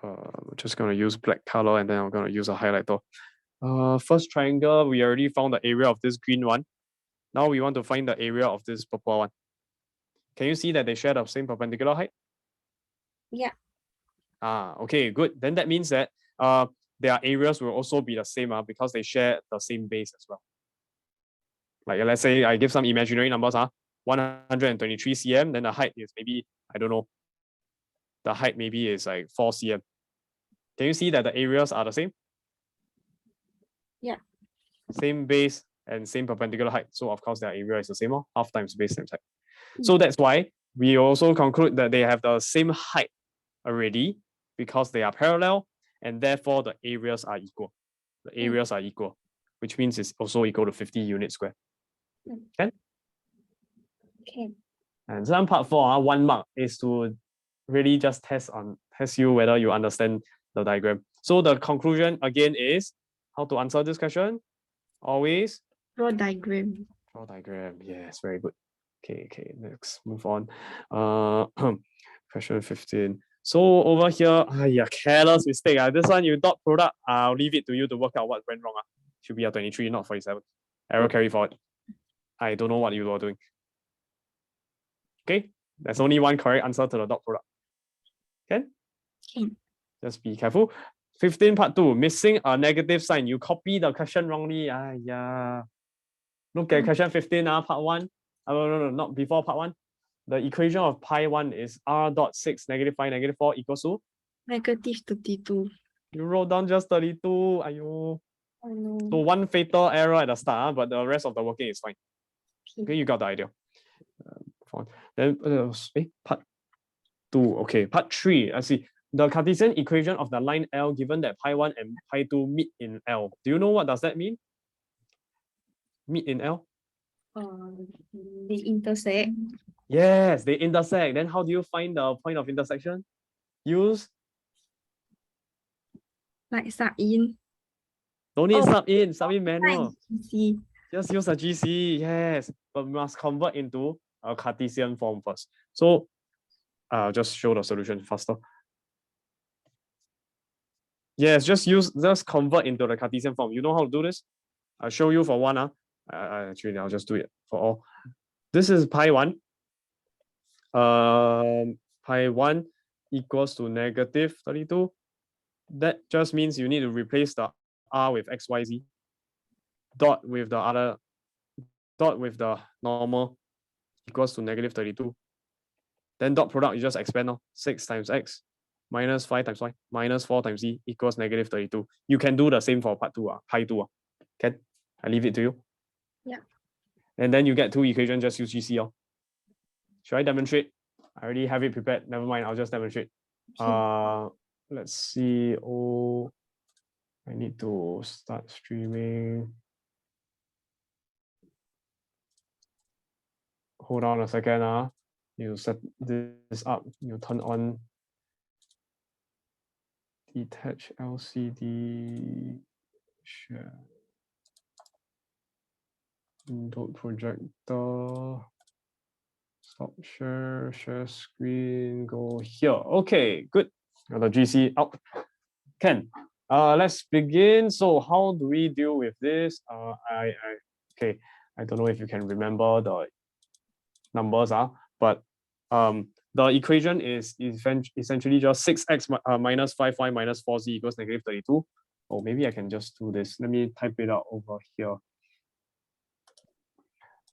I'm just gonna use black color and then I'm gonna use a highlighter. First triangle, we already found the area of this green one. Now we want to find the area of this purple one. Can you see that they share the same perpendicular height? Yeah. Okay, good. Then that means that their areas will also be the same because they share the same base as well. Like let's say I give some imaginary numbers, 123 cm, then the height is maybe, I don't know, the height maybe is like 4 cm. Can you see that the areas are the same? Yeah. Same base and same perpendicular height. So of course their area is the same, half times base times height. So that's why we also conclude that they have the same height already because they are parallel and therefore the areas are equal. The areas are equal, which means it's also equal to 50 units squared. Can? Okay. And some part 4, 1 mark is to really just test you whether you understand the diagram. So the conclusion again is how to answer this question. Always draw diagram. Draw diagram. Yes, very good. Okay, let's move on. Question 15. So over here, careless mistake. This one you dot product. I'll leave it to you to work out what went wrong. Should be a 23, not 47. Error carry forward. I don't know what you are doing. Okay, there's only one correct answer to the dot product. Can? Just be careful. 15 part 2, missing a negative sign. You copy the question wrongly. Look at question 15, part 1. No, not before part 1. The equation of pi 1 is r dot 6 -5 -4 equals to? -32. You wrote down just 32. Ayo. So one fatal error at the start, but the rest of the working is fine. Okay, you got the idea. Then part 2. Okay, part 3. Let's see. The Cartesian equation of the line L given that pi 1 and pi 2 meet in L. Do you know what does that mean? Meet in L? They intersect. Yes, they intersect. Then how do you find the point of intersection? Use? Like sub in. Don't need sub in manual. GC. Just use a GC, yes. But we must convert into a Cartesian form first. So I'll just show the solution faster. Yes, just convert into the Cartesian form. You know how to do this? I'll show you for one. Actually, I'll just do it for all. This is pi 1. Pi 1 equals to -32. That just means you need to replace the r with xyz, dot with the normal equals to -32. Then dot product, you just expand now. 6 times x minus 5 times y minus 4 times z equals negative 32. You can do the same for part 2, pi 2. Can I leave it to you? Yeah. And then you get 2 equations, just use GC. Should I demonstrate? I already have it prepared. Never mind, I'll just demonstrate. Let's see. Oh, I need to start streaming. Hold on a second. You set this up. You turn on detach LCD share. Window projector. Stop share screen, go here. Okay, good. Got the GC out. Ken, let's begin. So how do we deal with this? Okay, I don't know if you can remember the numbers, but the equation is essentially just 6x minus 5y minus 4z equals negative 32. Oh, maybe I can just do this. Let me type it out over here.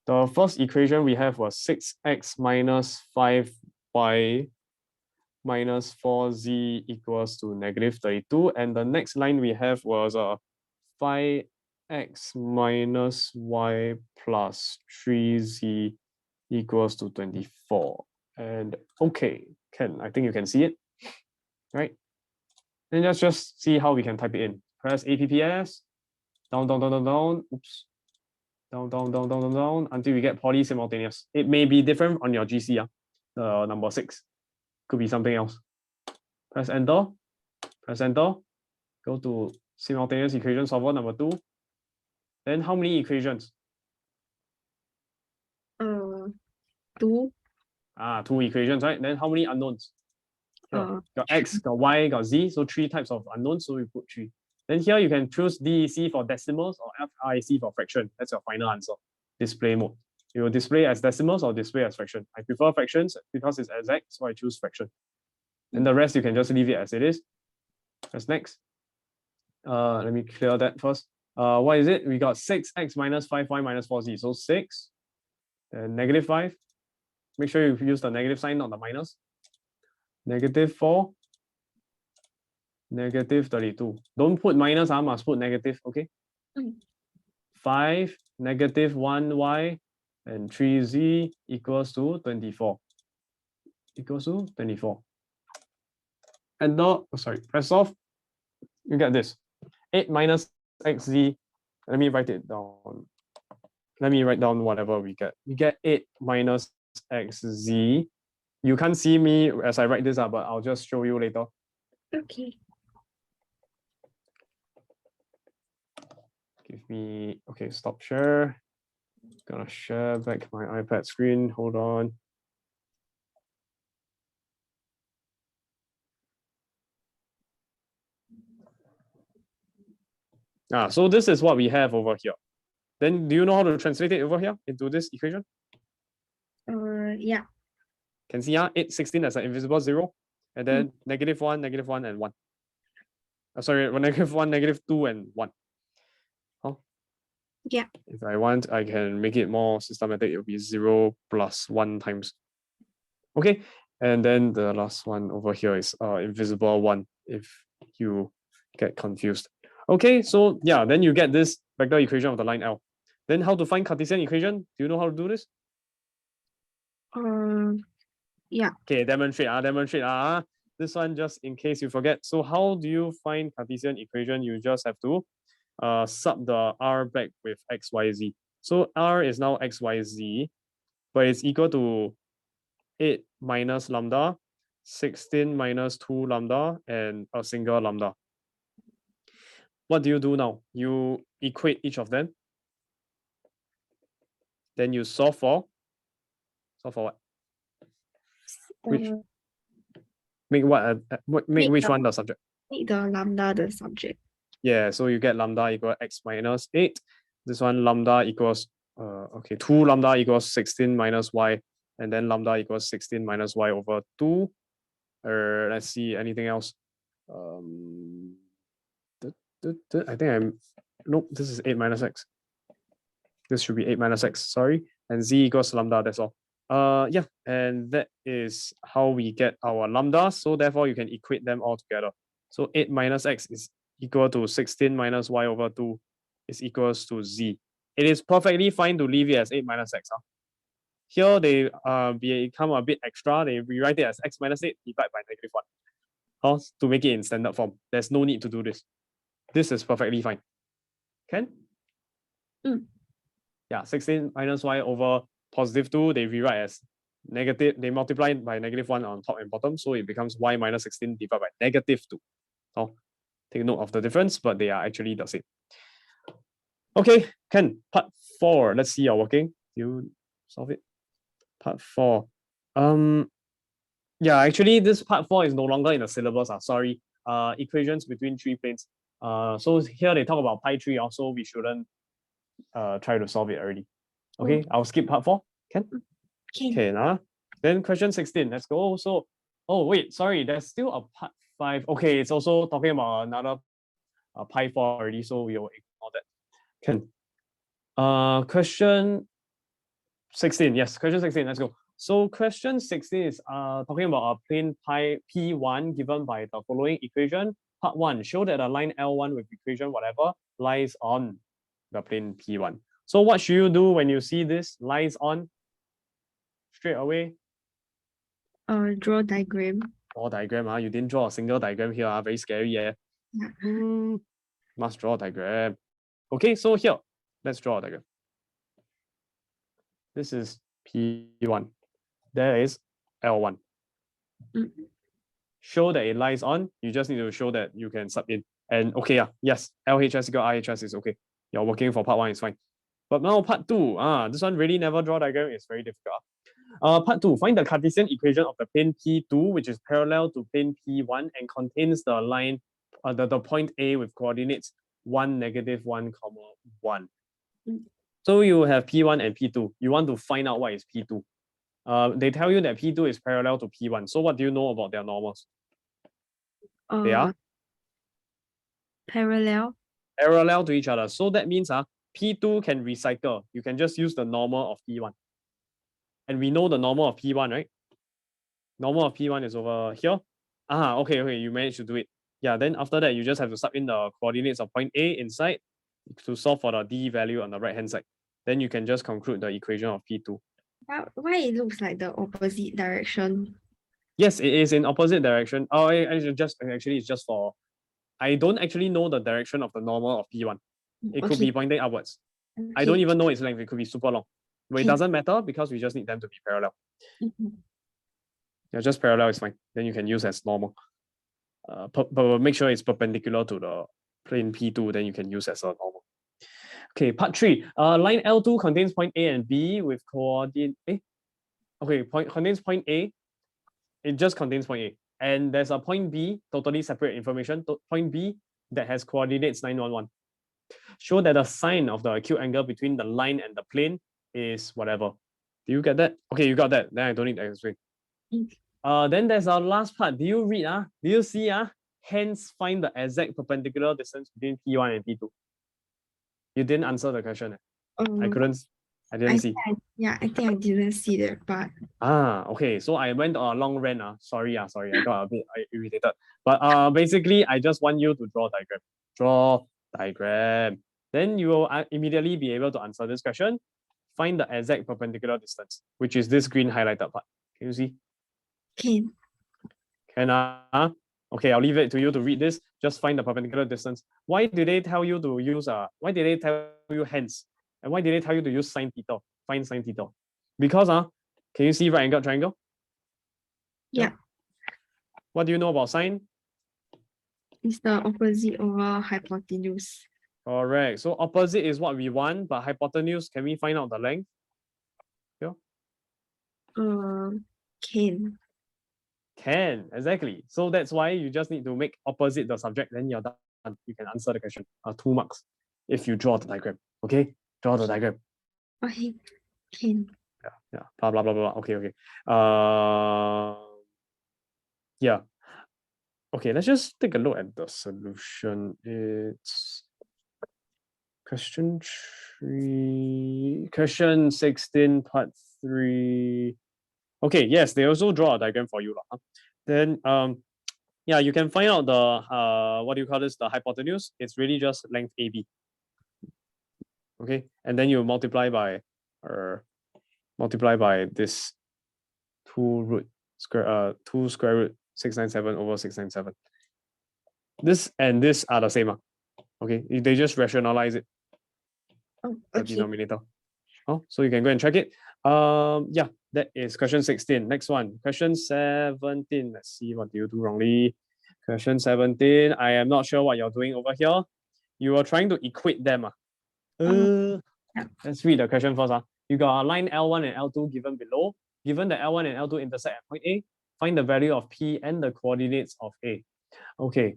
The first equation we have was 6x minus 5y minus 4z equals to negative 32. And the next line we have was 5x minus y plus 3z equals to 24. And okay, I think you can see it, right? Then let's just see how we can type it in. Press APPS, down, oops. Down until we get poly simultaneous. It may be different on your GC, the number 6. Could be something else. Press enter, go to simultaneous equation solver number 2. Then how many equations? 2. 2 equations, right? Then how many unknowns? Here, got x, got y, got z, so 3 types of unknowns, so we put 3. Then here you can choose DEC for decimals or FIC for fraction. That's your final answer. Display mode. You will display as decimals or display as fraction. I prefer fractions because it's exact, so I choose fraction. And the rest you can just leave it as it is. Press next. Let me clear that first. What is it? We got 6x minus 5y minus 4z. So 6 and negative 5. Make sure you use the negative sign, not the minus. Negative 4. Negative 32. Don't put minus, must put negative, okay? 5, negative 1y, and 3z equals to 24. Equals to 24. And press off. You get this. 8 minus xz. Let me write it down. Let me write down whatever we get. We get 8 minus xz. You can't see me as I write this up, but I'll just show you later. Okay. Give me, okay, stop share. Gonna share back my iPad screen. Hold on. So this is what we have over here. Then do you know how to translate it over here into this equation? Yeah. Can see 8, 16 as an invisible 0. And then negative 1, and 1. Sorry, negative 1, negative 2, and 1. Yeah. If I want, I can make it more systematic. It will be 0 plus 1 times. Okay. And then the last one over here is invisible 1 if you get confused. Okay, so yeah, then you get this vector equation of the line L. Then how to find Cartesian equation? Do you know how to do this? Yeah. Okay, demonstrate. This one just in case you forget. So how do you find Cartesian equation? You just have to sub the r back with x, y, z. So r is now x, y, z, but it's equal to 8 minus lambda, 16 minus 2 lambda, and a single lambda. What do you do now? You equate each of them. Then you solve for what? Make which one the subject? Make the lambda the subject. Yeah, so you get lambda equal x minus 8. This one lambda equals 2 lambda equals 16 minus y, and then lambda equals 16 minus y over 2. Let's see, anything else? I think nope, this is 8 minus x. This should be 8 minus x, sorry. And z equals lambda, that's all. Yeah, and that is how we get our lambda. So therefore, you can equate them all together. So 8 minus x is equal to 16 minus y over 2 is equals to z. It is perfectly fine to leave it as 8 minus x. Here they become a bit extra. They rewrite it as x minus 8 divided by -1. To make it in standard form. There's no need to do this. This is perfectly fine. Can? Yeah, 16 minus y over +2, they rewrite as negative, they multiply by -1 on top and bottom, so it becomes y minus 16 divided by -2. Take note of the difference, but they are actually the same. Okay, Ken, part 4. Let's see your working. You solve it. Part 4. Yeah, actually, this part 4 is no longer in the syllabus. Sorry. Equations between 3 planes. So here they talk about pi 3, also we shouldn't try to solve it already. Okay, I'll skip part 4. Can? Okay, now. Then question 16. Let's go. So, oh wait, sorry, there's still a part 5. Okay, it's also talking about another pi 4 already, so we will ignore that. Can. Question 16. Yes, question 16. Let's go. So question 16 is talking about a plane pi P1 given by the following equation. Part 1, show that a line L1 with equation whatever lies on the plane P1. So what should you do when you see this lies on? Straight away? Draw diagram. Draw diagram. You didn't draw a single diagram here. Very scary. Yeah. Must draw a diagram. Okay, so here, let's draw a diagram. This is P1. There is L1. Show that it lies on. You just need to show that you can sub in. And okay, yes, LHS equal RHS is okay. You're working for part 1 is fine. But now part 2, this one really never draw diagram. It's very difficult. Part 2, find the Cartesian equation of the plane P2, which is parallel to plane P1 and contains the line, the point A with coordinates 1, -1, 1. So you have P1 and P2. You want to find out what is P2. They tell you that P2 is parallel to P1. So what do you know about their normals? They are parallel to each other. So that means P2 can recycle. You can just use the normal of P1. And we know the normal of P1, right? Normal of P1 is over here. Okay, you managed to do it. Yeah, then after that, you just have to sub in the coordinates of point A inside to solve for the D value on the right-hand side. Then you can just conclude the equation of P2. Why it looks like the opposite direction? Yes, it is in opposite direction. It's just for, I don't actually know the direction of the normal of P1. It could be pointing upwards. Okay. I don't even know its length. It could be super long. But it doesn't matter because we just need them to be parallel. Yeah, just parallel is fine. Then you can use as normal. But make sure it's perpendicular to the plane P2, then you can use as a normal. Okay, part 3. Line L2 contains point A and B with coordinate. Contains point A. It just contains point A. And there's a point B, totally separate information. Point B that has coordinates 911. Show that the sine of the acute angle between the line and the plane is whatever. Do you get that? Okay, you got that. Then I don't need to explain. Then there's our last part. Do you read? Do you see? Hence, find the exact perpendicular distance between P1 and P2. You didn't answer the question. I didn't see. I think I didn't see that part. Okay. So I went on a long rant. Sorry, I got a bit irritated. But basically, I just want you to draw a diagram. Draw diagram. Then you will immediately be able to answer this question. Find the exact perpendicular distance, which is this green highlighted part. Can you see? Can. Okay, I'll leave it to you to read this. Just find the perpendicular distance. Why did they tell you to use why did they tell you hence? And why did they tell you to use sine theta? Find sine theta. Because can you see right angle triangle? Yeah. What do you know about sine? It's the opposite over hypotenuse. Correct. So opposite is what we want, but hypotenuse, can we find out the length? Yeah. Can, exactly. So that's why you just need to make opposite the subject, then you're done. You can answer the question. 2 marks if you draw the diagram. Okay? Draw the diagram. Okay. Can. Yeah. Blah, blah, blah, blah. Okay. Yeah. Okay, let's just take a look at the solution. It's question 3, question 16, part 3. Okay, yes, they also draw a diagram for you. Then yeah, you can find out the what do you call this? The hypotenuse. It's really just length AB. Okay, and then you multiply by this 2 square root 697 over 697. This and this are the same. Okay, they just rationalize it. Oh, The okay. denominator. Oh, so you can go and check it. Yeah, that is question 16. Next one, question 17. Let's see, what do you do wrongly? Question 17. I am not sure what you're doing over here. You are trying to equate them. Yeah. Let's read the question first. You got a line L1 and L2 given below. Given that L1 and L2 intersect at point A, find the value of P and the coordinates of A. Okay.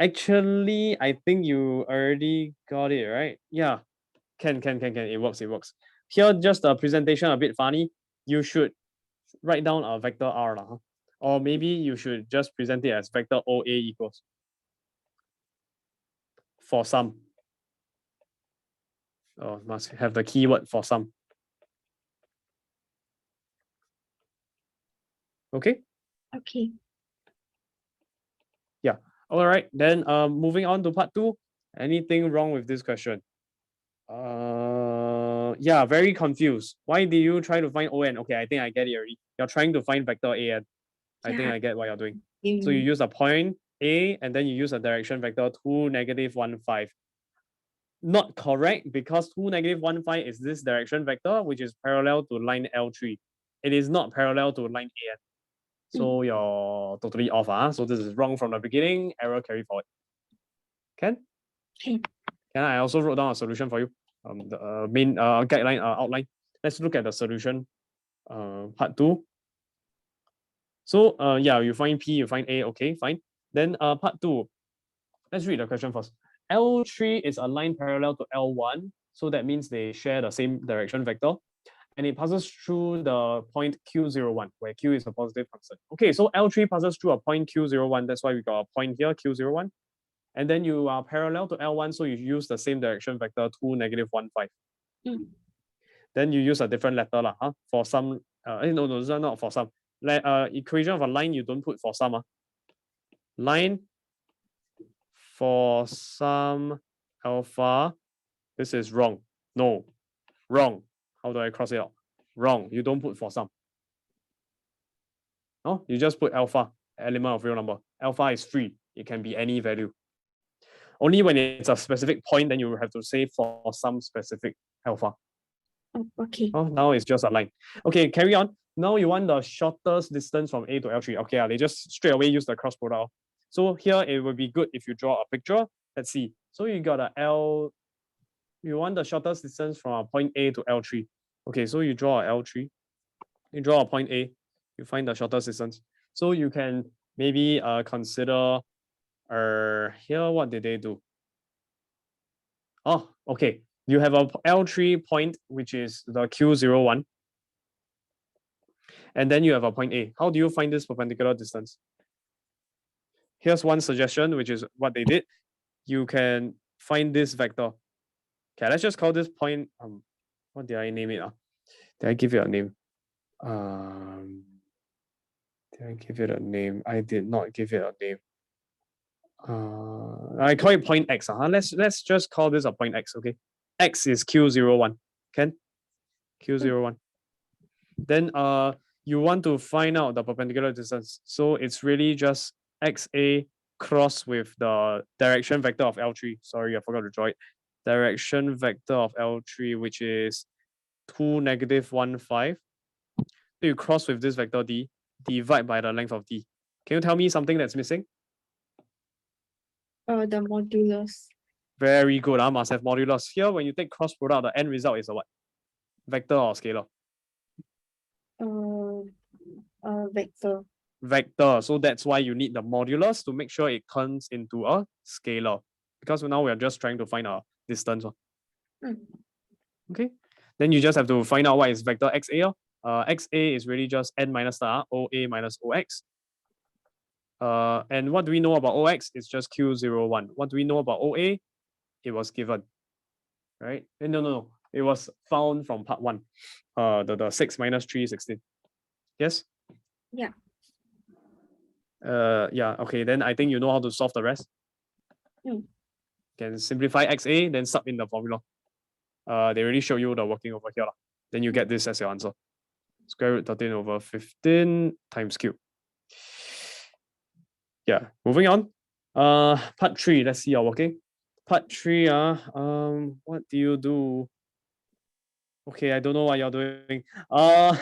Actually, I think you already got it, right? Yeah. Can. It works. Here, just the presentation a bit funny. You should write down a vector R. Or maybe you should just present it as vector OA equals for some. Oh, must have the keyword for some. Okay? Okay. Yeah. All right. Then moving on to part 2. Anything wrong with this question? Yeah, very confused. Why did you try to find ON? Okay, I think I get it already. You're trying to find vector AN. I think I get what you're doing. So you use a point A and then you use a direction vector 2, -1, 5. Not correct, because 2, -1, 5 is this direction vector, which is parallel to line L3. It is not parallel to line AN. So you're totally off. So this is wrong from the beginning. Error carry forward. Can? Can I also wrote down a solution for you? The main guideline outline. Let's look at the solution. Part 2. So yeah, you find P, you find A. Okay, fine. Then part 2. Let's read the question first. L3 is a line parallel to L1, so that means they share the same direction vector, and it passes through the point Q01, where Q is a positive constant. Okay, so L3 passes through a point Q01. That's why we got a point here, Q01. And then you are parallel to L1, so you use the same direction vector 2, -1, 5. Then you use a different letter for some. No, this is not for some. Equation of a line, you don't put for some. Line for some alpha. This is wrong. No, wrong. How do I cross it out? Wrong. You don't put for some. No, you just put alpha, element of real number. Alpha is free. It can be any value. Only when it's a specific point, then you have to say for some specific alpha. Okay. Oh, now it's just a line. Okay, carry on. Now you want the shortest distance from A to L3. Okay, they just straight away use the cross product. So here it would be good if you draw a picture. Let's see. So you got a L. You want the shortest distance from a point A to L3. Okay, so you draw a L3. You draw a point A. You find the shortest distance. So you can maybe consider. Here, what did they do? Oh, okay. You have a L3 point, which is the Q01. And then you have a point A. How do you find this perpendicular distance? Here's one suggestion, which is what they did. You can find this vector. Okay, let's just call this point. What did I name it? Did I give it a name? Did I give it a name? I did not give it a name. I call it point X. Let's just call this a point X. Okay, X is Q01. Can Q01. Then you want to find out the perpendicular distance. So it's really just XA cross with the direction vector of L3. Sorry, I forgot to draw it. Direction vector of L3, which is 2, -1, 5. So you cross with this vector D, divide by the length of D. Can you tell me something that's missing? The modulus. Very good. I must have modulus. Here, when you take cross product, the end result is a what? Vector or scalar? Vector. Vector. So that's why you need the modulus to make sure it turns into a scalar. Because now we are just trying to find a distance. Okay. Then you just have to find out what is vector XA. XA is really just n minus star OA minus OX. And what do we know about OX? It's just Q01. What do we know about OA? It was given. right? No. It was found from part 1. The 6 minus 3 is 16. Yes? Yeah. Yeah, okay, then I think you know how to solve the rest. Can simplify XA, then sub in the formula. They already show you the working over here. Then you get this as your answer. Square root 13 over 15 times cube. Yeah, moving on. Part 3, let's see your working. Part 3, what do you do? Okay, I don't know what you're doing. The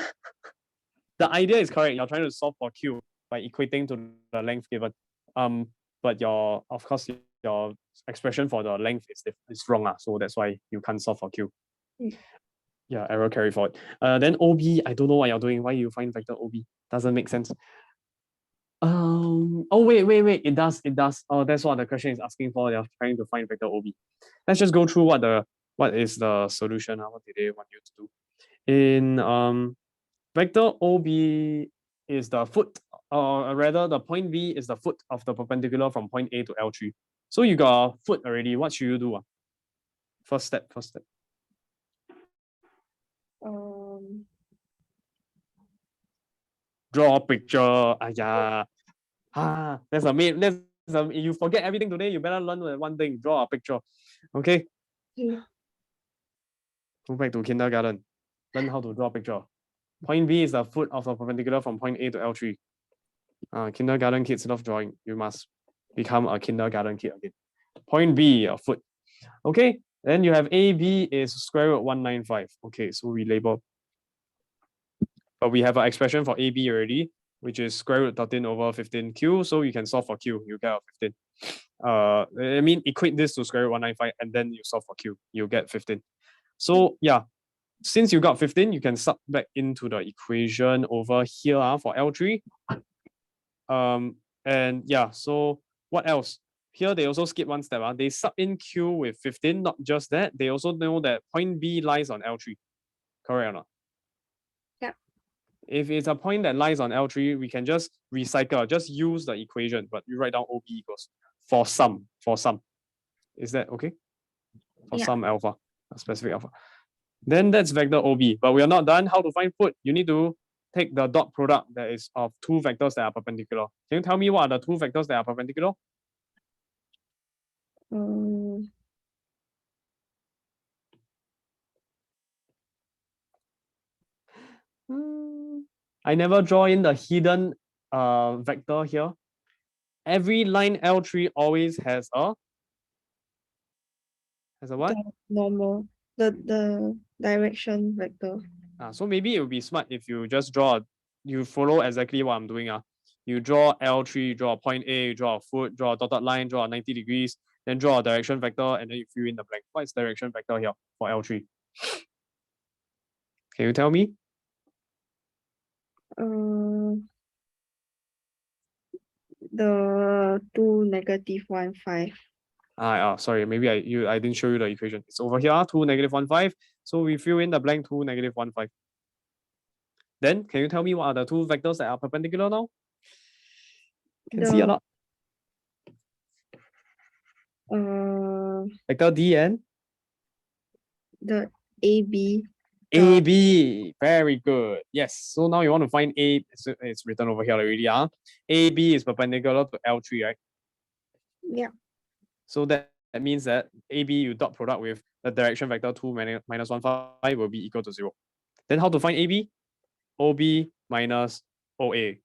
idea is correct. You're trying to solve for Q by equating to the length given. But of course your expression for the length is wrong. So that's why you can't solve for Q. Yeah, error carry forward. Then OB, I don't know what you're doing. Why you find vector OB? Doesn't make sense. Oh wait, it does. Oh, that's what the question is asking for. They're trying to find vector OB. Let's just go through what is the solution. What did they want you to do? In vector OB is the foot, or rather the point B is the foot of the perpendicular from point A to L3. So you got a foot already. What should you do? First step. Draw a picture. You forget everything today. You better learn one thing. Draw a picture. Okay. Go back to kindergarten. Learn how to draw a picture. Point B is the foot of the perpendicular from point A to L3. Kindergarten kids love drawing. You must become a kindergarten kid again. Point B, a foot. Okay, then you have AB is square root 195. Okay, so we label. But we have an expression for AB already, which is square root 13 over 15Q. So you can solve for Q. You get a 15. I mean, equate this to square root 195 and then you solve for Q. You get 15. So yeah, since you got 15, you can sub back into the equation over here for L3. And yeah, so what else? Here they also skip one step. They sub in Q with 15. Not just that, they also know that point B lies on L3. Correct or not? Yeah. If it's a point that lies on L3, we can just recycle, just use the equation, but you write down OB equals for some. Is that okay? For some alpha, a specific alpha. Then that's vector OB, but we are not done. How to find foot? You need to take the dot product that is of two vectors that are perpendicular. Can you tell me what are the two vectors that are perpendicular? I never draw in the hidden vector here. Every line L3 always has a what? The normal, the direction vector. So maybe it would be smart if you just you follow exactly what I'm doing. You draw L3, draw a point A, you draw a foot, draw a dotted line, draw a 90 degrees, then draw a direction vector, and then you fill in the blank. What is direction vector here for L3? Can you tell me? The 2, -1, 5. Sorry, maybe I didn't show you the equation. It's over here, 2, -1, 5. So we fill in the blank 2, -1, 5. Then can you tell me what are the two vectors that are perpendicular now? Can see or not? Vector D and the AB. AB, very good. Yes. So now you want to find A. It's written over here already. AB is perpendicular to L3, right? Yeah. So that means that AB you dot product with the direction vector 2 minus 1, 5 will be equal to 0. Then how to find AB? OB minus OA.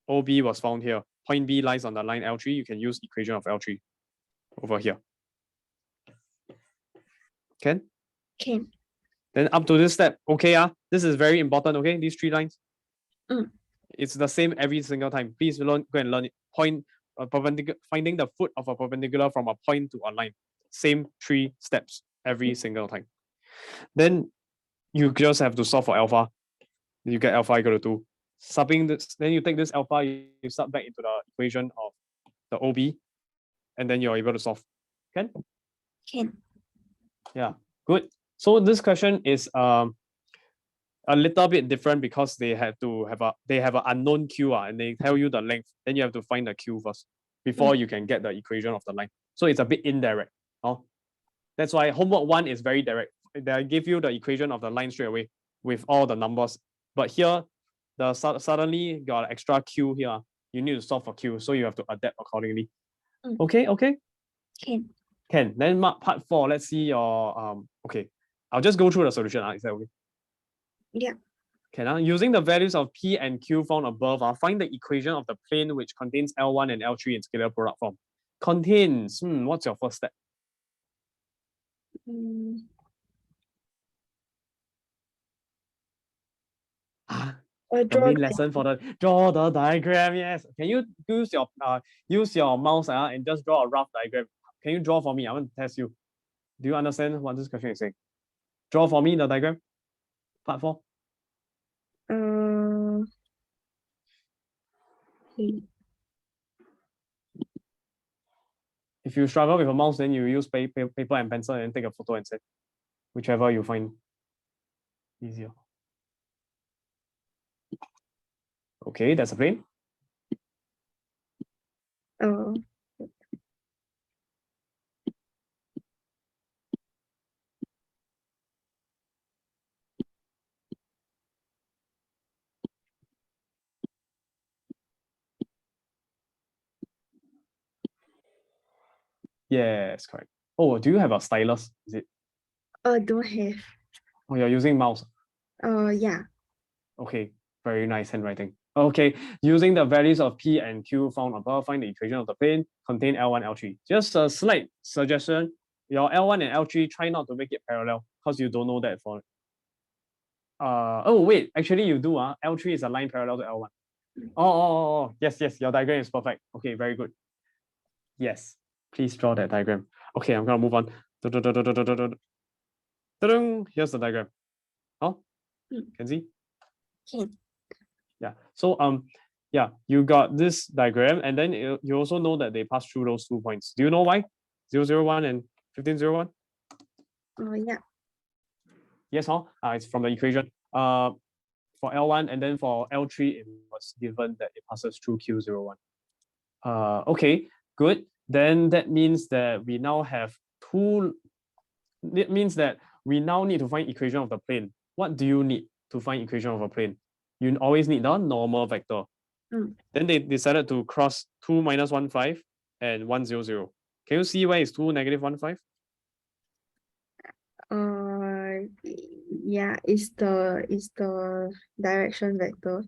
OB was found here. Point B lies on the line L3. You can use equation of L3 over here. Can? Then up to this step, okay, this is very important, okay? These 3 lines. It's the same every single time. Please go and learn it. Finding the foot of a perpendicular from a point to a line. Same 3 steps every single time. Then you just have to solve for alpha. You get alpha equal to 2. Subbing this, then you take this alpha, you sub back into the equation of the OB, and then you're able to solve. Can? Yeah, good. So this question is a little bit different because they have an unknown Q and they tell you the length. Then you have to find the Q first before you can get the equation of the line. So it's a bit indirect. That's why homework 1 is very direct. They give you the equation of the line straight away with all the numbers. But here, suddenly got extra Q here. You need to solve for Q, so you have to adapt accordingly. Okay. Okay. Can. Then mark part 4. Let's see your okay. I'll just go through the solution. Is that okay? Yeah. Okay, using the values of P and Q found above, find the equation of the plane which contains L1 and L3 in scalar product form. Contains, what's your first step? The main lesson for the draw the diagram. Yes. Can you use your mouse and just draw a rough diagram? Can you draw for me? I want to test you. Do you understand what this question is saying? Draw for me the diagram. Part 4. If you struggle with a mouse, then you use paper and pencil and take a photo and send. Whichever you find easier. Okay, that's a plane. Yes, correct. Oh, do you have a stylus? Is it? Don't have. Oh, you're using mouse. Yeah. Okay, very nice handwriting. Okay, using the values of P and Q found above, find the equation of the plane, contain L1, L3. Just a slight suggestion, your L1 and L3, try not to make it parallel, because you don't know that for oh wait, actually you do. L3 is a line parallel to L1. Oh, yes, your diagram is perfect. Okay, very good. Yes, please draw that diagram. Okay, I'm gonna move on. Here's the diagram. Can see? Can. Yeah. So yeah, you got this diagram, and then you also know that they pass through those 2 points. Do you know why? 001 and 1501? Yeah. Yes, it's from the equation. For L1 and then for L3, it was given that it passes through Q01. Okay, good. Then that means that we now have it means that we now need to find equation of the plane. What do you need to find equation of a plane? You always need the normal vector. Then they decided to cross 2, -1, 5 and 1, 0, 0. Can you see where is 2, -1, 5? Yeah, it's the direction vector.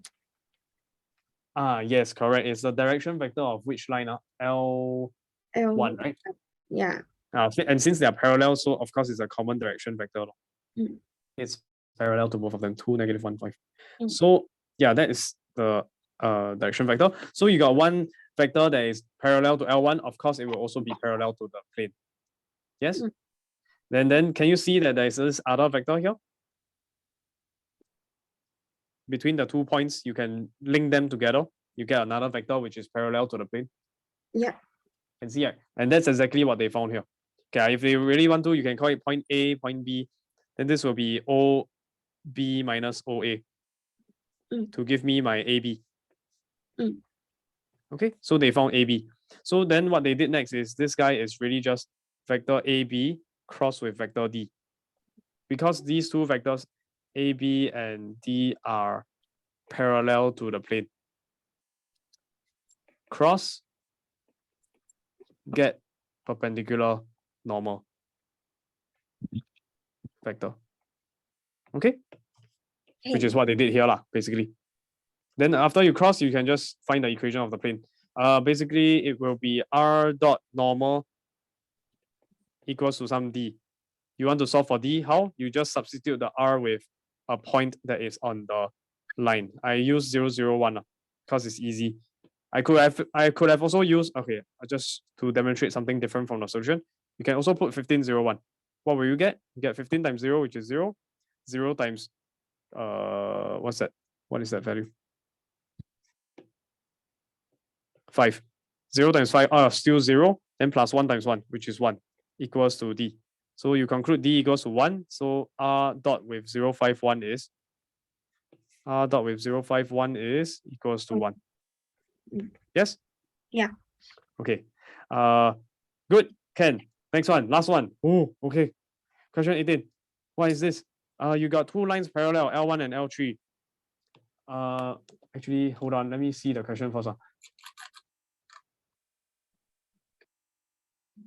Yes, correct. It's the direction vector of which line? L1, right? Yeah. And since they are parallel, so of course it's a common direction vector. It's parallel to both of them, 2, -1, 5. So yeah, that is the direction vector. So you got one vector that is parallel to L1. Of course, it will also be parallel to the plane. Yes? Then can you see that there is this other vector here? Between the 2 points, you can link them together. You get another vector which is parallel to the plane. Yeah. Can see it? And that's exactly what they found here. Okay, if they really want to, you can call it point A, point B. Then this will be OB minus OA to give me my AB. Okay, so they found AB. So then what they did next is this guy is really just vector AB cross with vector D. Because these two vectors, AB and D, are parallel to the plane. Cross, get perpendicular normal vector. Okay? Which is what they did here, basically. Then after you cross, you can just find the equation of the plane. Basically, it will be R dot normal equals to some D. You want to solve for D, how? You just substitute the R with a point that is on the line. I use 001 because it's easy. I could have also used, okay, just to demonstrate something different from the solution. You can also put 1501. What will you get? You get 15 times 0, which is 0. 0 times, what's that? What is that value? 5. 0 times 5, still 0. Then plus 1 times 1, which is 1, equals to D. So you conclude D equals to 1. So R dot with 051 is equals to 1. Yes? Yeah. Okay. Good. Ken, Next one, last one. Oh, okay. Question 18. What is this? You got two lines parallel, L1 and L3. Actually, hold on. Let me see the question first.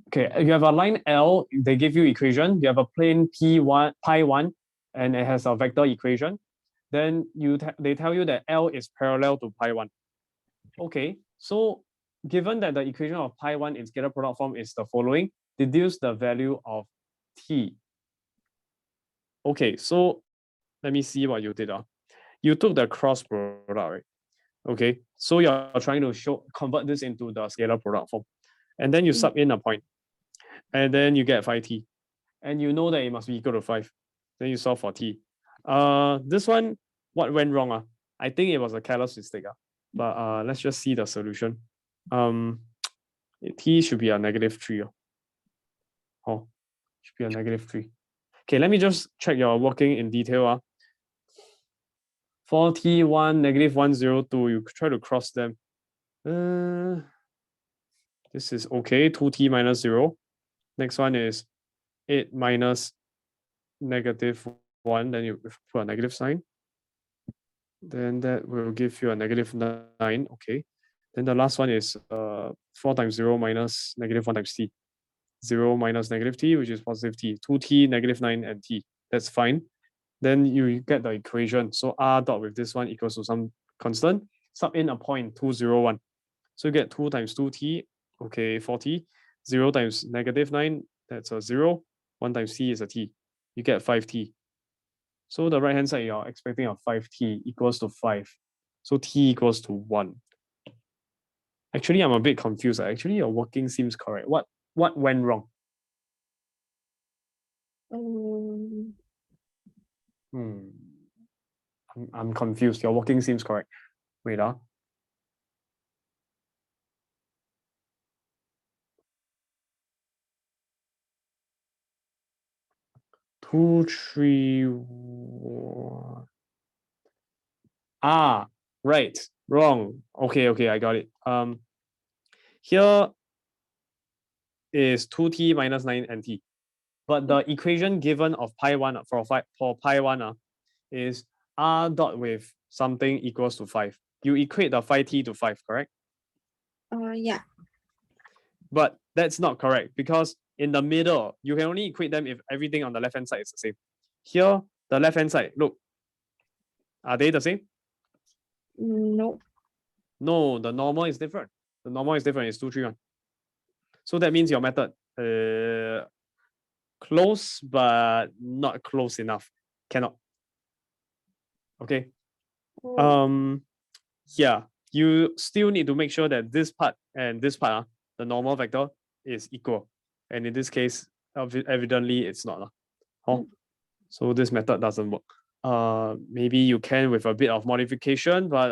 Okay, you have a line L, they give you equation. You have a plane P1, pi1, and it has a vector equation. Then they tell you that L is parallel to pi1. Okay, so given that the equation of pi1 in scalar product form is the following, deduce the value of T. Okay, so let me see what you did. You took the cross product, right? Okay, so you're trying to convert this into the scalar product form. And then you sub in a point. And then you get 5t. And you know that it must be equal to 5. Then you solve for t. This one, what went wrong? I think it was a careless mistake. But let's just see the solution. T should be a -3. Oh, should be a -3. Okay, let me just check your working in detail. For T1, -102, you try to cross them. This is okay, 2t minus 0. Next one is 8 minus -1, then you put a negative sign. Then that will give you a -9, okay. Then the last one is 4 times 0 minus -1 times t. 0 minus -t, which is positive t. 2t, -9, and t. That's fine. Then you get the equation. So r dot with this one equals to some constant. Sub in a point, 201. So you get 2 times 2t, okay, 4t. 0 times -9, that's a 0. 1 times t is a t. You get 5t. So the right hand side, you're expecting a 5t equals to 5. So t equals to 1. Actually, I'm a bit confused. Actually, your working seems correct. What went wrong? I'm confused. Your working seems correct. Wait, 2, 3, 1. Right. Wrong. Okay, I got it. Here is 2t minus 9 and t. But the equation given of pi1 for pi1 is r dot with something equals to 5. You equate the 5t to 5, correct? Yeah. But that's not correct because in the middle, you can only equate them if everything on the left-hand side is the same. Here, the left-hand side, look. Are they the same? No. No, the normal is different. The normal is different. It's 2, 3, 1. So that means your method close, but not close enough. Cannot. Okay. Yeah, you still need to make sure that this part and this part, the normal vector, is equal. And in this case, evidently it's not. So this method doesn't work. Maybe you can with a bit of modification, but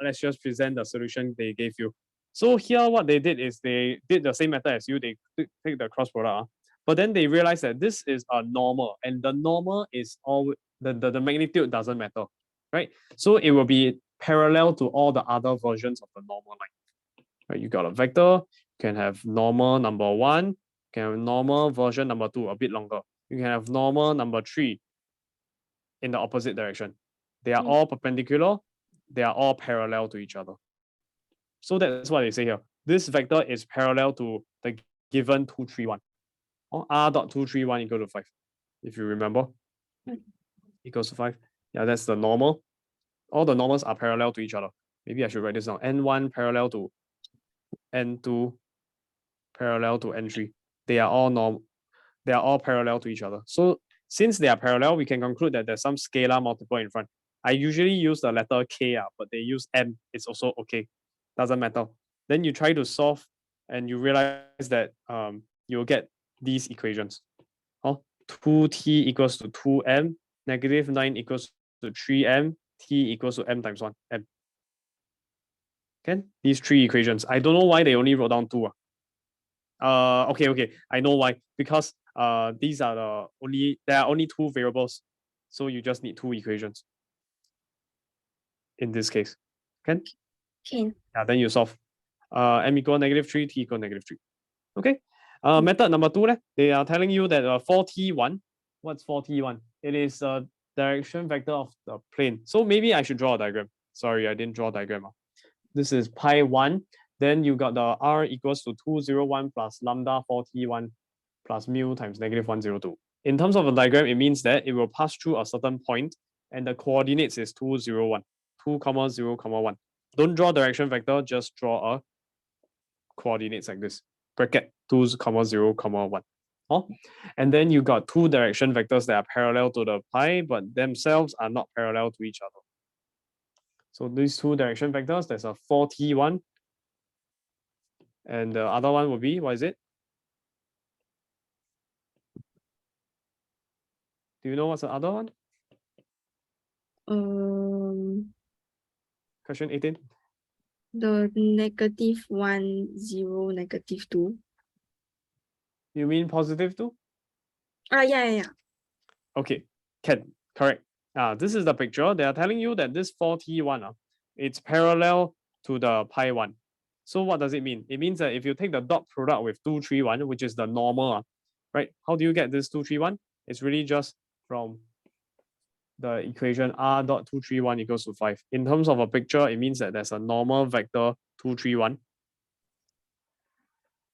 let's just present the solution they gave you. So here what they did is they did the same method as you. They take the cross product, but then they realized that this is a normal, and the normal is all the magnitude doesn't matter, right? So it will be parallel to all the other versions of the normal line. Right? You got a vector, you can have normal number 1, you can have normal version number 2, a bit longer. You can have normal number 3 in the opposite direction. They are all perpendicular, they are all parallel to each other. So that's what they say here. This vector is parallel to the given 2, 3, 1. R dot 2, 3, 1 equal to 5. If you remember, equals to 5. Yeah, that's the normal. All the normals are parallel to each other. Maybe I should write this down. N1 parallel to N2 parallel to N3. They are all parallel to each other. So since they are parallel, we can conclude that there's some scalar multiple in front. I usually use the letter K, but they use M. It's also okay. Doesn't matter. Then you try to solve and you realize that you'll get these equations. 2t equals to 2m, -9 equals to 3m, t equals to m times 1, m. Okay, these 3 equations. I don't know why they only wrote down 2. Okay, I know why. Because these are there are only 2 variables. So you just need 2 equations. In this case. Okay? Okay. Yeah, then you solve. M equal -3, t equal -3. Okay. Method number 2, they are telling you that 4T1, what's 4T1? It is a direction vector of the plane. So maybe I should draw a diagram. Sorry, I didn't draw a diagram. This is pi 1. Then you got the r equals to 201 plus lambda 4T1 plus mu times negative 102. In terms of a diagram, it means that it will pass through a certain point and the coordinates is 201, 2, 0, 1. Don't draw direction vector, just draw a coordinates like this, bracket 2, 0, 1. Oh? And then you got two direction vectors that are parallel to the pi, but themselves are not parallel to each other. So these two direction vectors, there's a 4T1, and the other one will be, what is it? Do you know what's the other one? Question 18. The -1, 0, -2. You mean positive 2? Yeah. Okay, correct. This is the picture. They are telling you that this 4T1, it's parallel to the pi 1. So what does it mean? It means that if you take the dot product with 2, 3, 1, which is the normal, right? How do you get this 2, 3, 1? It's really just from the equation r dot 2, 3, 1 equals to 5. In terms of a picture, it means that there's a normal vector 2, 3, 1.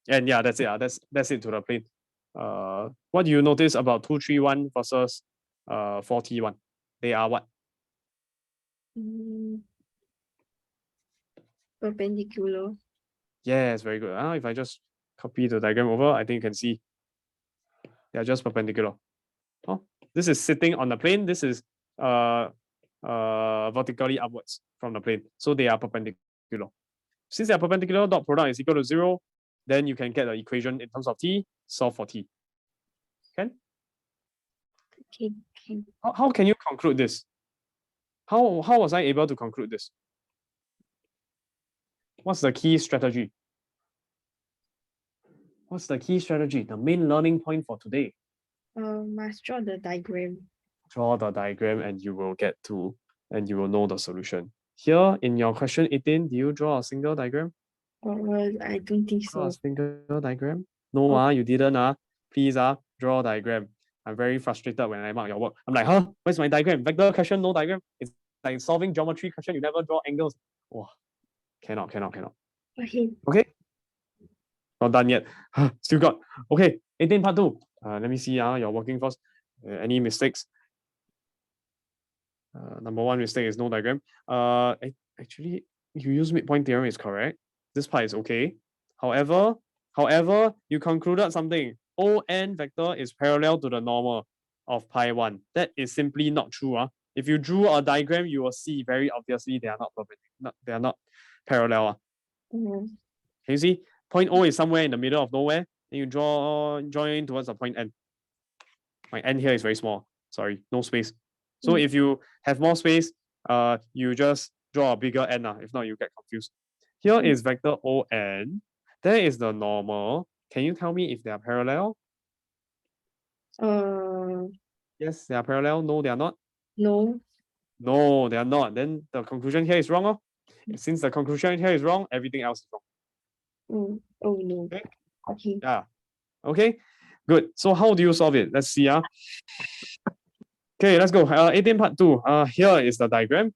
And yeah, that's it. That's it to the plane. What do you notice about 2, 3, 1 versus 4T1? They are what? Perpendicular. Yes, very good. If I just copy the diagram over, I think you can see they are just perpendicular. Oh, this is sitting on the plane. This is vertically upwards from the plane. So they are perpendicular. Since they are perpendicular, dot product is equal to 0, then you can get the equation in terms of t, solve for t. Can? Okay. How can you conclude this? How was I able to conclude this? What's the key strategy? What's the key strategy? The main learning point for today. Must draw the diagram. Draw the diagram and you will know the solution. Here in your question 18, do you draw a single diagram? I don't think Draw a so. single diagram? No, you didn't. Please, draw a diagram. I'm very frustrated when I mark your work. I'm like, where's my diagram? Vector question, no diagram. It's like solving geometry question, you never draw angles. Oh, cannot. Okay. Not done yet. Still got. Okay, 18 part 2. Let me see your working first. Any mistakes? Number 1 mistake is no diagram. Actually, you use midpoint theorem is correct. This part is okay. However, you concluded something. ON vector is parallel to the normal of pi 1. That is simply not true. If you drew a diagram, you will see very obviously they are not perpendicular. They are not parallel. Can you see? Point O is somewhere in the middle of nowhere. Then you join towards the point N. My N here is very small. Sorry, no space. So if you have more space, you just draw a bigger N. If not, you get confused. Here is vector ON. There is the normal. Can you tell me if they are parallel? Yes, they are parallel. No, they are not. No. No, they are not. Then the conclusion here is wrong. Since the conclusion here is wrong, everything else is wrong. Oh no. Okay. Yeah. Okay. Good. So how do you solve it? Let's see. Okay, let's go. 18 part 2. Here is the diagram.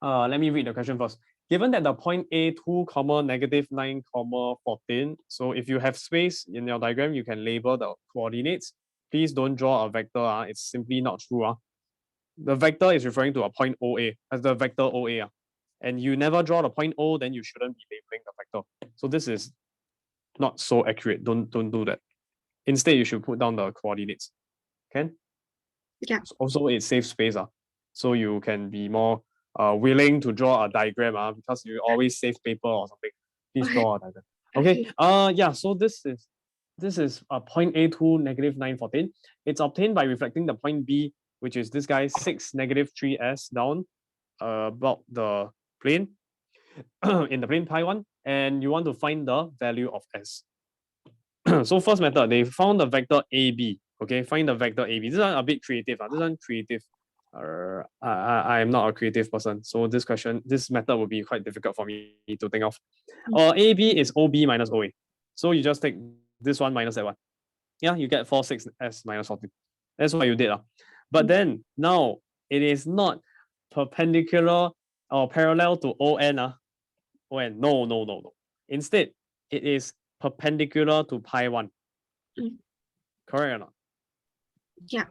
Let me read the question first. Given that the point A 2, -9, 14. So if you have space in your diagram, you can label the coordinates. Please don't draw a vector. It's simply not true. The vector is referring to a point OA as the vector OA. And you never draw the point O, then you shouldn't be labeling the vector. So this is not so accurate. Don't do that. Instead, you should put down the coordinates. Can? Yeah. Also, it saves space. So you can be more willing to draw a diagram because you always save paper or something. Please draw a diagram. Okay. Yeah. So this is a point A2 -9, 14. It's obtained by reflecting the point B, which is this guy 6, -3s down about the plane in the plane pi 1, and you want to find the value of s. So first method, they found the vector AB. Okay, find the vector AB. This one a bit creative. This one creative. I am not a creative person, so this method would be quite difficult for me to think of. AB is OB minus OA. So you just take this one minus that one. Yeah, you get 4, 6s minus 14. That's what you did. But then now it is not perpendicular or parallel to ON. ON. No. Instead, it is perpendicular to pi 1. Correct or not? Yeah.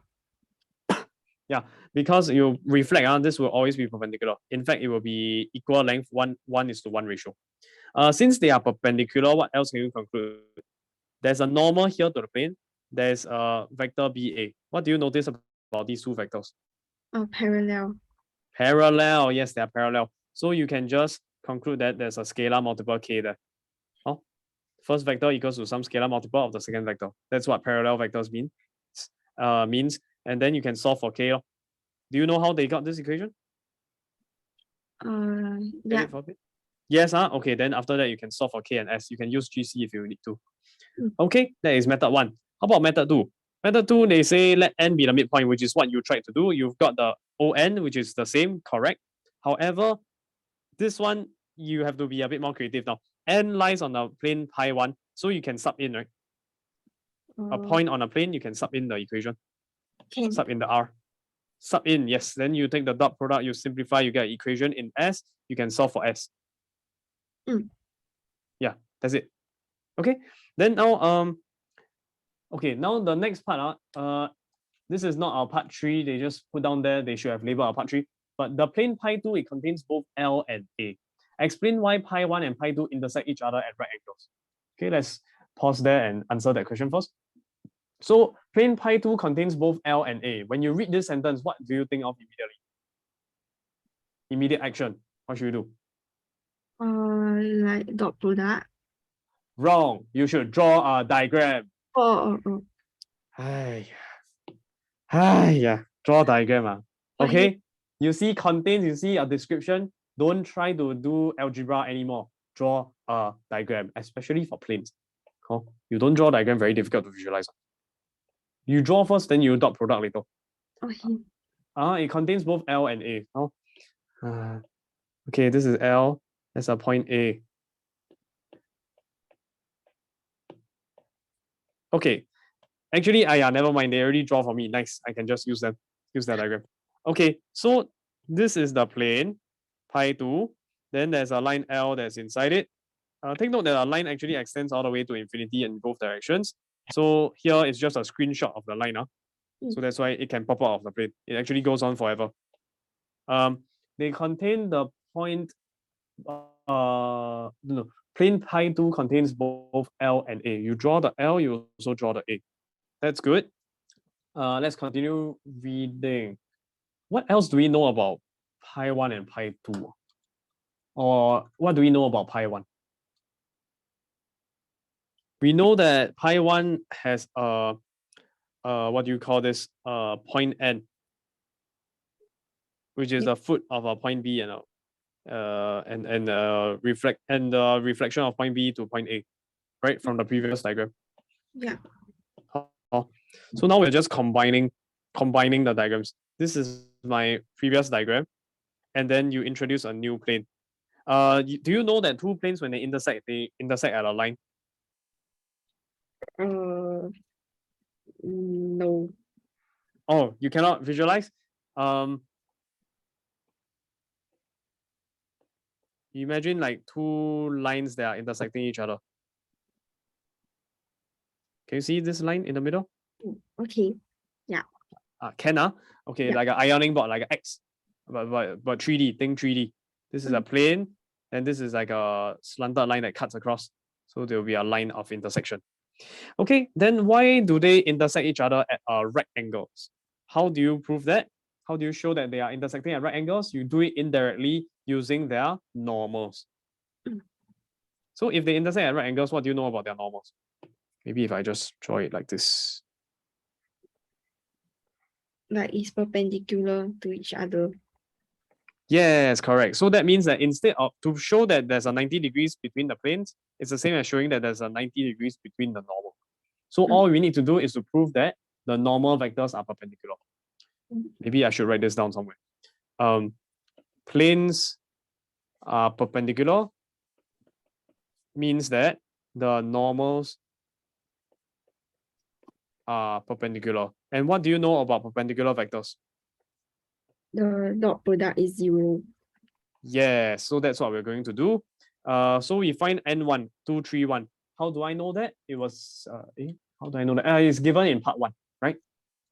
Yeah, because you reflect, this will always be perpendicular. In fact, it will be equal length, 1:1 ratio. Since they are perpendicular, what else can you conclude? There's a normal here to the plane. There's a vector BA. What do you notice about these two vectors? Parallel. Parallel, yes, they are parallel. So you can just conclude that there's a scalar multiple k there. First vector equals to some scalar multiple of the second vector. That's what parallel vectors means. And then you can solve for k. Do you know how they got this equation? Yeah. Yes, okay, then after that you can solve for k and s. You can use GC if you need to. Okay, that is method 1. How about method 2? Method 2, they say let n be the midpoint, which is what you tried to do. You've got the ON, which is the same, correct? However, this one, you have to be a bit more creative now. N lies on the plane pi 1, so you can sub in, right? A point on a plane, you can sub in the equation. Can. Sub in the R. Sub in, yes. Then you take the dot product, you simplify, you get an equation in S, you can solve for S. Yeah, that's it. Okay, then now, okay, now the next part, this is not our part 3, they just put down there, they should have labeled our part 3. But the plane pi 2, it contains both L and A. Explain why pi 1 and pi 2 intersect each other at right angles. Okay, let's pause there and answer that question first. So plane pi 2 contains both L and A. When you read this sentence, what do you think of immediately? Immediate action. What should you do? Like dot product. Wrong. You should draw a diagram. Oh. Hiya. Draw a diagram. Okay. You see contains, you see a description. Don't try to do algebra anymore. Draw a diagram, especially for planes. You don't draw a diagram, very difficult to visualize. You draw first, then you dot product later. Okay. It contains both L and A. Okay, this is L. That's a point A. Okay. Actually, never mind. They already draw for me. Nice. I can just use that diagram. Okay, so this is the plane, pi 2. Then there's a line L that's inside it. Take note that a line actually extends all the way to infinity in both directions. So here is just a screenshot of the line. So that's why it can pop out of the plane. It actually goes on forever. They contain the point. Plane pi 2 contains both L and A. You draw the L, you also draw the A. That's good. Let's continue reading. What else do we know about pi 1 and pi 2? Or what do we know about pi 1? We know that pi 1 has a what do you call this? Point N, which is the foot of a point B and the reflection of point B to point A, right? From the previous diagram. Yeah. So now we're just combining the diagrams. This is my previous diagram, and then you introduce a new plane. Do you know that two planes, when they intersect at a line? No. Oh, you cannot visualize? Imagine like two lines that are intersecting each other. Can you see this line in the middle? Okay. Yeah. Okay, Yeah. like an ironing board, like an X, but 3D. Think 3D. This is a plane, and this is like a slanted line that cuts across. So there will be a line of intersection. Okay, then why do they intersect each other at right angles? How do you prove that? How do you show that they are intersecting at right angles? You do it indirectly using their normals. So if they intersect at right angles, what do you know about their normals? Maybe if I just draw it like this. Like it's perpendicular to each other. Yes, correct. So that means that instead of, to show that there's a 90 degrees between the planes, it's the same as showing that there's a 90 degrees between the normal. So all we need to do is to prove that the normal vectors are perpendicular. Maybe I should write this down somewhere. Planes are perpendicular means that the normals are perpendicular. And what do you know about perpendicular vectors? The dot product is 0. Yeah, so that's what we're going to do. So we find n1, 2, 3, 1. How do I know that? It was, how do I know that? It's given in part 1, right?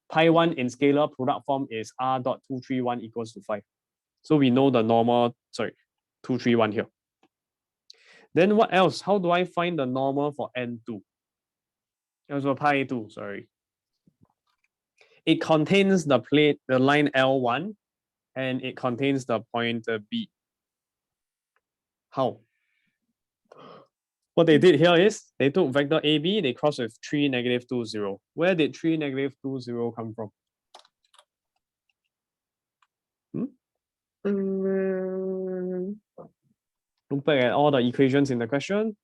Pi 1 in scalar product form is r dot 231 equals to 5. So we know the normal, 231 here. Then what else? How do I find the normal for n2? It was for pi 2, sorry. It contains the line L1, and it contains the point B. How? What they did here is they took vector AB, they crossed with 3, negative 2, 0. Where did 3, negative 2, 0 come from? Look back at all the equations in the question.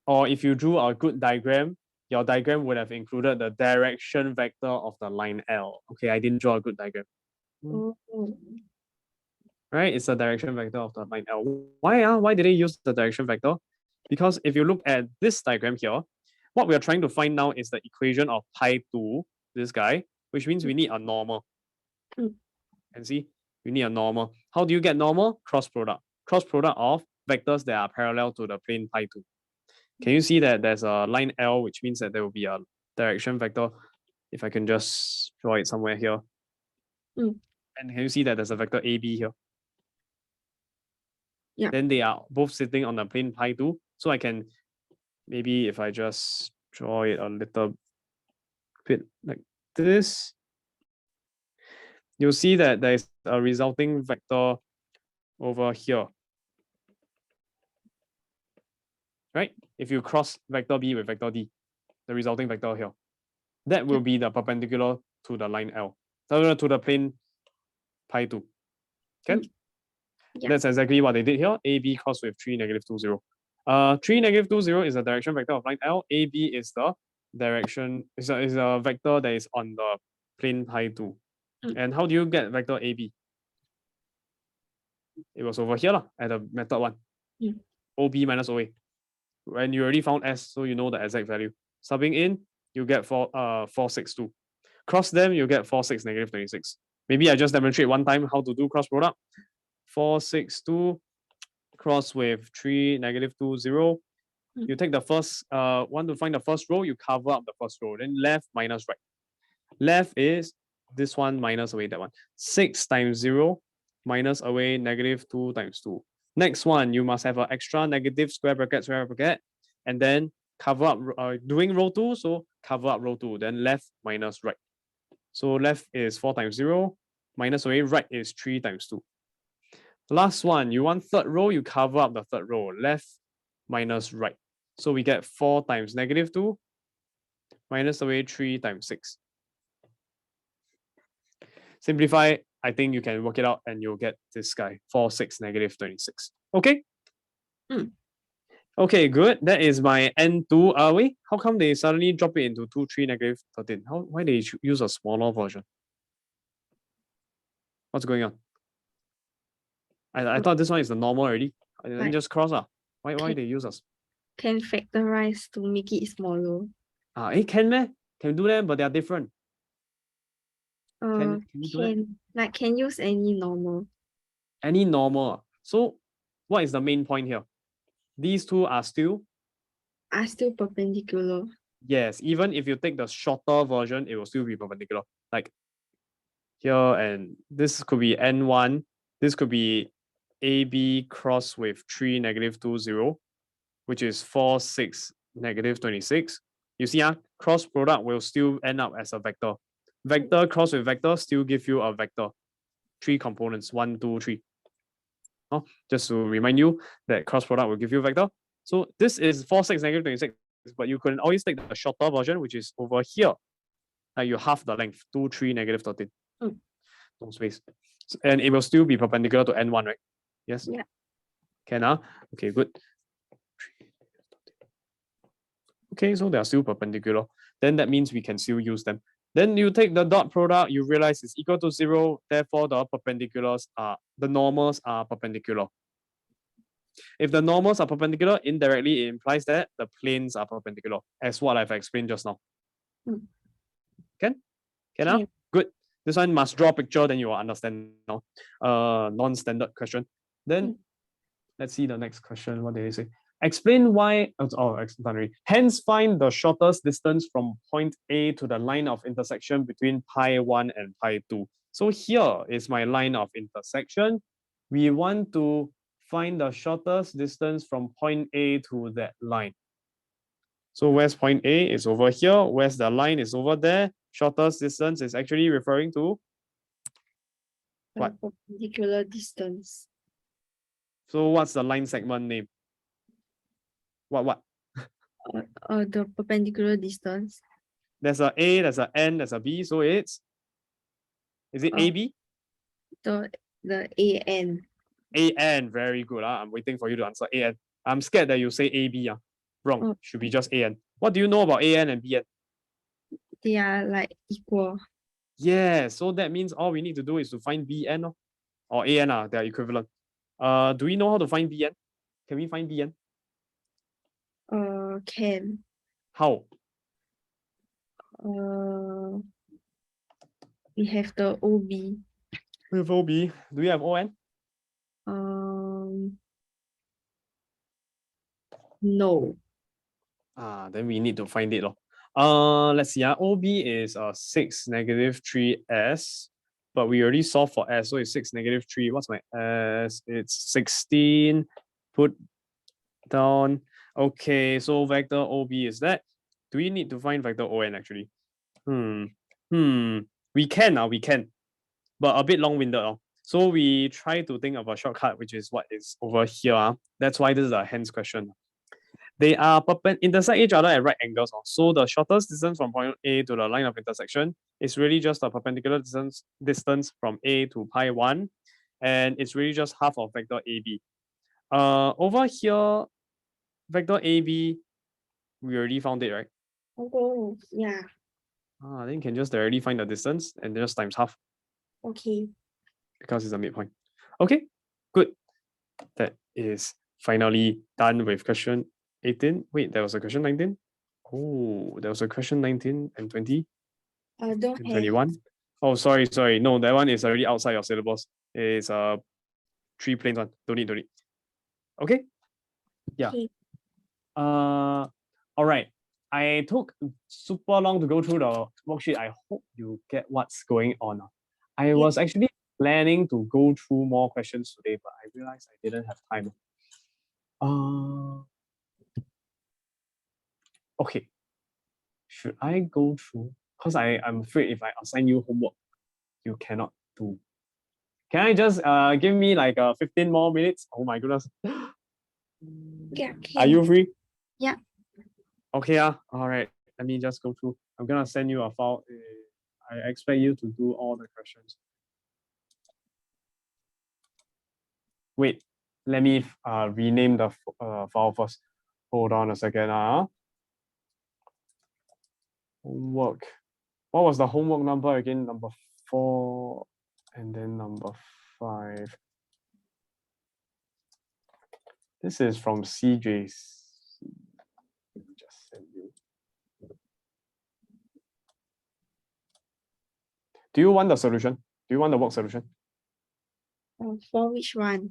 Or if you drew a good diagram, your diagram would have included the direction vector of the line L. Okay, I didn't draw a good diagram. Right, it's the direction vector of the line L. Why did they use the direction vector? Because if you look at this diagram here, what we are trying to find now is the equation of pi 2, this guy, which means we need a normal. And see, we need a normal. How do you get normal? Cross product. Cross product of vectors that are parallel to the plane pi 2. Can you see that there's a line L, which means that there will be a direction vector? If I can just draw it somewhere here. And can you see that there's a vector AB here? Yeah. Then they are both sitting on the plane pi 2. So I can, maybe if I just draw it a little bit like this, you'll see that there is a resulting vector over here. Right? If you cross vector B with vector D, the resulting vector here, that will be the perpendicular to the line L, to the plane pi 2. Okay? Yeah. That's exactly what they did here. AB crossed with 3, negative 2, 0. 3, negative 2, 0 is the direction vector of line L. AB is the direction, is a vector that is on the plane pi 2. And how do you get vector AB? It was over here at the method 1. OB minus OA. When you already found S, so you know the exact value. Subbing in, you get 462. Cross them, you get 4, 6, negative 26. Maybe I just demonstrate one time how to do cross product. 4, 6, 2, cross with 3, negative 2, 0. You take the first, want to find the first row, you cover up the first row. Then left minus right. Left is this one minus away that one. 6 times 0 minus away negative 2 times 2. Next one, you must have an extra negative square bracket, and then cover up, doing row 2, so cover up row 2, then left minus right. So left is 4 times 0, minus away, right is 3 times 2. Last one, you want third row, you cover up the third row, left minus right. So we get 4 times negative 2, minus away 3 times 6. Simplify, I think you can work it out and you'll get this guy, 4, 6, negative 26. Okay? Okay, good. That is my N2. Wait, how come they suddenly drop it into 2, 3, negative 13? Why they use a smaller version? What's going on? I thought this one is the normal already. And then just cross. Why they use us? Can factorize to make it smaller. Can meh? Can do that, but they are different. Can use any normal. Any normal. So what is the main point here? These two are still perpendicular. Yes, even if you take the shorter version, it will still be perpendicular. Like here, and this could be N1, this could be AB cross with 3, negative 2, 0, which is 4, 6, negative 26. You see, cross product will still end up as a vector. Vector cross with vector still give you a vector. 3 components, 1, 2, 3. Just to remind you that cross product will give you a vector. So this is 4, 6, negative 26, but you can always take the shorter version, which is over here. Like you half the length, 2, 3, negative 13. No space. And it will still be perpendicular to N1, right? Yes? Yeah. Can, okay, good. Okay, so they are still perpendicular. Then that means we can still use them. Then you take the dot product, you realize it's equal to 0, therefore the normals are perpendicular. If the normals are perpendicular, indirectly it implies that the planes are perpendicular, as what I've explained just now. Can? Can. Good. This one must draw a picture, then you will understand now. Non-standard question. Then let's see the next question. What did they say? Explain why, hence find the shortest distance from point A to the line of intersection between pi 1 and pi 2. So here is my line of intersection. We want to find the shortest distance from point A to that line. So where's point A? It's over here. Where's the line? Is over there. Shortest distance is actually referring to what? Perpendicular distance. So what's the line segment name? What? The perpendicular distance. There's a A, there's a N, there's a B. So is it AB? The AN. AN, very good. I'm waiting for you to answer AN. I'm scared that you say AB. Wrong. Should be just AN. What do you know about AN and BN? They are like equal. Yeah, so that means all we need to do is to find BN or AN. They are equivalent. Do we know how to find BN? Can we find BN? Can. How? We have the OB. We have OB. Do we have ON? No. Then we need to find it. Let's see. OB is 6 negative 3s, but we already solved for s, so it's 6 negative 3. What's my s? It's 16. Put down. Okay, so vector OB is that. Do we need to find vector ON actually? We can, but a bit long-winded. So we try to think of a shortcut, which is what is over here. That's why this is a hence question. They are intersect each other at right angles. So the shortest distance from point A to the line of intersection is really just a perpendicular distance from A to pi 1. And it's really just half of vector AB. Over here, vector AB, we already found it, right? Oh, yeah. Then you can just directly find the distance and just times half. Okay. Because it's a midpoint. Okay, good. That is finally done with question 18. Wait, there was a question 19? Oh, there was a question 19 and 20 don't and 21. Oh, sorry. No, that one is already outside your syllabus. It's a 3 planes one. Don't need. Okay? Yeah. Okay. All right. I took super long to go through the worksheet. I hope you get what's going on. I was actually planning to go through more questions today, but I realized I didn't have time. Okay. Should I go through? Because I'm afraid if I assign you homework, you cannot do. Can I just give me like 15 more minutes? Oh my goodness. Yeah. Are you free? Yeah. Okay. All right. Let me just go through. I'm gonna send you a file. I expect you to do all the questions. Wait, let me rename the file first. Hold on a second. Homework. What was the homework number again? Number 4 and then number 5. This is from CJC. Just send you. Do you want the solution? Do you want the work solution? For which one?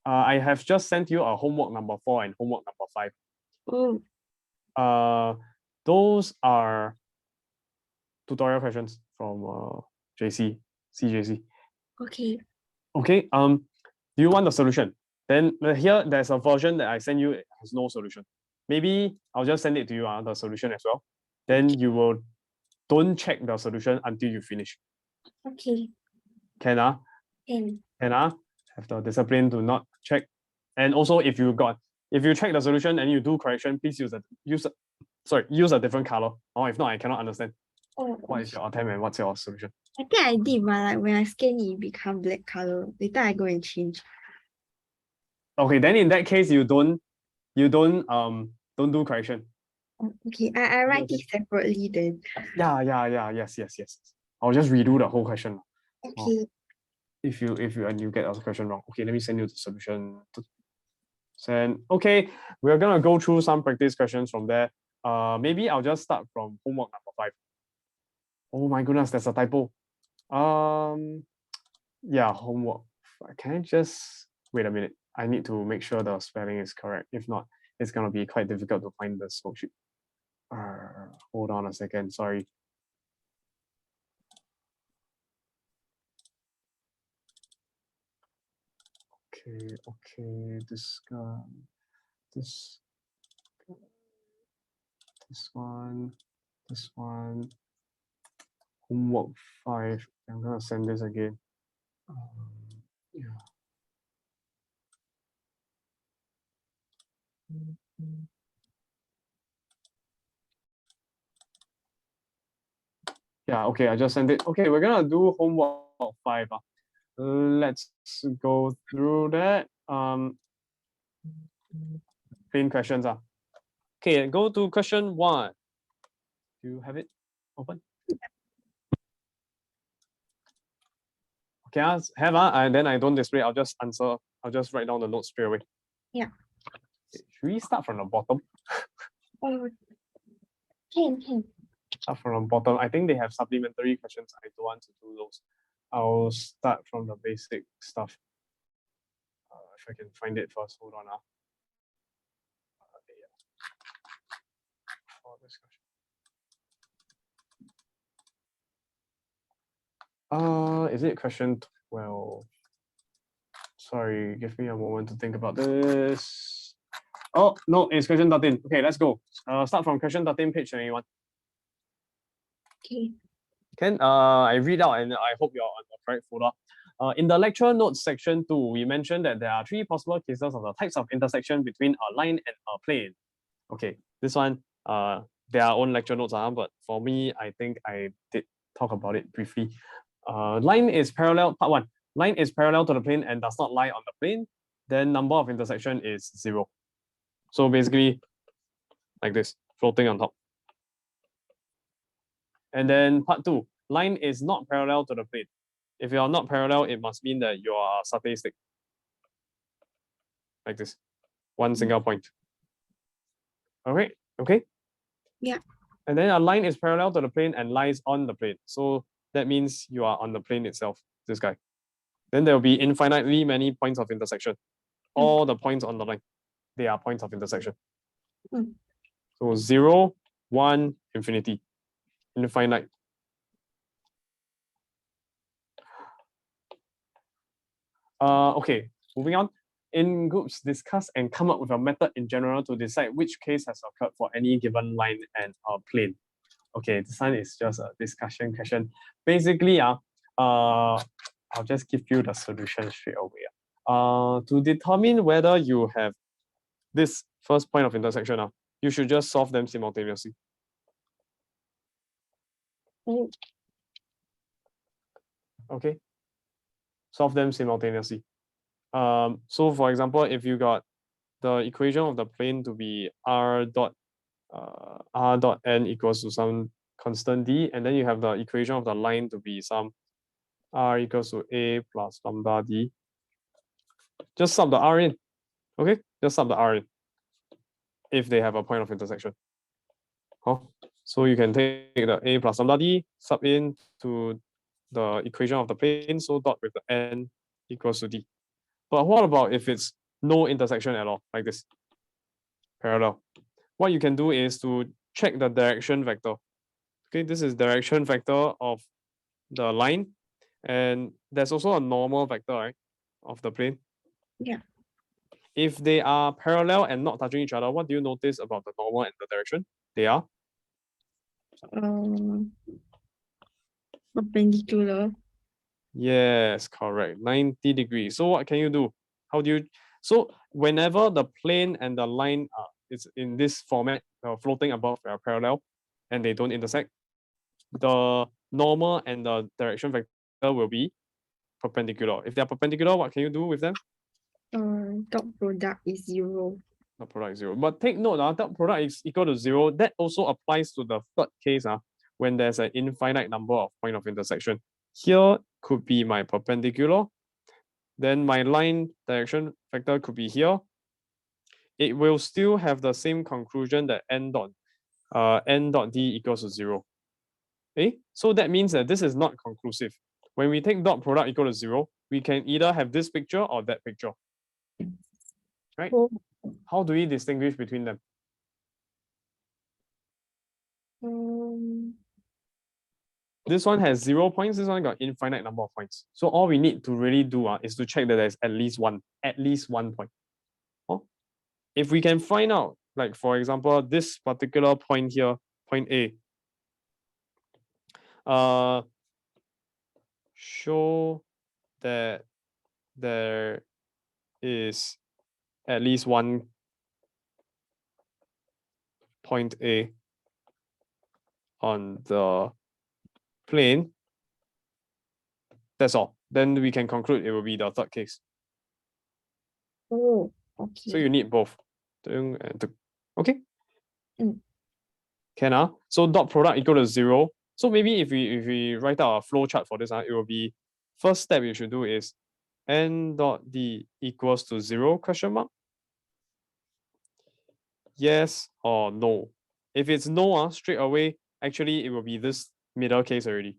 I have just sent you a homework number 4 and homework number 5. Oh. Those are tutorial questions from CJC. Okay. Okay. Do you want the solution? Then here there's a version that I send you. It has no solution. Maybe I'll just send it to you, the solution as well. Then you will don't check the solution until you finish. Okay. Can have the discipline to not check. And also if you check the solution and you do correction, please use a different color. Or if not, I cannot understand. What is your attempt and what's your solution? I think I did, but like when I scan it become black color. Later I go and change. Okay, then in that case you don't do correction. Okay, I write it separately then. Yeah, yes. I'll just redo the whole question. Okay. If you get a question wrong. Okay, let me send you the solution. Send. Okay, we're gonna go through some practice questions from there. Maybe I'll just start from homework number 5. Oh my goodness, that's a typo. Yeah, homework. Can I just wait a minute? I need to make sure the spelling is correct. If not, it's gonna be quite difficult to find the worksheet. Hold on a second. Sorry. Okay. This guy, this one. Homework 5. I'm gonna send this again. Yeah. Yeah, okay, I just sent it. Okay, we're gonna do homework 5. Let's go through that. Plain questions. Okay, go to question 1. Do you have it open? Okay, I have and then I don't display. I'll just answer. I'll just write down the notes straight away. Yeah. Okay, should we start from the bottom? Can. Start from the bottom. I think they have supplementary questions. I don't want to do those. I'll start from the basic stuff. If I can find it first. Hold on. For discussion. Is it question 12? Sorry, give me a moment to think about this. Oh, no, it's question 13. Okay, let's go. Start from question 13, page 21. Okay. Can I read out and I hope you're on the correct folder. In the lecture notes section 2, we mentioned that there are 3 possible cases of the types of intersection between a line and a plane. Okay, this one, their own lecture notes, but for me, I think I did talk about it briefly. Line is parallel, part 1. Line is parallel to the plane and does not lie on the plane, then number of intersection is 0. So basically, like this, floating on top. And then part 2, line is not parallel to the plane. If you are not parallel, it must mean that you are a satay stick. Like this, one single point. All right, okay? Yeah. And then a line is parallel to the plane and lies on the plane. So that means you are on the plane itself, this guy. Then there will be infinitely many points of intersection. All the points on the line, they are points of intersection. So 0, 1, infinity, infinite. Okay, moving on. In groups, discuss and come up with a method in general to decide which case has occurred for any given line and plane. Okay, this one is just a discussion question. Basically, I'll just give you the solution straight away. To determine whether you have this first point of intersection, you should just solve them simultaneously. Okay, solve them simultaneously. So for example, if you got the equation of the plane to be r dot n equals to some constant d, and then you have the equation of the line to be some r equals to a plus lambda d. Just sub the r in. Okay, just sub the r in if they have a point of intersection. So you can take the a plus lambda d, sub in to the equation of the plane, so dot with the n equals to d. But what about if it's no intersection at all, like this? Parallel. What you can do is to check the direction vector. Okay, this is direction vector of the line, and there's also a normal vector, right, of the plane. Yeah. If they are parallel and not touching each other, what do you notice about the normal and the direction? They are perpendicular. Yes, correct. 90 degrees. So what can you do? How do you so whenever the plane and the line are it's in this format, floating above parallel, and they don't intersect, the normal and the direction vector will be perpendicular. If they're perpendicular, what can you do with them? Dot product is 0. The product is 0. But take note, dot product is equal to 0. That also applies to the third case, when there's an infinite number of point of intersection. Here could be my perpendicular. Then my line direction vector could be here. It will still have the same conclusion that n dot d equals to 0. So that means that this is not conclusive. When we take dot product equal to 0, we can either have this picture or that picture. Right? Oh. How do we distinguish between them? This one has 0 points, this one got infinite number of points. So all we need to really do is to check that there's at least one point. If we can find out, like for example, this particular point here, point A, show that there is at least one point A on the plane, that's all. Then we can conclude it will be the third case. Oh, okay. So you need both. Okay. Mm. Can so dot product equal to 0. So maybe if we write out a flow chart for this, it will be first step you should do is n dot d equals to 0 question mark. Yes or no. If it's no, straight away, actually it will be this middle case already.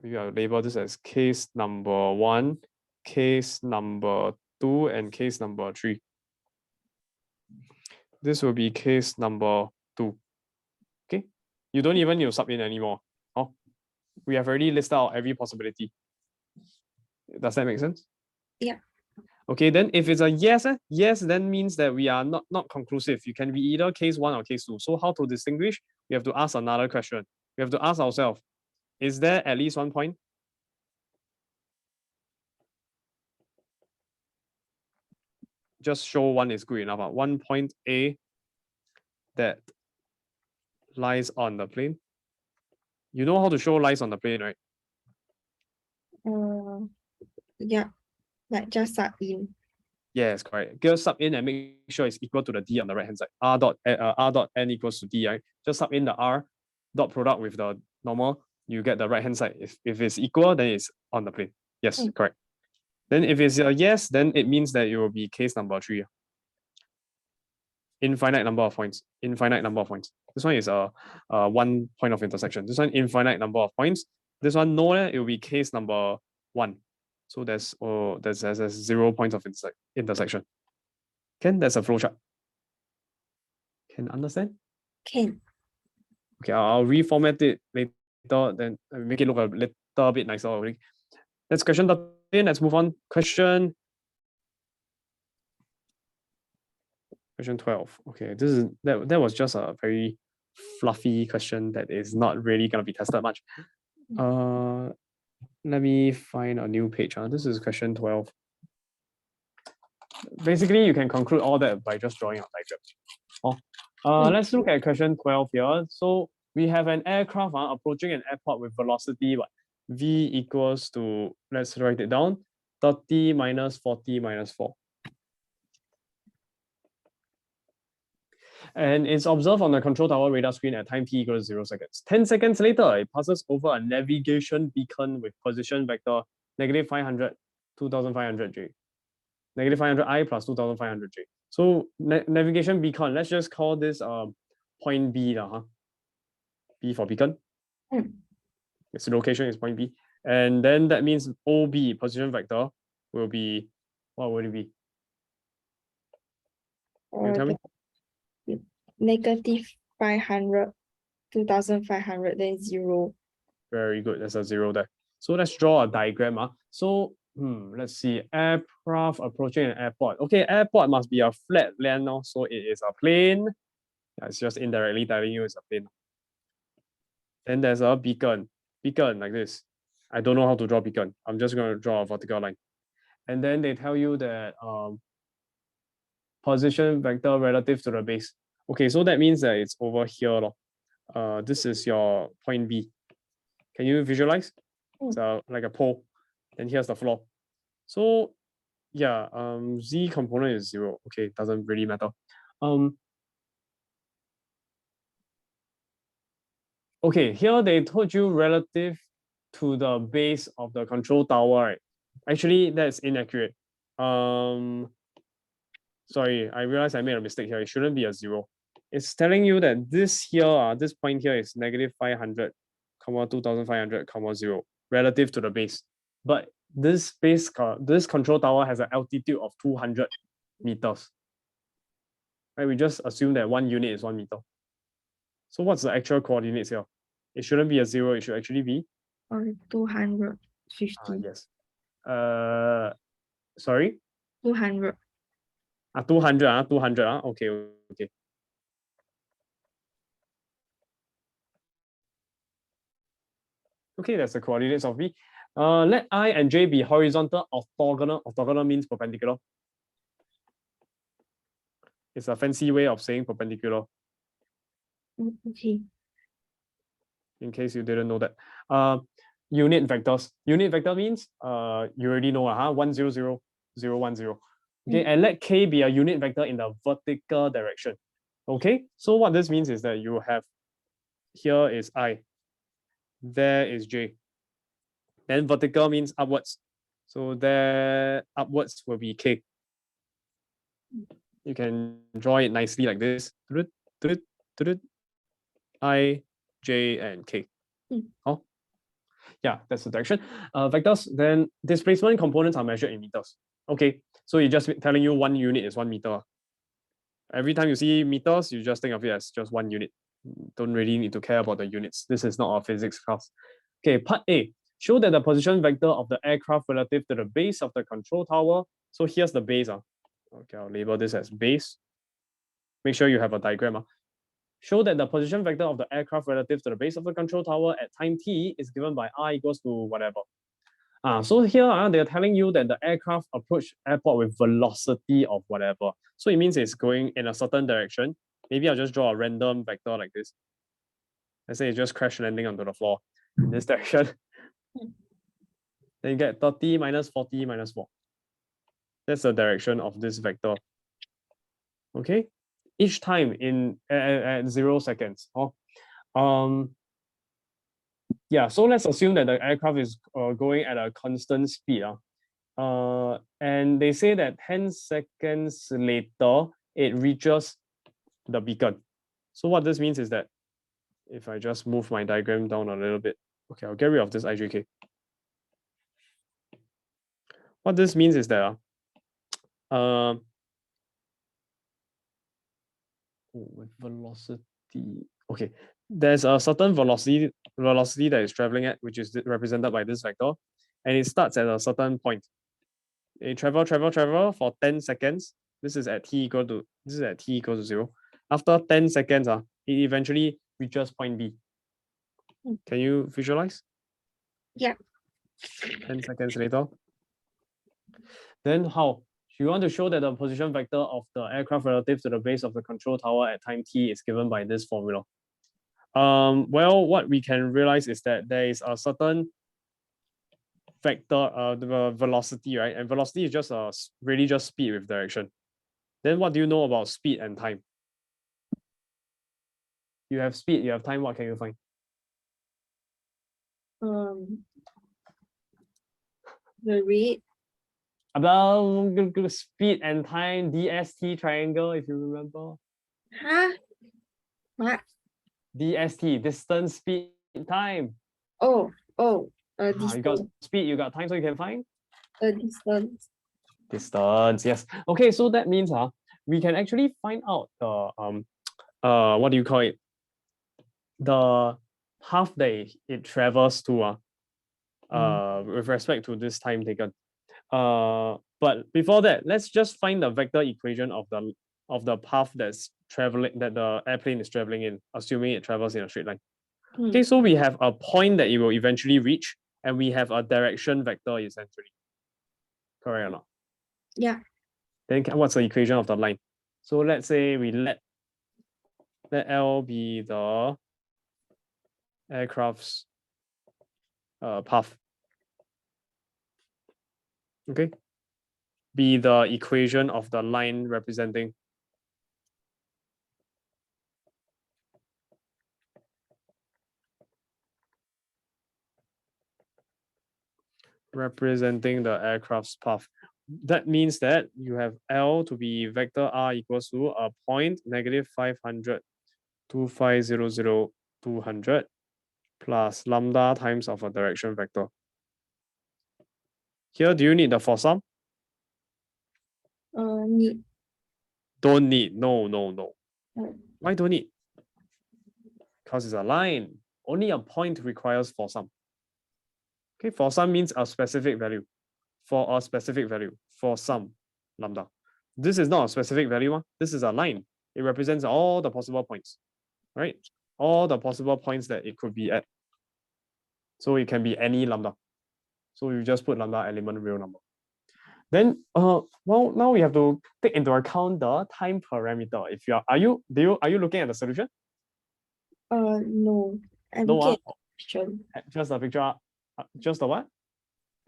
Maybe I'll label this as case number 1, case number 2, and case number 3. This will be case number 2. Okay, you don't even need to sub in anymore. Oh, we have already listed out every possibility. Does that make sense? Yeah. Okay, then if it's a yes, yes, then means that we are not conclusive. You can be either case 1 or case 2. So how to distinguish? We have to ask another question. We have to ask ourselves, is there at least 1 point? Just show 1 is good enough. 1 point A that lies on the plane. You know how to show lies on the plane, right? Yeah, like just sub in. Yes, correct. Just sub in and make sure it's equal to the D on the right hand side. R dot n equals to D, right? Just sub in the R dot product with the normal, you get the right hand side. If it's equal, then it's on the plane. Yes, correct. Then if it's a yes, then it means that it will be case number 3. Infinite number of points. Infinite number of points. This one is a 1 point of intersection. This one infinite number of points. This one no, it will be case number 1. So there's 0 points of intersection. That's a flowchart. Can understand? Can. Okay, I'll reformat it later, then make it look a little bit nicer already. That's question 13. Let's move on. Question 12. Okay, that was just a very fluffy question that is not really gonna be tested much. Let me find a new page. This is question 12. Basically, you can conclude all that by just drawing a diagram. Let's look at question 12 here. So we have an aircraft approaching an airport with velocity v equals to, let's write it down, 30 minus 40 minus 4. And it's observed on the control tower radar screen at time t equals 0 seconds. 10 seconds later, it passes over a navigation beacon with position vector -500, 2500J. -500I plus 2500J. So navigation beacon, let's just call this point B. B for beacon. Its location is point B. And then that means OB, position vector, will be, what would it be? Can you tell me? -500, 2500, then 0. Very good. There's a 0 there. So let's draw a diagram. So let's see. Aircraft approaching an airport. Okay, airport must be a flat land now. So it is a plane. It's just indirectly telling you it's a plane. Then there's a beacon. Beacon like this. I don't know how to draw beacon. I'm just going to draw a vertical line. And then they tell you that position vector relative to the base. Okay, so that means that it's over here. This is your point B. Can you visualize? It's like a pole. And here's the floor. So yeah, Z component is 0. Okay, doesn't really matter. Okay, here they told you relative to the base of the control tower, right? Actually, that's inaccurate. Sorry, I realized I made a mistake here. It shouldn't be a 0. It's telling you that this here, this point here is negative 500, 2500, 0 relative to the base. But this this control tower has an altitude of 200 meters. Right? We just assume that 1 unit is 1 meter. So what's the actual coordinates here? It shouldn't be a 0. It should actually be 250. yes. Sorry. 200. 200. 200. Okay. Okay. Okay, that's the coordinates of V. Let I and J be horizontal orthogonal. Orthogonal means perpendicular. It's a fancy way of saying perpendicular. Okay. In case you didn't know that. Unit vectors. Unit vector means you already know 1 0 0 0 1 0. Okay, and let K be a unit vector in the vertical direction. Okay, so what this means is that you have here is I, there is J. Then vertical means upwards. So there upwards will be K. You can draw it nicely like this. I, J, and K. Oh, yeah, that's the direction. Vectors, then displacement components are measured in meters. Okay, so it's just telling you 1 unit is 1 meter. Every time you see meters, you just think of it as just 1 unit. Don't really need to care about the units. This is not a physics class. Okay, part A. Show that the position vector of the aircraft relative to the base of the control tower. So here's the base. Okay, I'll label this as base. Make sure you have a diagram. Show that the position vector of the aircraft relative to the base of the control tower at time t is given by r equals to whatever. So here they're telling you that the aircraft approach airport with velocity of whatever. So it means it's going in a certain direction. Maybe I'll just draw a random vector like this. Let's say it's just crash landing onto the floor in this direction. Then you get 30 minus 40 minus 4. That's the direction of this vector. Okay, each time in at 0 seconds. Yeah, so let's assume that the aircraft is going at a constant speed. And they say that 10 seconds later, it reaches the beacon. So what this means is that if I just move my diagram down a little bit, okay, I'll get rid of this IJK. What this means is that with velocity, okay, there's a certain velocity that is traveling at, which is represented by this vector, and it starts at a certain point. It travel for 10 seconds. This is at t equals to 0. After 10 seconds, it eventually reaches point B. Can you visualize? Yeah. 10 seconds later. Then how? You want to show that the position vector of the aircraft relative to the base of the control tower at time t is given by this formula. Well, what we can realize is that there is a certain vector, the velocity, right? And velocity is just really just speed with direction. Then what do you know about speed and time? You have speed, you have time, what can you find? The rate. About speed and time, DST triangle, if you remember. Huh? What? DST, distance, speed, time. Oh, You got speed, you got time, so you can find? Distance. Distance, yes. Okay, so that means we can actually find out the what do you call it? The path that it travels to with respect to this time taken. But before that, let's just find the vector equation of the path that the airplane is traveling in, assuming it travels in a straight line. Okay, so we have a point that it will eventually reach, and we have a direction vector essentially. Correct or not? Yeah. Then what's the equation of the line? So let's say we let L be the aircraft's path. Okay. Be the equation of the line representing the aircraft's path. that means that you have L to be vector R equals to a point -500, 2500, 200 plus lambda times of a direction vector. Here, do you need the for sum? Need. Don't need. No, no, no. Oh. Why don't need? Because it's a line. Only a point requires for sum. Okay, for sum means a specific value. For a specific value. For some lambda. This is not a specific value. This is a line. It represents all the possible points. Right? All the possible points that it could be at. So it can be any lambda. So you just put lambda element real number. Then well, now we have to take into account the time parameter. If you are you looking at the solution? No. I'm No, looking at the question. just the picture. Just the what?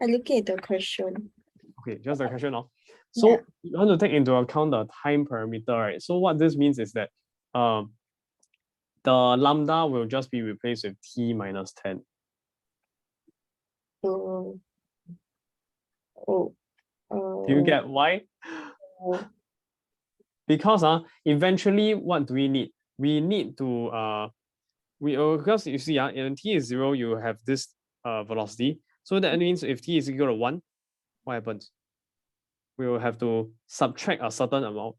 I'm looking at the question. Okay, just the question now. So you want to take into account the time parameter, right? So what this means is that the lambda will just be replaced with t minus 10. Oh. Do you get why? Because eventually what do we need? We need to because you see in t is 0, you have this velocity. So that means if t is equal to 1, what happens? We will have to subtract a certain amount.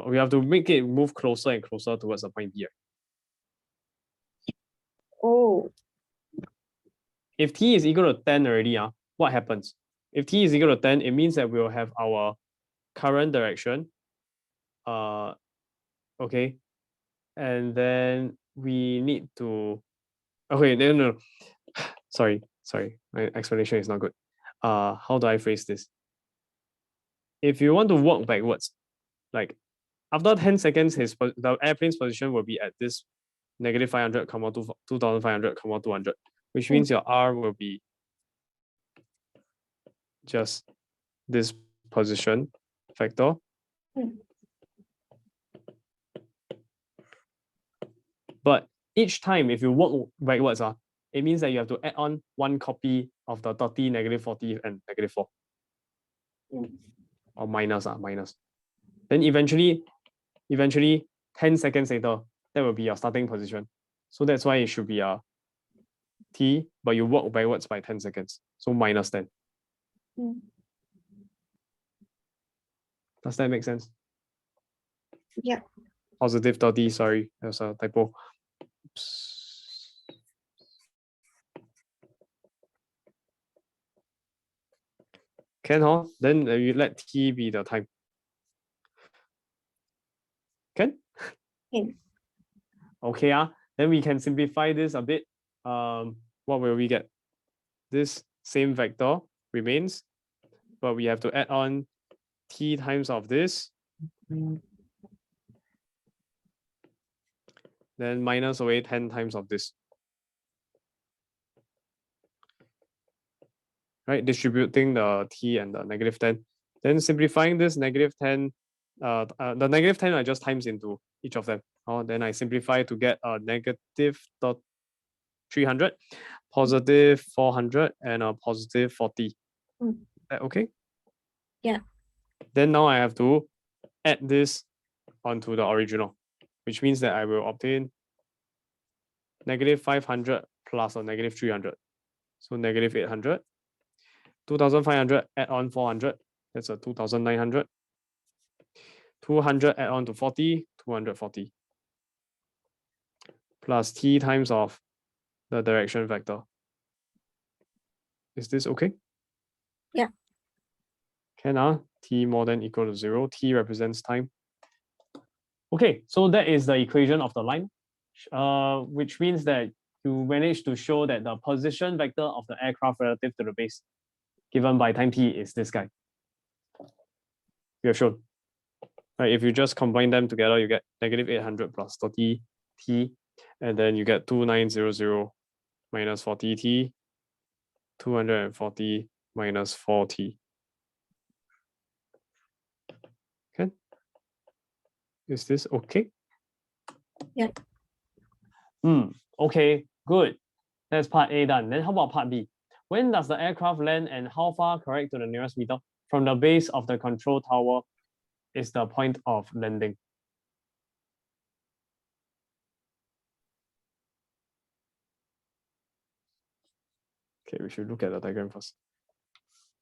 We have to make it move closer and closer towards the point B. Oh. If t is equal to 10 already, what happens? If t is equal to 10, it means that we'll have our current direction. Okay. And then we need to, okay, no. Sorry, my explanation is not good. How do I phrase this? If you want to walk backwards, like after 10 seconds, the airplane's position will be at this -500, 2500, 200, which means your R will be just this position factor. But each time, if you walk backwards, it means that you have to add on one copy of the 30, -40, and -4. Or minus. Then eventually 10 seconds later, that will be your starting position. So that's why it should be a t, but you walk backwards by 10 seconds. So minus 10. Does that make sense? Yeah. Positive 30, sorry, there's a typo. Oops. Can, then you let t be the time. Can? Okay, then we can simplify this a bit. What will we get? This same vector remains, but we have to add on t times of this. Then minus away 10 times of this. Right, distributing the t and the -10. Then simplifying this -10, the -10 I just times into each of them. Then I simplify to get a -300, positive 400, and a positive 40. That okay? Yeah. Then now I have to add this onto the original, which means that I will obtain -500 plus a -300. So -800. 2500 add on 400, that's a 2900. 200 add on to 40, 240. Plus t times of the direction vector. Is this okay? Yeah. Can t more than equal to 0. T represents time. Okay, so that is the equation of the line, which means that you managed to show that the position vector of the aircraft relative to the base given by time t is this guy. You have shown. Right, if you just combine them together, you get -800 plus 30t, and then you get 2900 minus 40t, 240 minus 4t. Okay. Is this okay? Yeah. Okay, good. That's part A done. Then how about part B? When does the aircraft land and how far correct to the nearest meter? from the base of the control tower is the point of landing? Okay, we should look at the diagram first.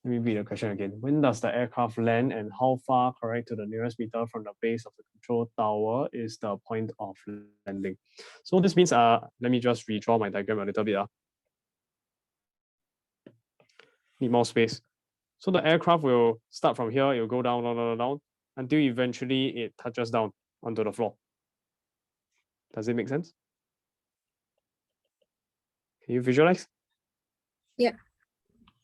Let me read the question again. When does the aircraft land and how far, correct, to the nearest meter from the base of the control tower is the point of landing? So this means, let me just redraw my diagram a little bit. Need more space. So the aircraft will start from here, it will go down, down, down, down, until eventually it touches down onto the floor. Does it make sense? Can you visualize? Yeah.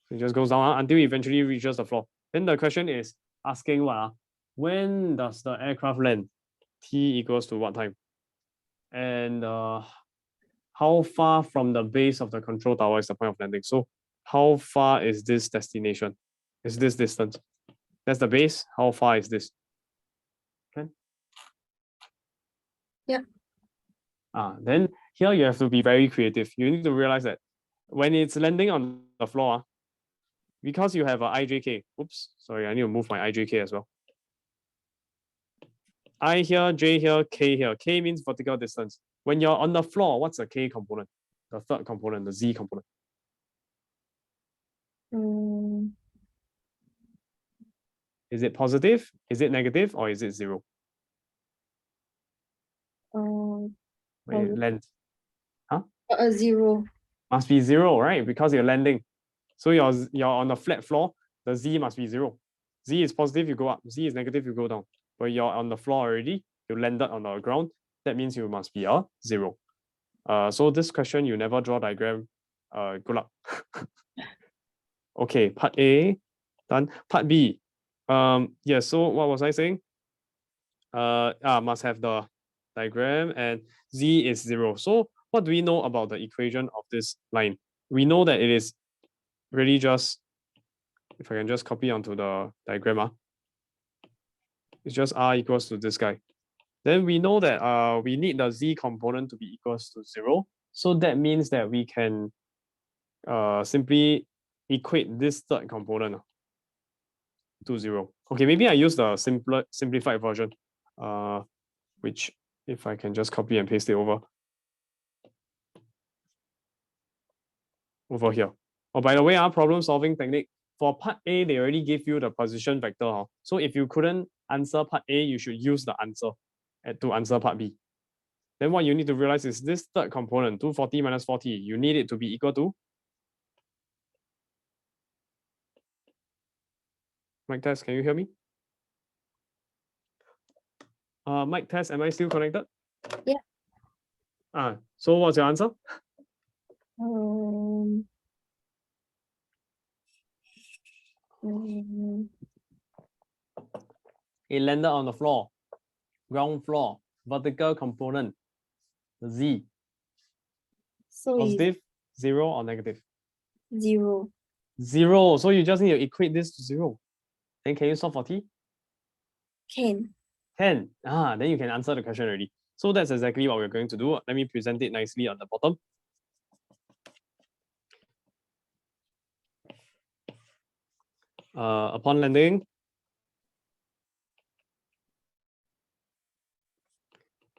So it just goes down until it eventually reaches the floor. Then the question is asking what? When does the aircraft land? T equals to what time? And how far from the base of the control tower is the point of landing? So how far is this destination? Is this distance? That's the base. How far is this? Okay. Yeah. Then here you have to be very creative. You need to realize that when it's landing on the floor, because you have a IJK, oops, sorry, I need to move my IJK as well. I here, J here, K here. K means vertical distance. When you're on the floor, what's the K component? The third component, the Z component. Is it positive? Is it negative? Or is it zero? When it lands. Zero. Must be zero, right? Because you're landing. So you're on a flat floor, the Z must be zero. Z is positive, you go up. Z is negative, you go down. But you're on the floor already, you landed on the ground, that means you must be a zero. So this question, you never draw diagram. Good luck. Okay, part A, done. Part B. Yeah, so what was I saying? Must have the diagram and Z is zero. So what do we know about the equation of this line? We know that it is really just, if I can just copy onto the diagram, it's just R equals to this guy. Then we know that we need the Z component to be equals to zero. So that means that we can simply equate this third component to zero. Okay, maybe I use the simplified version, which if I can just copy and paste it over here. Oh, by the way, our problem solving technique, for part A, they already gave you the position vector. So if you couldn't answer part A, you should use the answer to answer part B. Then what you need to realize is this third component, 240 minus 40, you need it to be equal to? Mic test, can you hear me? Mic test, am I still connected? Yeah. So what's your answer? It landed on the floor, ground floor, vertical component, Z. So positive, zero, or negative? Zero. Zero. So you just need to equate this to zero. Then can you solve for T? Can. Can. Then you can answer the question already. So that's exactly what we're going to do. Let me present it nicely on the bottom. Upon landing,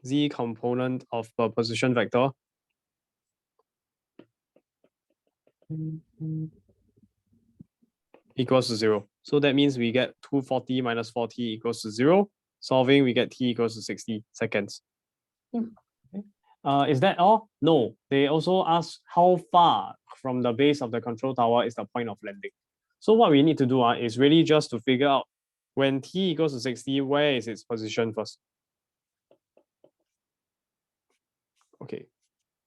Z component of the position vector equals to zero. So that means we get 240 minus 40 equals to zero. Solving, we get T equals to 60 seconds. Is that all? No. They also ask how far from the base of the control tower is the point of landing. So what we need to do is really just to figure out when T equals to 60, where is its position first? Okay.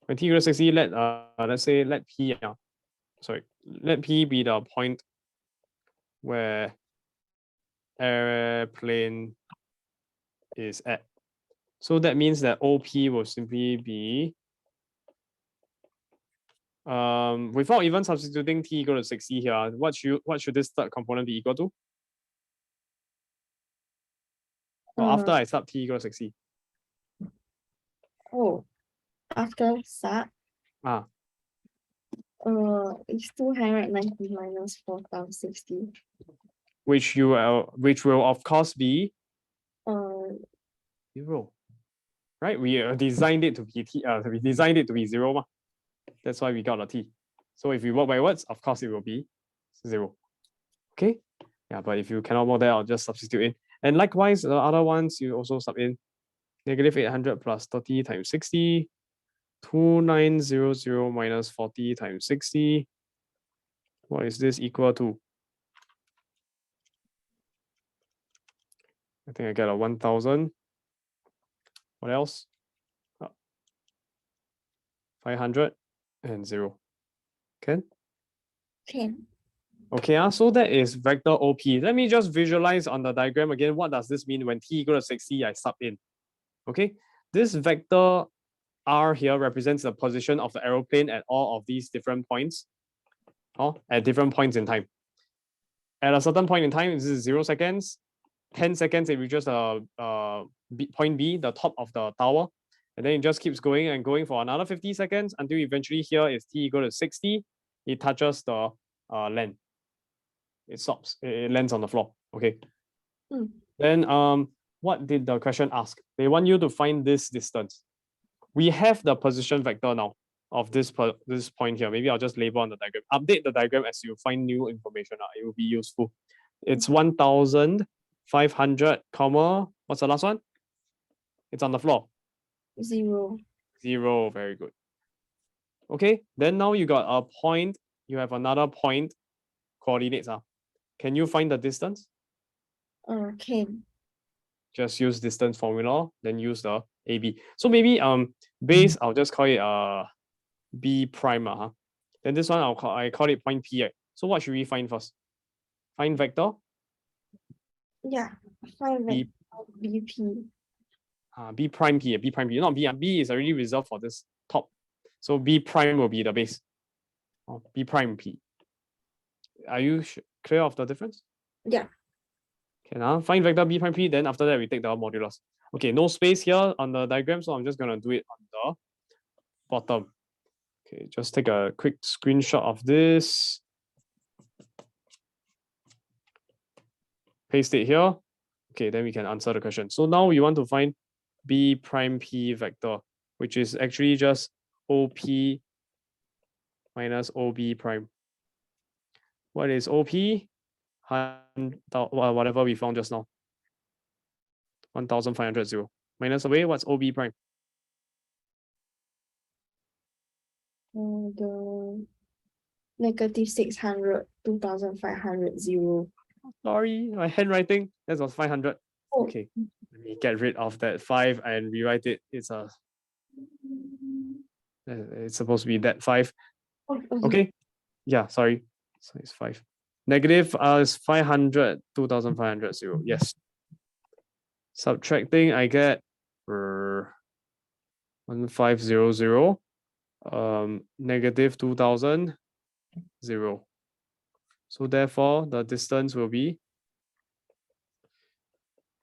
When T equals to 60, let's say let P let P be the point where airplane is at. So that means that OP will simply be without even substituting T equal to 60 here, what should this third component be equal to? Or after I sub T equal to 60. After sub. Ah. It's 290 minus 4 times 60. which will of course be 0. Right? We designed it to be we designed it to be 0 ma. That's why we got a t. So if we work backwards, of course it will be 0. Okay. Yeah, but if you cannot work that, I'll just substitute in. And likewise, the other ones you also sub in negative 800 plus 30 times 60, 2900 minus 40 times 60. What is this equal to? I think I get a 1000. What else? 500 and 0. Can? Can. Okay, so that is vector OP. Let me just visualize on the diagram again. What does this mean when t equal to 60, I sub in? Okay, this vector R here represents the position of the aeroplane at all of these different points, at different points in time. At a certain point in time, this is 0 seconds. 10 seconds, it reaches point B, the top of the tower. And then it just keeps going and going for another 50 seconds until eventually here is t equal to 60. It touches the land. It stops. It lands on the floor. Okay. Then what did the question ask? They want you to find this distance. We have the position vector now of this point here. Maybe I'll just label on the diagram. Update the diagram as you find new information. It will be useful. It's 1500, comma, what's the last one? It's on the floor. 0. 0, very good. Okay, then now you got a point. You have another point coordinates. Can you find the distance? Can. Just use distance formula, then use the AB. So maybe base, I'll just call it B prime. Then this one I call it point P. So what should we find first? Find vector? Yeah, find vector BP. B prime P, B prime P, not B. B is already reserved for this top. So B prime will be the base. B prime P. Are you clear of the difference? Yeah. Okay, find vector B prime P, then after that we take the modulus. Okay, no space here on the diagram, so I'm just gonna do it on the bottom. Okay, just take a quick screenshot of this. Paste it here. Okay, then we can answer the question. So now we want to find B prime P vector, which is actually just OP minus OB prime. What is OP? Whatever we found just now. 1500 0. Minus away, what's OB prime? The negative 600, 2500 0. Sorry, my handwriting. That was 500. Oh. Okay, let me get rid of that 5 and rewrite it. It's supposed to be that 5. Okay. Yeah, sorry. So it's 5. Negative is 500, 2500 0. Yes. Subtracting, I get 1500 negative 2000 0. So therefore, the distance will be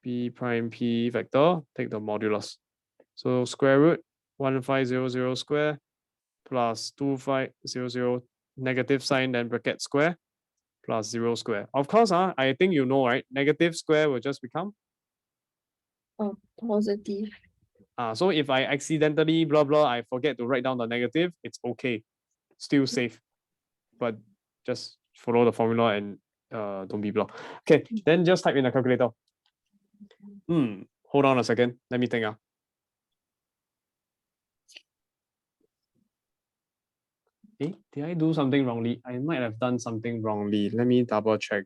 B prime P vector, take the modulus. So square root 1500 square plus 2500 negative sign, then bracket square plus 0 square. Of course, I think you know, right? Negative square will just become positive. So if I accidentally blah blah, I forget to write down the negative, it's okay. Still safe. But just follow the formula and don't be blah. Okay, then just type in the calculator. Hold on a second. Let me think. Did I do something wrongly? I might have done something wrongly. Let me double check.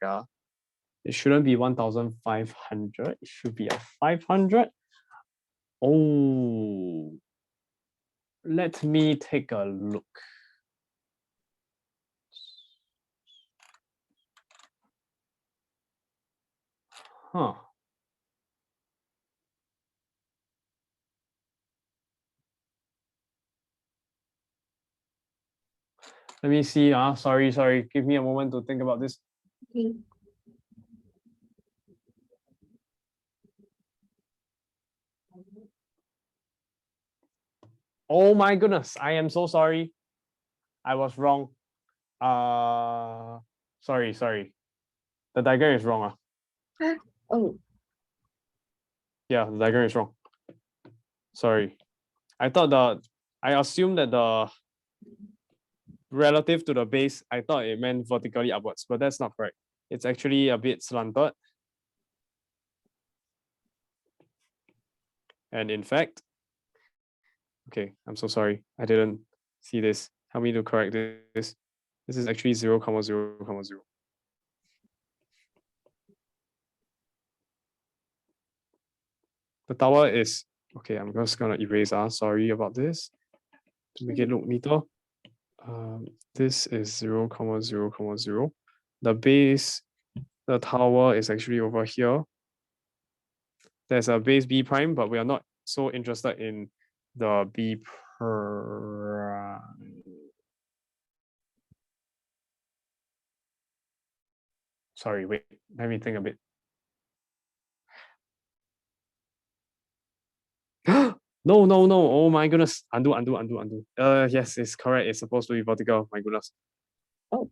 It shouldn't be 1500. It should be a 500. Oh, let me take a look. Let me see. Sorry. Give me a moment to think about this. Okay. Oh my goodness. I am so sorry. I was wrong. Sorry. The diagram is wrong. Oh, Yeah, the diagram is wrong. Sorry. I assumed that the relative to the base, I thought it meant vertically upwards, but that's not correct. It's actually a bit slanted. And in fact, okay, I'm so sorry. I didn't see this. Help me to correct this. This is actually 0, 0, 0. The tower is, okay, I'm just gonna erase, sorry about this. To make it look neater. This is 0, 0, 0. The base, the tower is actually over here. There's a base B prime, but we are not so interested in the B prime. Sorry, wait, let me think a bit. No, oh my goodness. Undo. Yes, it's correct. It's supposed to be vertical. My goodness. Oh.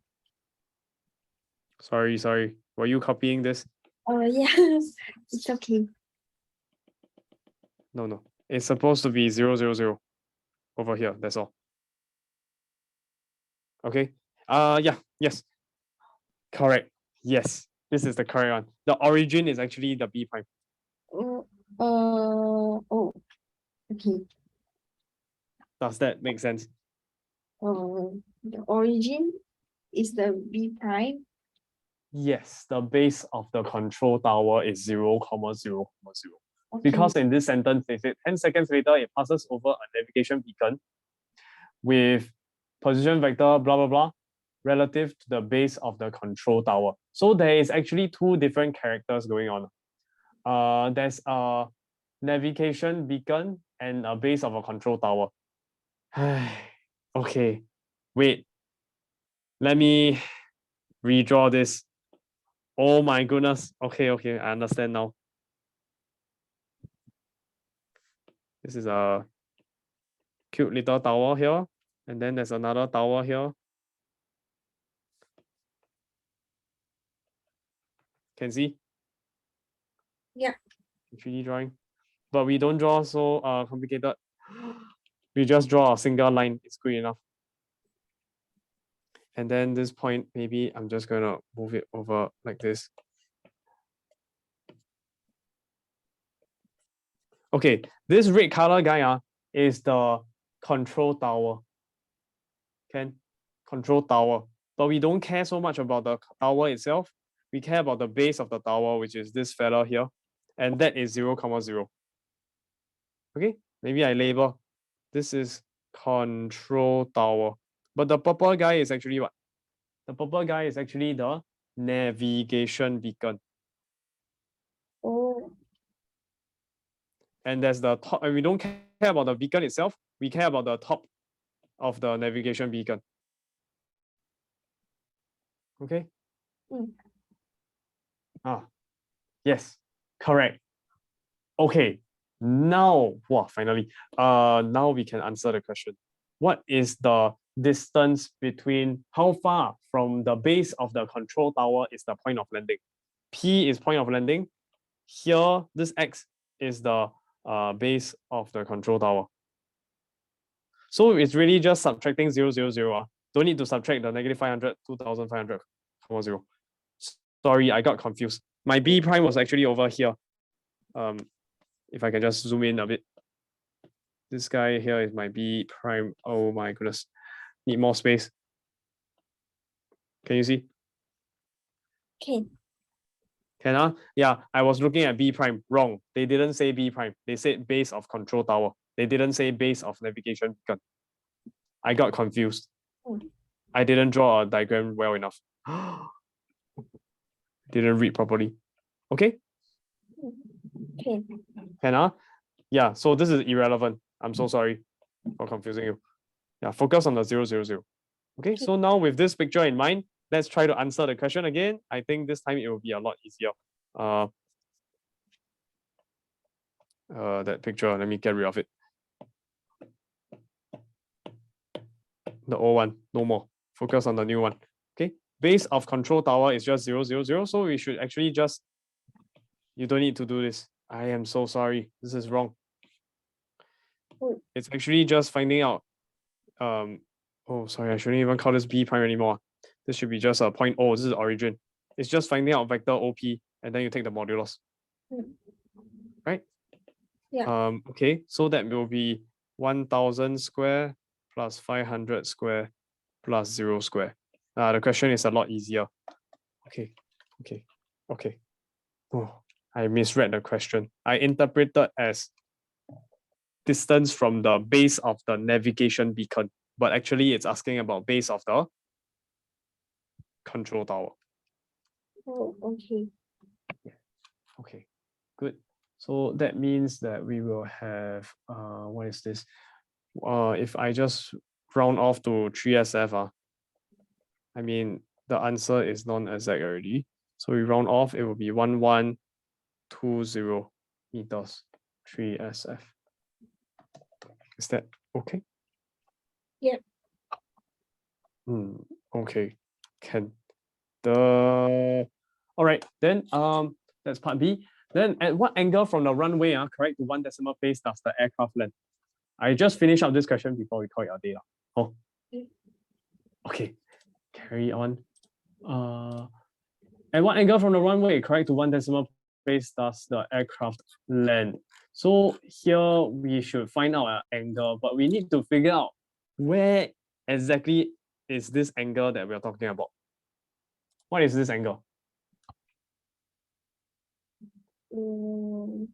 Sorry. Were you copying this? Yeah, it's okay. No. It's supposed to be 0, 0, 0 over here. That's all. Okay. Yeah, yes. Correct. Yes. This is the correct one. The origin is actually the B prime. Oh, okay. Does that make sense? The origin is the B prime. Yes, the base of the control tower is 0, 0, 0. Okay. Because in this sentence, they said 10 seconds later, it passes over a navigation beacon with position vector, blah, blah, blah, relative to the base of the control tower. So there is actually two different characters going on. There's a navigation beacon and a base of a control tower. Okay, wait. Let me redraw this. Oh my goodness. Okay, I understand now. This is a cute little tower here. And then there's another tower here. Can see? Yeah. 3D drawing. But we don't draw so complicated. We just draw a single line. It's good enough. And then this point, maybe I'm just gonna move it over like this. Okay, this red color guy is the control tower. Control tower. But we don't care so much about the tower itself. We care about the base of the tower, which is this fella here. And that is 0, 0. Okay, maybe I label. This is control tower. But the purple guy is actually what? The purple guy is actually the navigation beacon. Oh. And there's the top, and we don't care about the beacon itself. We care about the top of the navigation beacon. Okay. Yes, correct. Okay, now, wow, finally, now we can answer the question. What is the distance between how far from the base of the control tower is the point of landing? P is point of landing. Here, this X is the base of the control tower. So it's really just subtracting 0, 0, 0. Don't need to subtract the negative 500, 2500, 0. Sorry, I got confused. My B prime was actually over here. If I can just zoom in a bit. This guy here is my B prime. Oh my goodness. Need more space. Can you see? Okay. Can Yeah, I was looking at B prime. Wrong. They didn't say B prime. They said base of control tower. They didn't say base of navigation beacon. I got confused. I didn't draw a diagram well enough. Didn't read properly. Okay? Okay. Yeah, so this is irrelevant. I'm so sorry for confusing you. Yeah, focus on the 0, 0, 0. Okay, so now with this picture in mind, let's try to answer the question again. I think this time it will be a lot easier. That picture, let me get rid of it. The old one, no more. Focus on the new one. Okay, base of control tower is just 0, 0, 0. So we should actually just, you don't need to do this. I am so sorry. This is wrong. It's actually just finding out, oh, sorry, I shouldn't even call this B prime anymore. This should be just a point O, this is origin. It's just finding out vector OP, and then you take the modulus. Right? Yeah. Okay, so that will be 1000 square plus 500 square plus 0 square. The question is a lot easier. Okay. Oh, I misread the question. I interpreted as distance from the base of the navigation beacon, but actually it's asking about base of the control tower. Oh, okay. Okay, good. So that means that we will have, what is this? If I just round off to 3SF, I mean, the answer is non-exact already. So we round off, it will be 1120 meters, 3SF. Is that okay? Yeah. Okay, can. All right, then that's part B. Then at what angle from the runway, correct to 1 decimal place does the aircraft land? I just finished up this question before we call it a day. Oh. Okay, carry on. At what angle from the runway, correct to 1 decimal place does the aircraft land? So here we should find out an angle, but we need to figure out where exactly is this angle that we're talking about. What is this angle? Can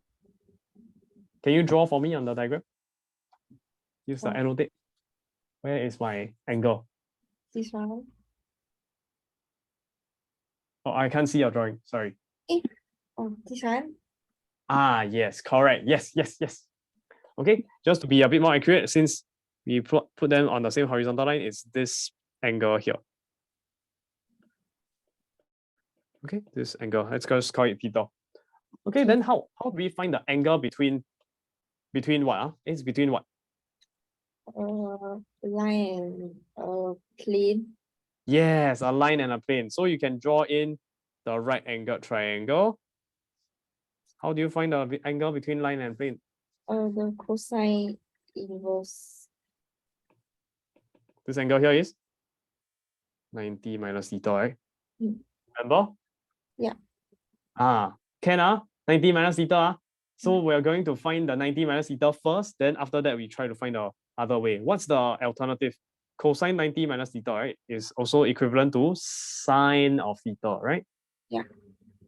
you draw for me on the diagram? Use the annotate. Where is my angle? This one. Oh, I can't see your drawing. Sorry. Oh, this one. Yes, correct. Yes. Okay, just to be a bit more accurate, since we put them on the same horizontal line, it's this angle here. Okay, this angle. Let's just call it theta. Okay, then how do we find the angle between what? It's between what? Line and plane. Yes, a line and a plane. So you can draw in the right angled triangle. How do you find the angle between line and plane? The cosine inverse. This angle here is 90 minus theta, right? Remember? Yeah. Can 90 minus theta. So we're going to find the 90 minus theta first. Then after that, we try to find the other way. What's the alternative? Cosine 90 minus theta, right, is also equivalent to sine of theta, right? Yeah.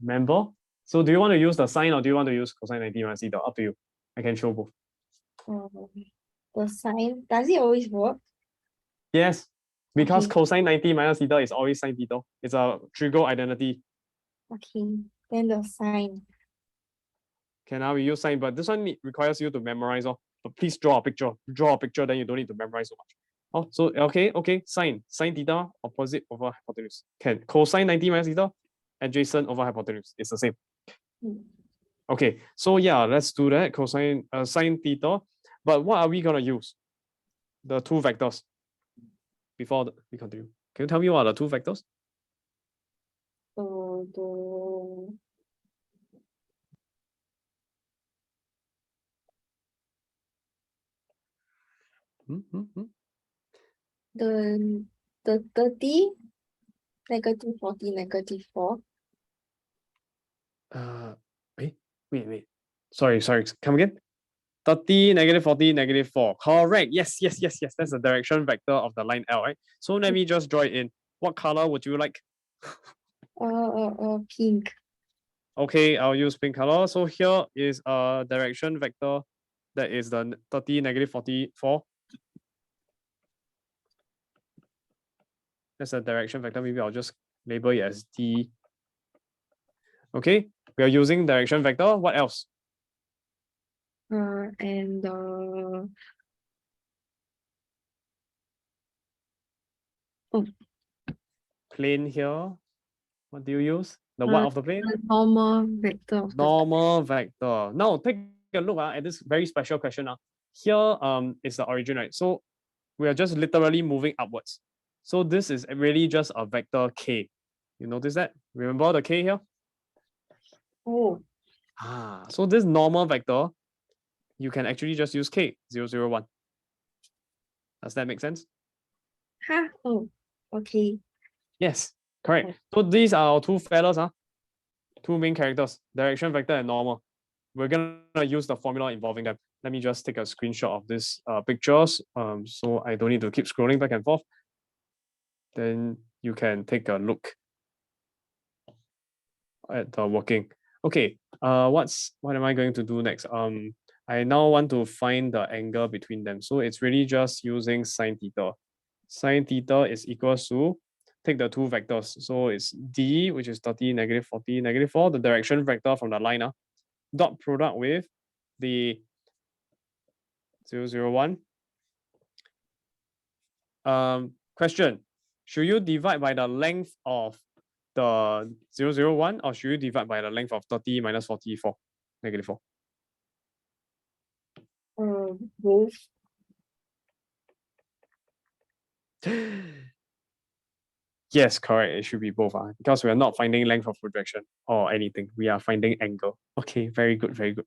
Remember? So do you want to use the sine or do you want to use cosine 90 minus theta? Up to you. I can show both. The sine, does it always work? Yes, because Okay. cosine 90 minus theta is always sine theta. It's a trigo identity. Okay, then the sine. Okay, now we use sine, but this one requires you to memorize. But please draw a picture. Draw a picture, then you don't need to memorize so much. So okay, sine theta opposite over hypotenuse. Can cosine 90 minus theta adjacent over hypotenuse. It's the same. Okay, so yeah, let's do that. Cosine sine theta. But what are we gonna use? The two vectors. Before we continue, can you tell me what are the two vectors? The 30, negative 40, negative 4. Wait. Sorry. Come again. 30, negative 40, negative 4. Correct. Yes. That's the direction vector of the line L, right? So let me just draw it in. What color would you like? Pink. Okay, I'll use pink color. So here is a direction vector that is the 30, negative 44. That's a direction vector. Maybe I'll just label it as D. Okay, we are using direction vector. What else? And plane here. What do you use? The what of the plane? Normal vector. Normal vector. Now take a look at this very special question. Here is the origin, right? So we are just literally moving upwards. So this is really just a vector k. You notice that? Remember the k here? Oh, So this normal vector, you can actually just use k, 0, 0, 1. Does that make sense? huh? Oh, okay. Yes, correct. So these are our two fellas, two main characters, direction vector and normal. We're gonna use the formula involving them. Let me just take a screenshot of this pictures, so I don't need to keep scrolling back and forth. Then you can take a look at the working. Okay, what am I going to do next? I now want to find the angle between them. So it's really just using sine theta. Sine theta is equals to, take the two vectors. So it's d, which is 30, negative 40, negative 4, the direction vector from the line, dot product with the 0, 0, 1. Question, should you divide by the length of the 0, 0, 1, or should you divide by the length of 30 minus 44, negative 4? Both. Yes, correct. It should be both, because we are not finding length of projection or anything. We are finding angle. Okay, very good, very good.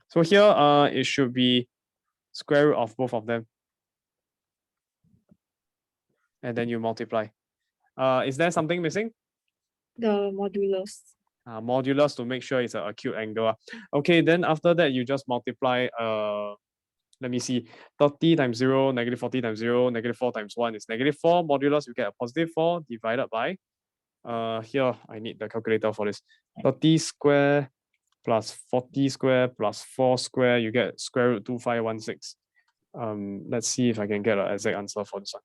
So here, it should be square root of both of them. And then you multiply. Is there something missing? The modulus. Modulus to make sure it's an acute angle. Okay, then after that, you just multiply, let me see, 30 times 0, negative 40 times 0, negative 4 times 1 is negative 4. Modulus, you get a positive 4 divided by, here, I need the calculator for this. 30 square plus 40 square plus 4 square, you get square root 2516. Let's see if I can get an exact answer for this one.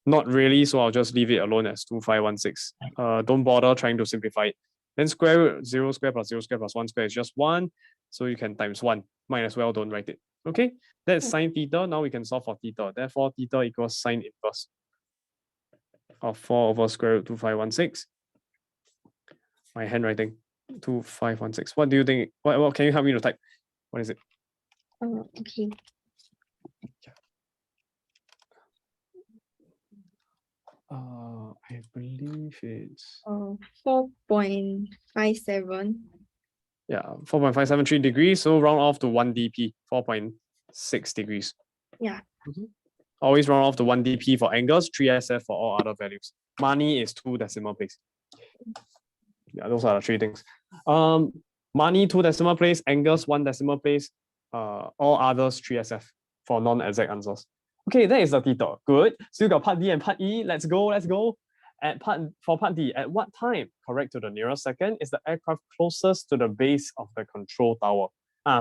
Not really, so I'll just leave it alone as 2516. Don't bother trying to simplify it. Then square root 0 square plus 0 square plus 1 square is just 1. So you can times 1. Might as well don't write it. Okay, that's sine theta. Now we can solve for theta. Therefore, theta equals sine inverse of 4 over square root 2516. My handwriting, 2516. What do you think? What can you help me to type? What is it? Okay. I believe it's 4.57. Yeah, 4.573 degrees. So round off to 1 dp, 4.6 degrees. Yeah. Always round off to 1 dp for angles, 3SF for all other values. Money is 2 decimal place. Yeah, those are the three things. Money 2 decimal place, angles 1 decimal place, all others 3SF for non-exact answers. Okay, that is the theta. Good. Still got part D and part E. Let's go, let's go. For part D, at what time, correct to the nearest second, is the aircraft closest to the base of the control tower?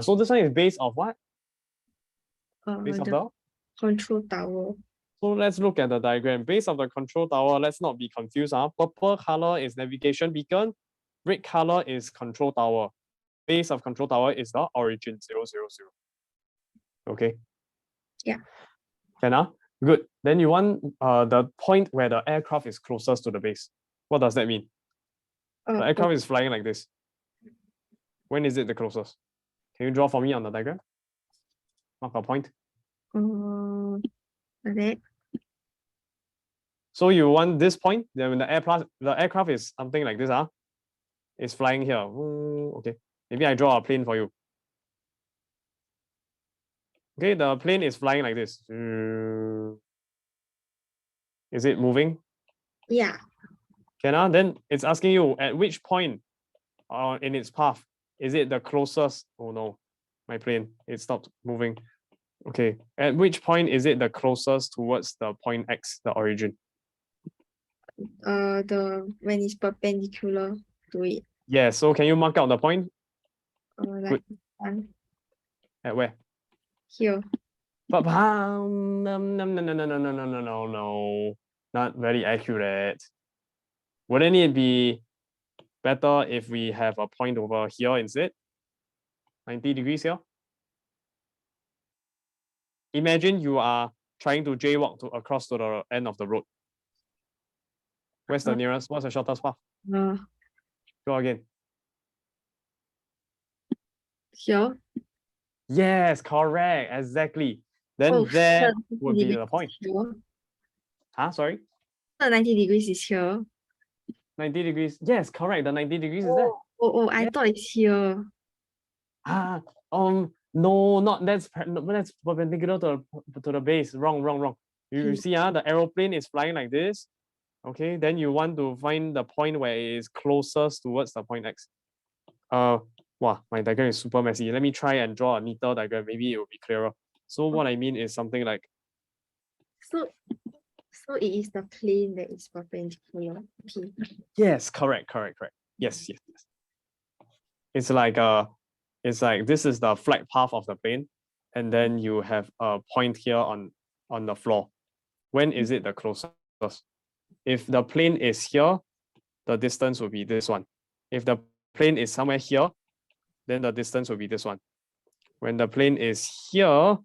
So this one is base of what? Base of the control tower. So let's look at the diagram. Base of the control tower, let's not be confused. Purple color is navigation beacon. Red color is control tower. Base of control tower is the origin 000. Okay. Yeah. Can Good. Then you want the point where the aircraft is closest to the base. What does that mean? The aircraft is flying like this. When is it the closest? Can you draw for me on the diagram? Mark a point. That. So you want this point, then when the aircraft is something like this, it's flying here. Okay. Maybe I draw a plane for you. Okay, the plane is flying like this. Is it moving? Yeah. Then it's asking you at which point in its path is it the closest? Oh no, my plane, it stopped moving. Okay, at which point is it the closest towards the point X, the origin? When it's perpendicular to it. Yeah, so can you mark out the point? Like one. At where? Here. But no, not very accurate. Wouldn't it be better if we have a point over here instead? 90 degrees here. Imagine you are trying to jaywalk across to the end of the road. Where's the nearest? What's the shortest path? Go again. Here. Yes, correct. Exactly. then there would be 90 the point. here. Huh? Sorry? The 90 degrees is here. 90 degrees. Yes, correct. The 90 degrees is there. I thought it's here. No, not that's perpendicular to the base. Wrong. You see, the aeroplane is flying like this. Okay, then you want to find the point where it is closest towards the point X. Wow, my diagram is super messy. Let me try and draw a neater diagram. Maybe it will be clearer. So what I mean is something like, So it is the plane that is perpendicular. Okay. yes, correct. Yes. It's like this is the flight path of the plane, and then you have a point here on the floor. When is it the closest? If the plane is here, the distance will be this one. If the plane is somewhere here, then the distance will be this one. When the plane is here,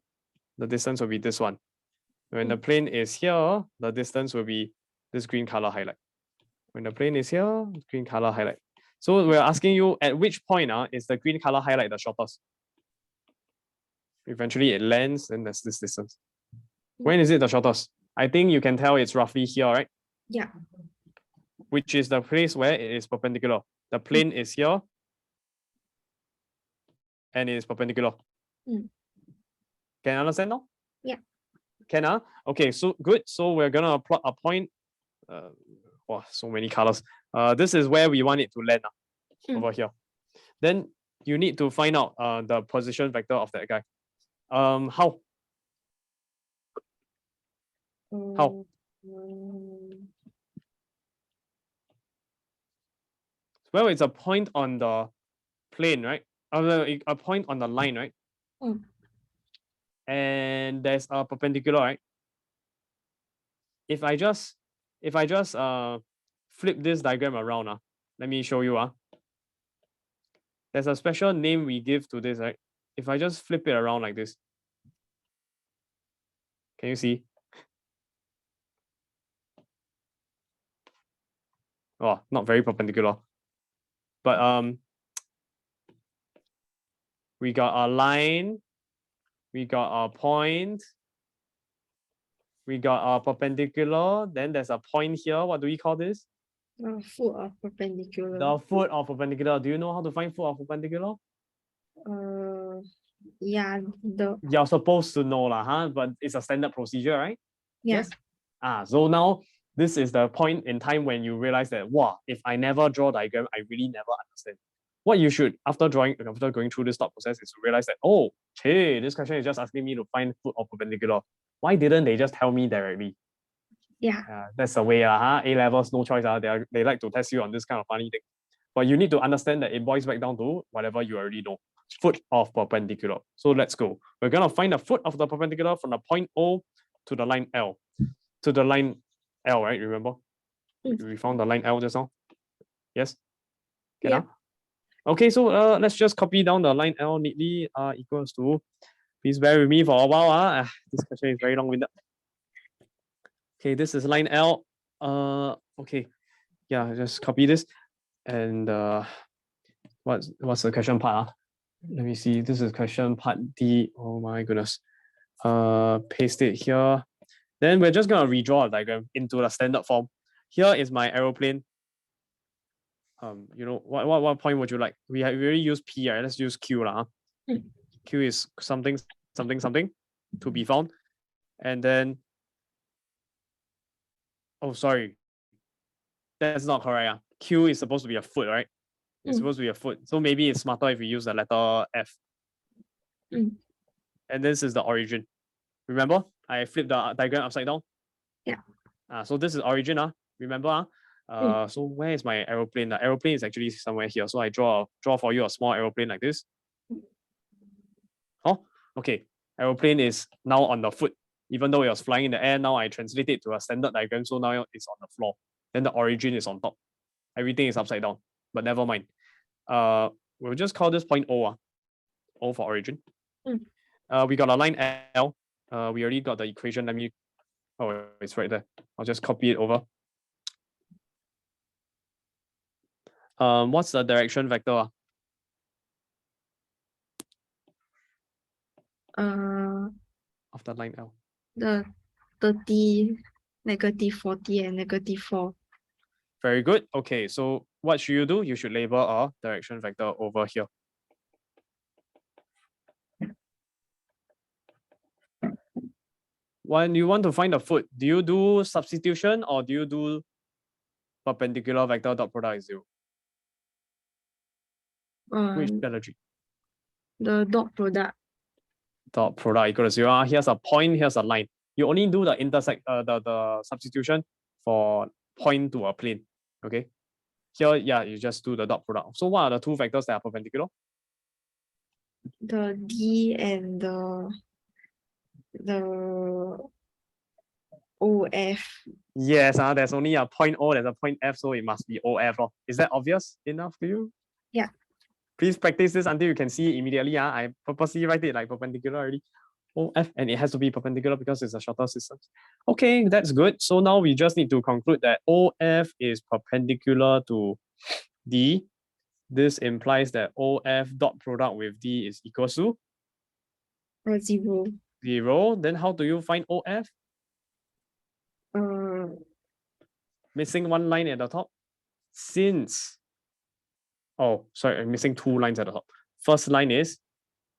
the distance will be this one. When the plane is here, the distance will be this green color highlight. When the plane is here, green color highlight. So we're asking you at which point is the green color highlight the shortest? Eventually it lands, then there's this distance. When is it the shortest? I think you can tell it's roughly here, right? Yeah. Which is the place where it is perpendicular. The plane is here and it is perpendicular. Can you understand now? Yeah. Can Okay, so good. So we're gonna plot a point. So many colors. This is where we want it to land over here. Then you need to find out the position vector of that guy. How? How? Well, it's a point on the plane, right? A point on the line, right? And there's a perpendicular, right? If I just flip this diagram around, let me show you. There's a special name we give to this, right? If I just flip it around like this, can you see? Oh, not very perpendicular. But we got a line, we got a point, we got a perpendicular, then there's a point here. What do we call this? The foot of perpendicular. The foot of perpendicular. Do you know how to find foot of perpendicular? Yeah. You're supposed to know, but it's a standard procedure, right? Yeah. Yes. So now this is the point in time when you realize that, wow, if I never draw diagram, I really never understand. What you should, after going through this thought process, is to realize that, oh, hey, this question is just asking me to find foot of perpendicular. Why didn't they just tell me directly? Yeah. That's the way, A levels, no choice. They like to test you on this kind of funny thing. But you need to understand that it boils back down to whatever you already know. Foot of perpendicular. So let's go. We're gonna find the foot of the perpendicular from the point O to the line L. To the line L, right? Remember? We found the line L just now. Yes? Yeah. Okay, so let's just copy down the line L neatly. Equals to, please bear with me for a while. This question is very long-winded. Okay, this is line L. Okay. Yeah, just copy this. And what's the question part? Let me see. This is question part D. Oh my goodness. Paste it here. Then we're just gonna redraw a diagram into the standard form. Here is my aeroplane. What point would you like? We already used P, right? Let's use Q lah. Q is something to be found, and then sorry, that's not correct. Q is supposed to be a foot, right? It's supposed to be a foot. So maybe it's smarter if we use the letter F. And this is the origin. Remember, I flipped the diagram upside down. Yeah. So this is origin. Remember. So where is my aeroplane? The aeroplane is actually somewhere here. So I draw for you a small aeroplane like this. Oh, okay. Aeroplane is now on the foot. Even though it was flying in the air, now I translate it to a standard diagram. So now it's on the floor. Then the origin is on top. Everything is upside down. But never mind. We'll just call this point O. O for origin. We got a line L. We already got the equation. It's right there. I'll just copy it over. What's the direction vector? after line L? The 30, -40, and -4. Very good. Okay, so what should you do? You should label a direction vector over here. When you want to find the foot, do you do substitution or do you do perpendicular vector dot product is 0? Which strategy? The dot product. Dot product equal to 0. Here's a point, here's a line. You only do the the substitution for point to a plane. Okay. Here, yeah, you just do the dot product. So what are the two vectors that are perpendicular? The D and the OF. Yes, there's only a point O, there's a point F, so it must be OF. Is that obvious enough to you? Yeah. Please practice this until you can see it immediately. I purposely write it like perpendicular already. OF, and it has to be perpendicular because it's a shorter system. Okay, that's good. So now we just need to conclude that OF is perpendicular to D. This implies that OF dot product with D is equal to 0. 0. Then how do you find OF? Missing one line at the top. Since, oh, sorry, I'm missing two lines at the top. First line is,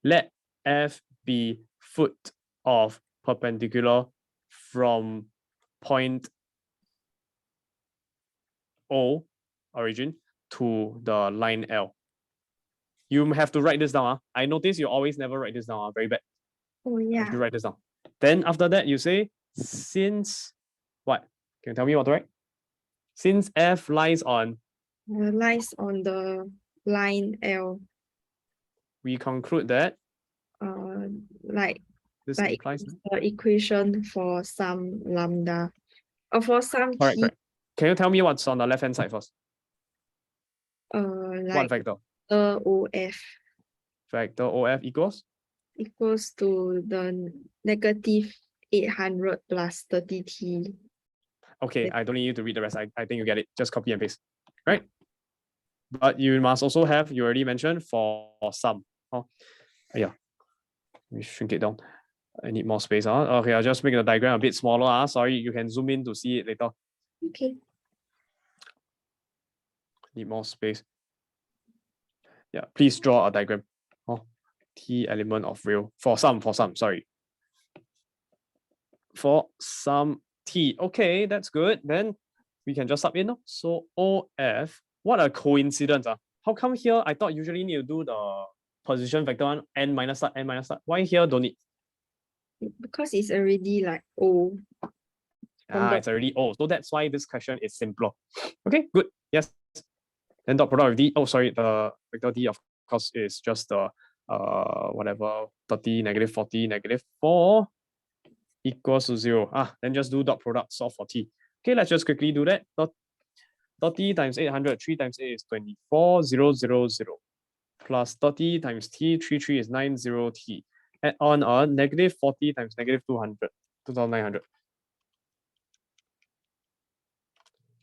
let F be foot of perpendicular from point O, origin, to the line L. You have to write this down. I notice you always never write this down. Very bad. Oh, yeah. You write this down. Then after that, you say, since, what? Can you tell me what to write? Since F lies on Lies on the line L. We conclude that Like this like implies the equation for some lambda, or for some correct, t. correct. Can you tell me what's on the left hand side first? Like What vector? OF Vector OF equals? equals to the -800 plus 30t. Okay, I don't need you to read the rest. I think you get it. Just copy and paste. Right? But you must also have, you already mentioned, for some. Oh, yeah. Let me shrink it down. I need more space. Okay, I'll just make the diagram a bit smaller. Sorry, you can zoom in to see it later. Okay. Need more space. Yeah, please draw a diagram. T element of real. For some, sorry. For some T. Okay, that's good. Then we can just sub in. So OF, what a coincidence. How come here I thought usually need to do the position vector one, n minus start, n minus start. Why here don't need? Because it's already like O. It's already O. So that's why this question is simpler. Okay, good. Yes. Then dot product with D. Oh, sorry, the vector D, of course, is just the whatever 30, -40, -4 equals to 0. Then just do dot product, solve for T. Okay, let's just quickly do that. 30 times 800, 3 times 8 is 24, 0, 0, 0. Plus 30 times T, 3 is 90T. Add on a -40 times -200, 2,900.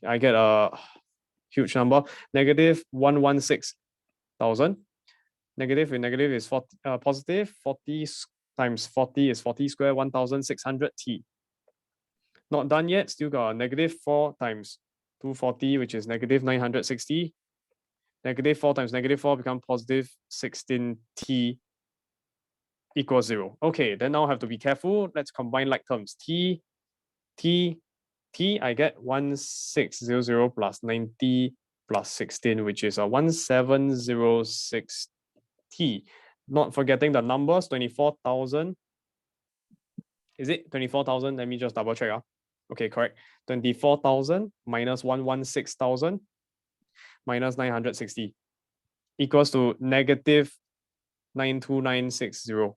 I get a huge number, -116,000. Negative with negative is 40, positive. 40 times 40 is 40 square, 1,600 T. Not done yet, still got a -4 times 240, which is -960. -4 times -4 become positive 16T equals 0. Okay, then now I have to be careful. Let's combine like terms. T, I get 1600 plus 90 plus 16, which is a 1706T. Not forgetting the numbers, 24,000. Is it 24,000? Let me just double check. Okay, correct. 24,000 minus 116,000 minus 960 equals to -92960.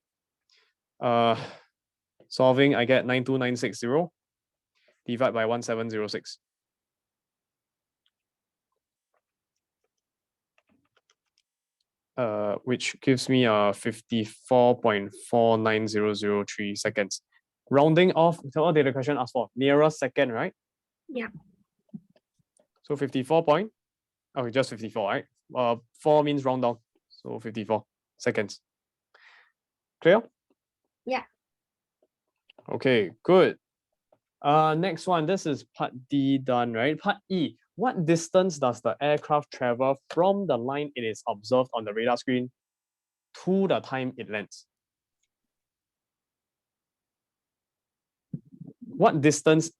Solving, I get 92960 divided by 1706. Which gives me 54.49003 seconds. Rounding off, so what did the question ask for? Nearest second, right? Yeah. So 54 point, okay, just 54, right? 4 means round down, so 54 seconds. Clear? Yeah. Okay, good. Next one, this is part D done, right? Part E, what distance does the aircraft travel from the line it is observed on the radar screen to the time it lands? What distance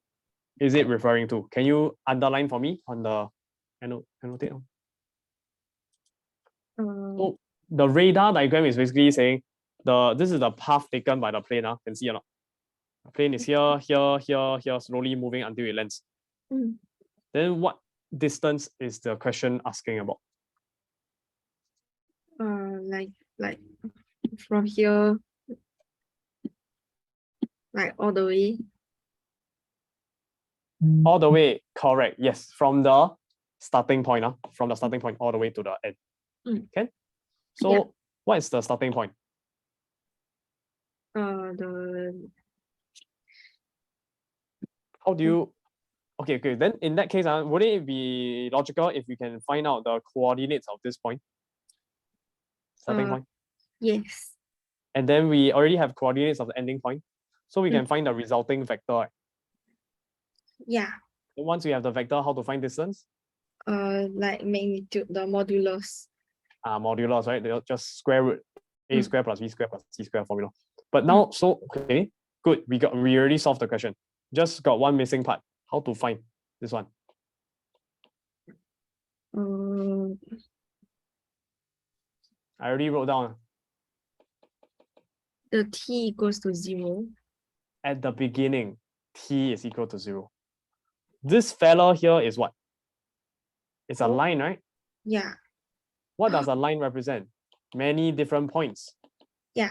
is it referring to? Can you underline for me on the annotate? So the radar diagram is basically saying this is the path taken by the plane. Can see or not? The plane is here, here, here, here, slowly moving until it lands. Then what distance is the question asking about? Like from here, like all the way. All the way, correct. Yes, from the starting point, from the starting point all the way to the end. Okay. So Yeah. what is the starting point? How do you okay, then in that case, would it be logical if we can find out the coordinates of this point? Starting point? Yes. And then we already have coordinates of the ending point. So we can find the resulting vector. Right? Yeah. And once we have the vector, how to find distance? Like magnitude, the modulus. Modulus, right? They'll just square root a square plus b square plus c square formula. But now, so okay, good. We already solved the question. Just got one missing part. How to find this one? I already wrote down. The t equals to 0. At the beginning, t is equal to 0. This fella here is what? It's a line, right? Yeah. What does a line represent? Many different points. Yeah.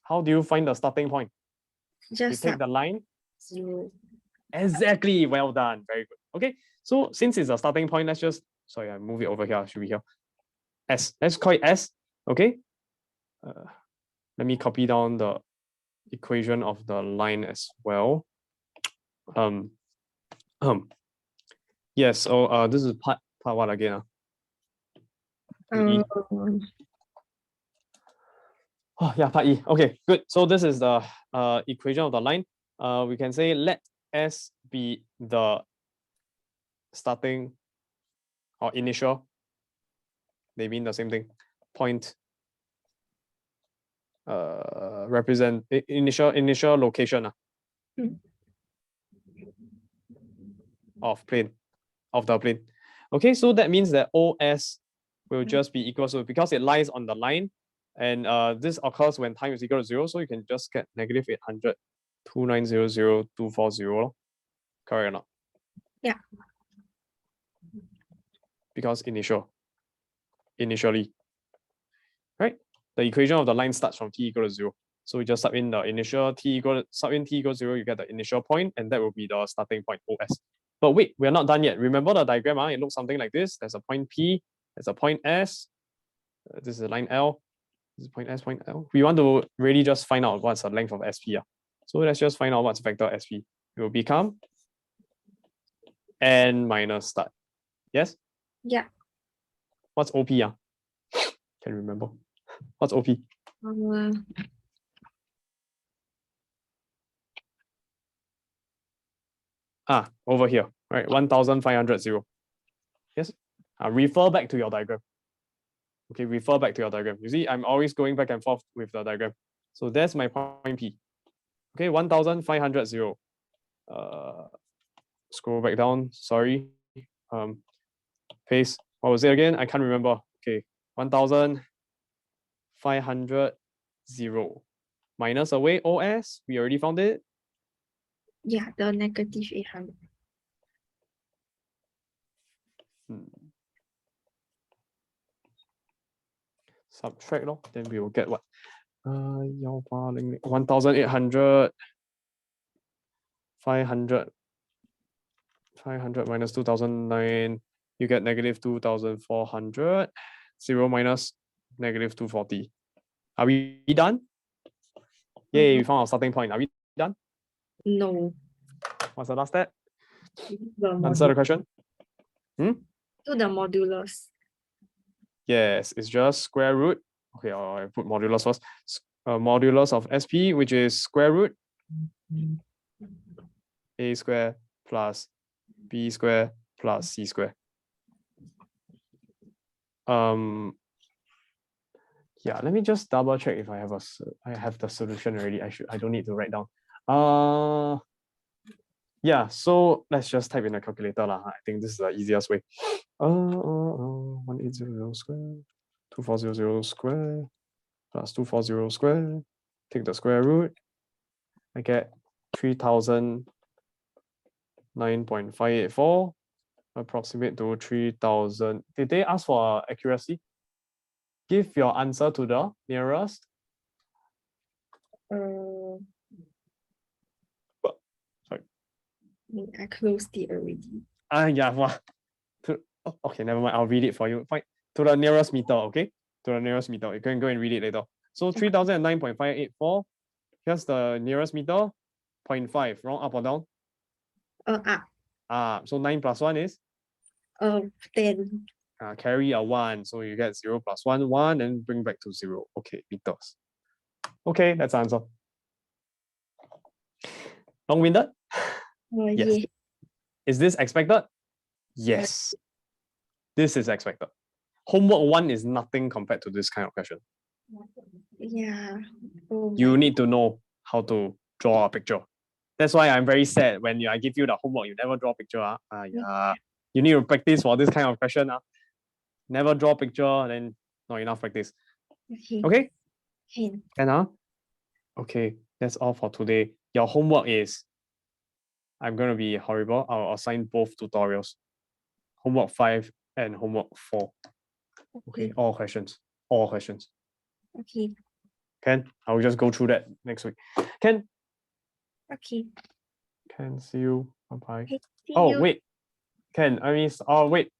How do you find the starting point? Just you take the line. 0. Exactly. Well done. Very good. Okay. So since it's a starting point, let's just I move it over here. Should be here. S. Let's call it S. Okay. Let me copy down the equation of the line as well. Yes. So this is part what again? E. Oh yeah, part E. Okay, good. So this is the equation of the line. We can say let S be the starting or initial. They mean the same thing. Point. Represent initial location of the plane. Okay, so that means that OS will just be equal to, because it lies on the line, and this occurs when time is equal to 0, so you can just get negative 800 2900 correct or not? Yeah. Because initially, right? The equation of the line starts from t equal to 0. So we just sub in the initial t equals 0, you get the initial point, and that will be the starting point OS. But wait, we're not done yet. Remember the diagram, it looks something like this. There's a point P, there's a point S. This is a line L. This is point S, point L. We want to really just find out what's the length of SP. So let's just find out what's vector SP. It will become n minus start. Yes? Yeah. What's OP? Can you remember? What's OP? Over here, right? 1500 0. Yes? Refer back to your diagram. Okay, refer back to your diagram. You see, I'm always going back and forth with the diagram. So that's my point P. Okay, 1500 0. Scroll back down, sorry. Paste. What was it again? I can't remember. Okay, 1500 0. Minus away OS, we already found it. Yeah, the negative 800. Subtract, then we will get what? 1800 500 minus 2009, you get negative 2400. 0 minus negative 240. Are we done? Yay, we found our starting point. Are we done? No. What's the last step? Answer the question. Do the modulus. Yes, it's just square root. Okay, I put modulus first. Modulus of SP, which is square root A square plus B square plus C square. Yeah, let me just double check if I have the solution already. I don't need to write down. Yeah, so let's just type in a calculator lah. I think this is the easiest way. 1800 square, 2400 square, plus 240 square. Take the square root. I get 3009.584, approximate to 3000. Did they ask for accuracy? Give your answer to the nearest. Sorry. I closed it already. Yeah, wow. Okay, never mind. I'll read it for you. Fine. To the nearest meter, okay? To the nearest meter. You can go and read it later. So 3009.584. Here's the nearest meter. 0.5. Wrong, up or down? Up. So 9 plus 1 is? 10. Carry a 1. So you get 0 plus 1, 1, and bring back to 0. Okay, meters. Okay, that's the answer. Long-winded? Yes. Yeah. Is this expected? Yes. This is expected. Homework 1 is nothing compared to this kind of question. Yeah. You need to know how to draw a picture. That's why I'm very sad when I give you the homework, you never draw a picture. Yeah. You need to practice for this kind of question. Never draw a picture, then not enough practice. Okay? Can. Okay, that's all for today. Your homework is, I'm going to be horrible. I'll assign both tutorials. Homework 5 and homework 4. Okay, all questions. Okay. Can, I'll just go through that next week. Can. Okay. Can, see you. Bye-bye. See Oh, you. wait. Can, wait.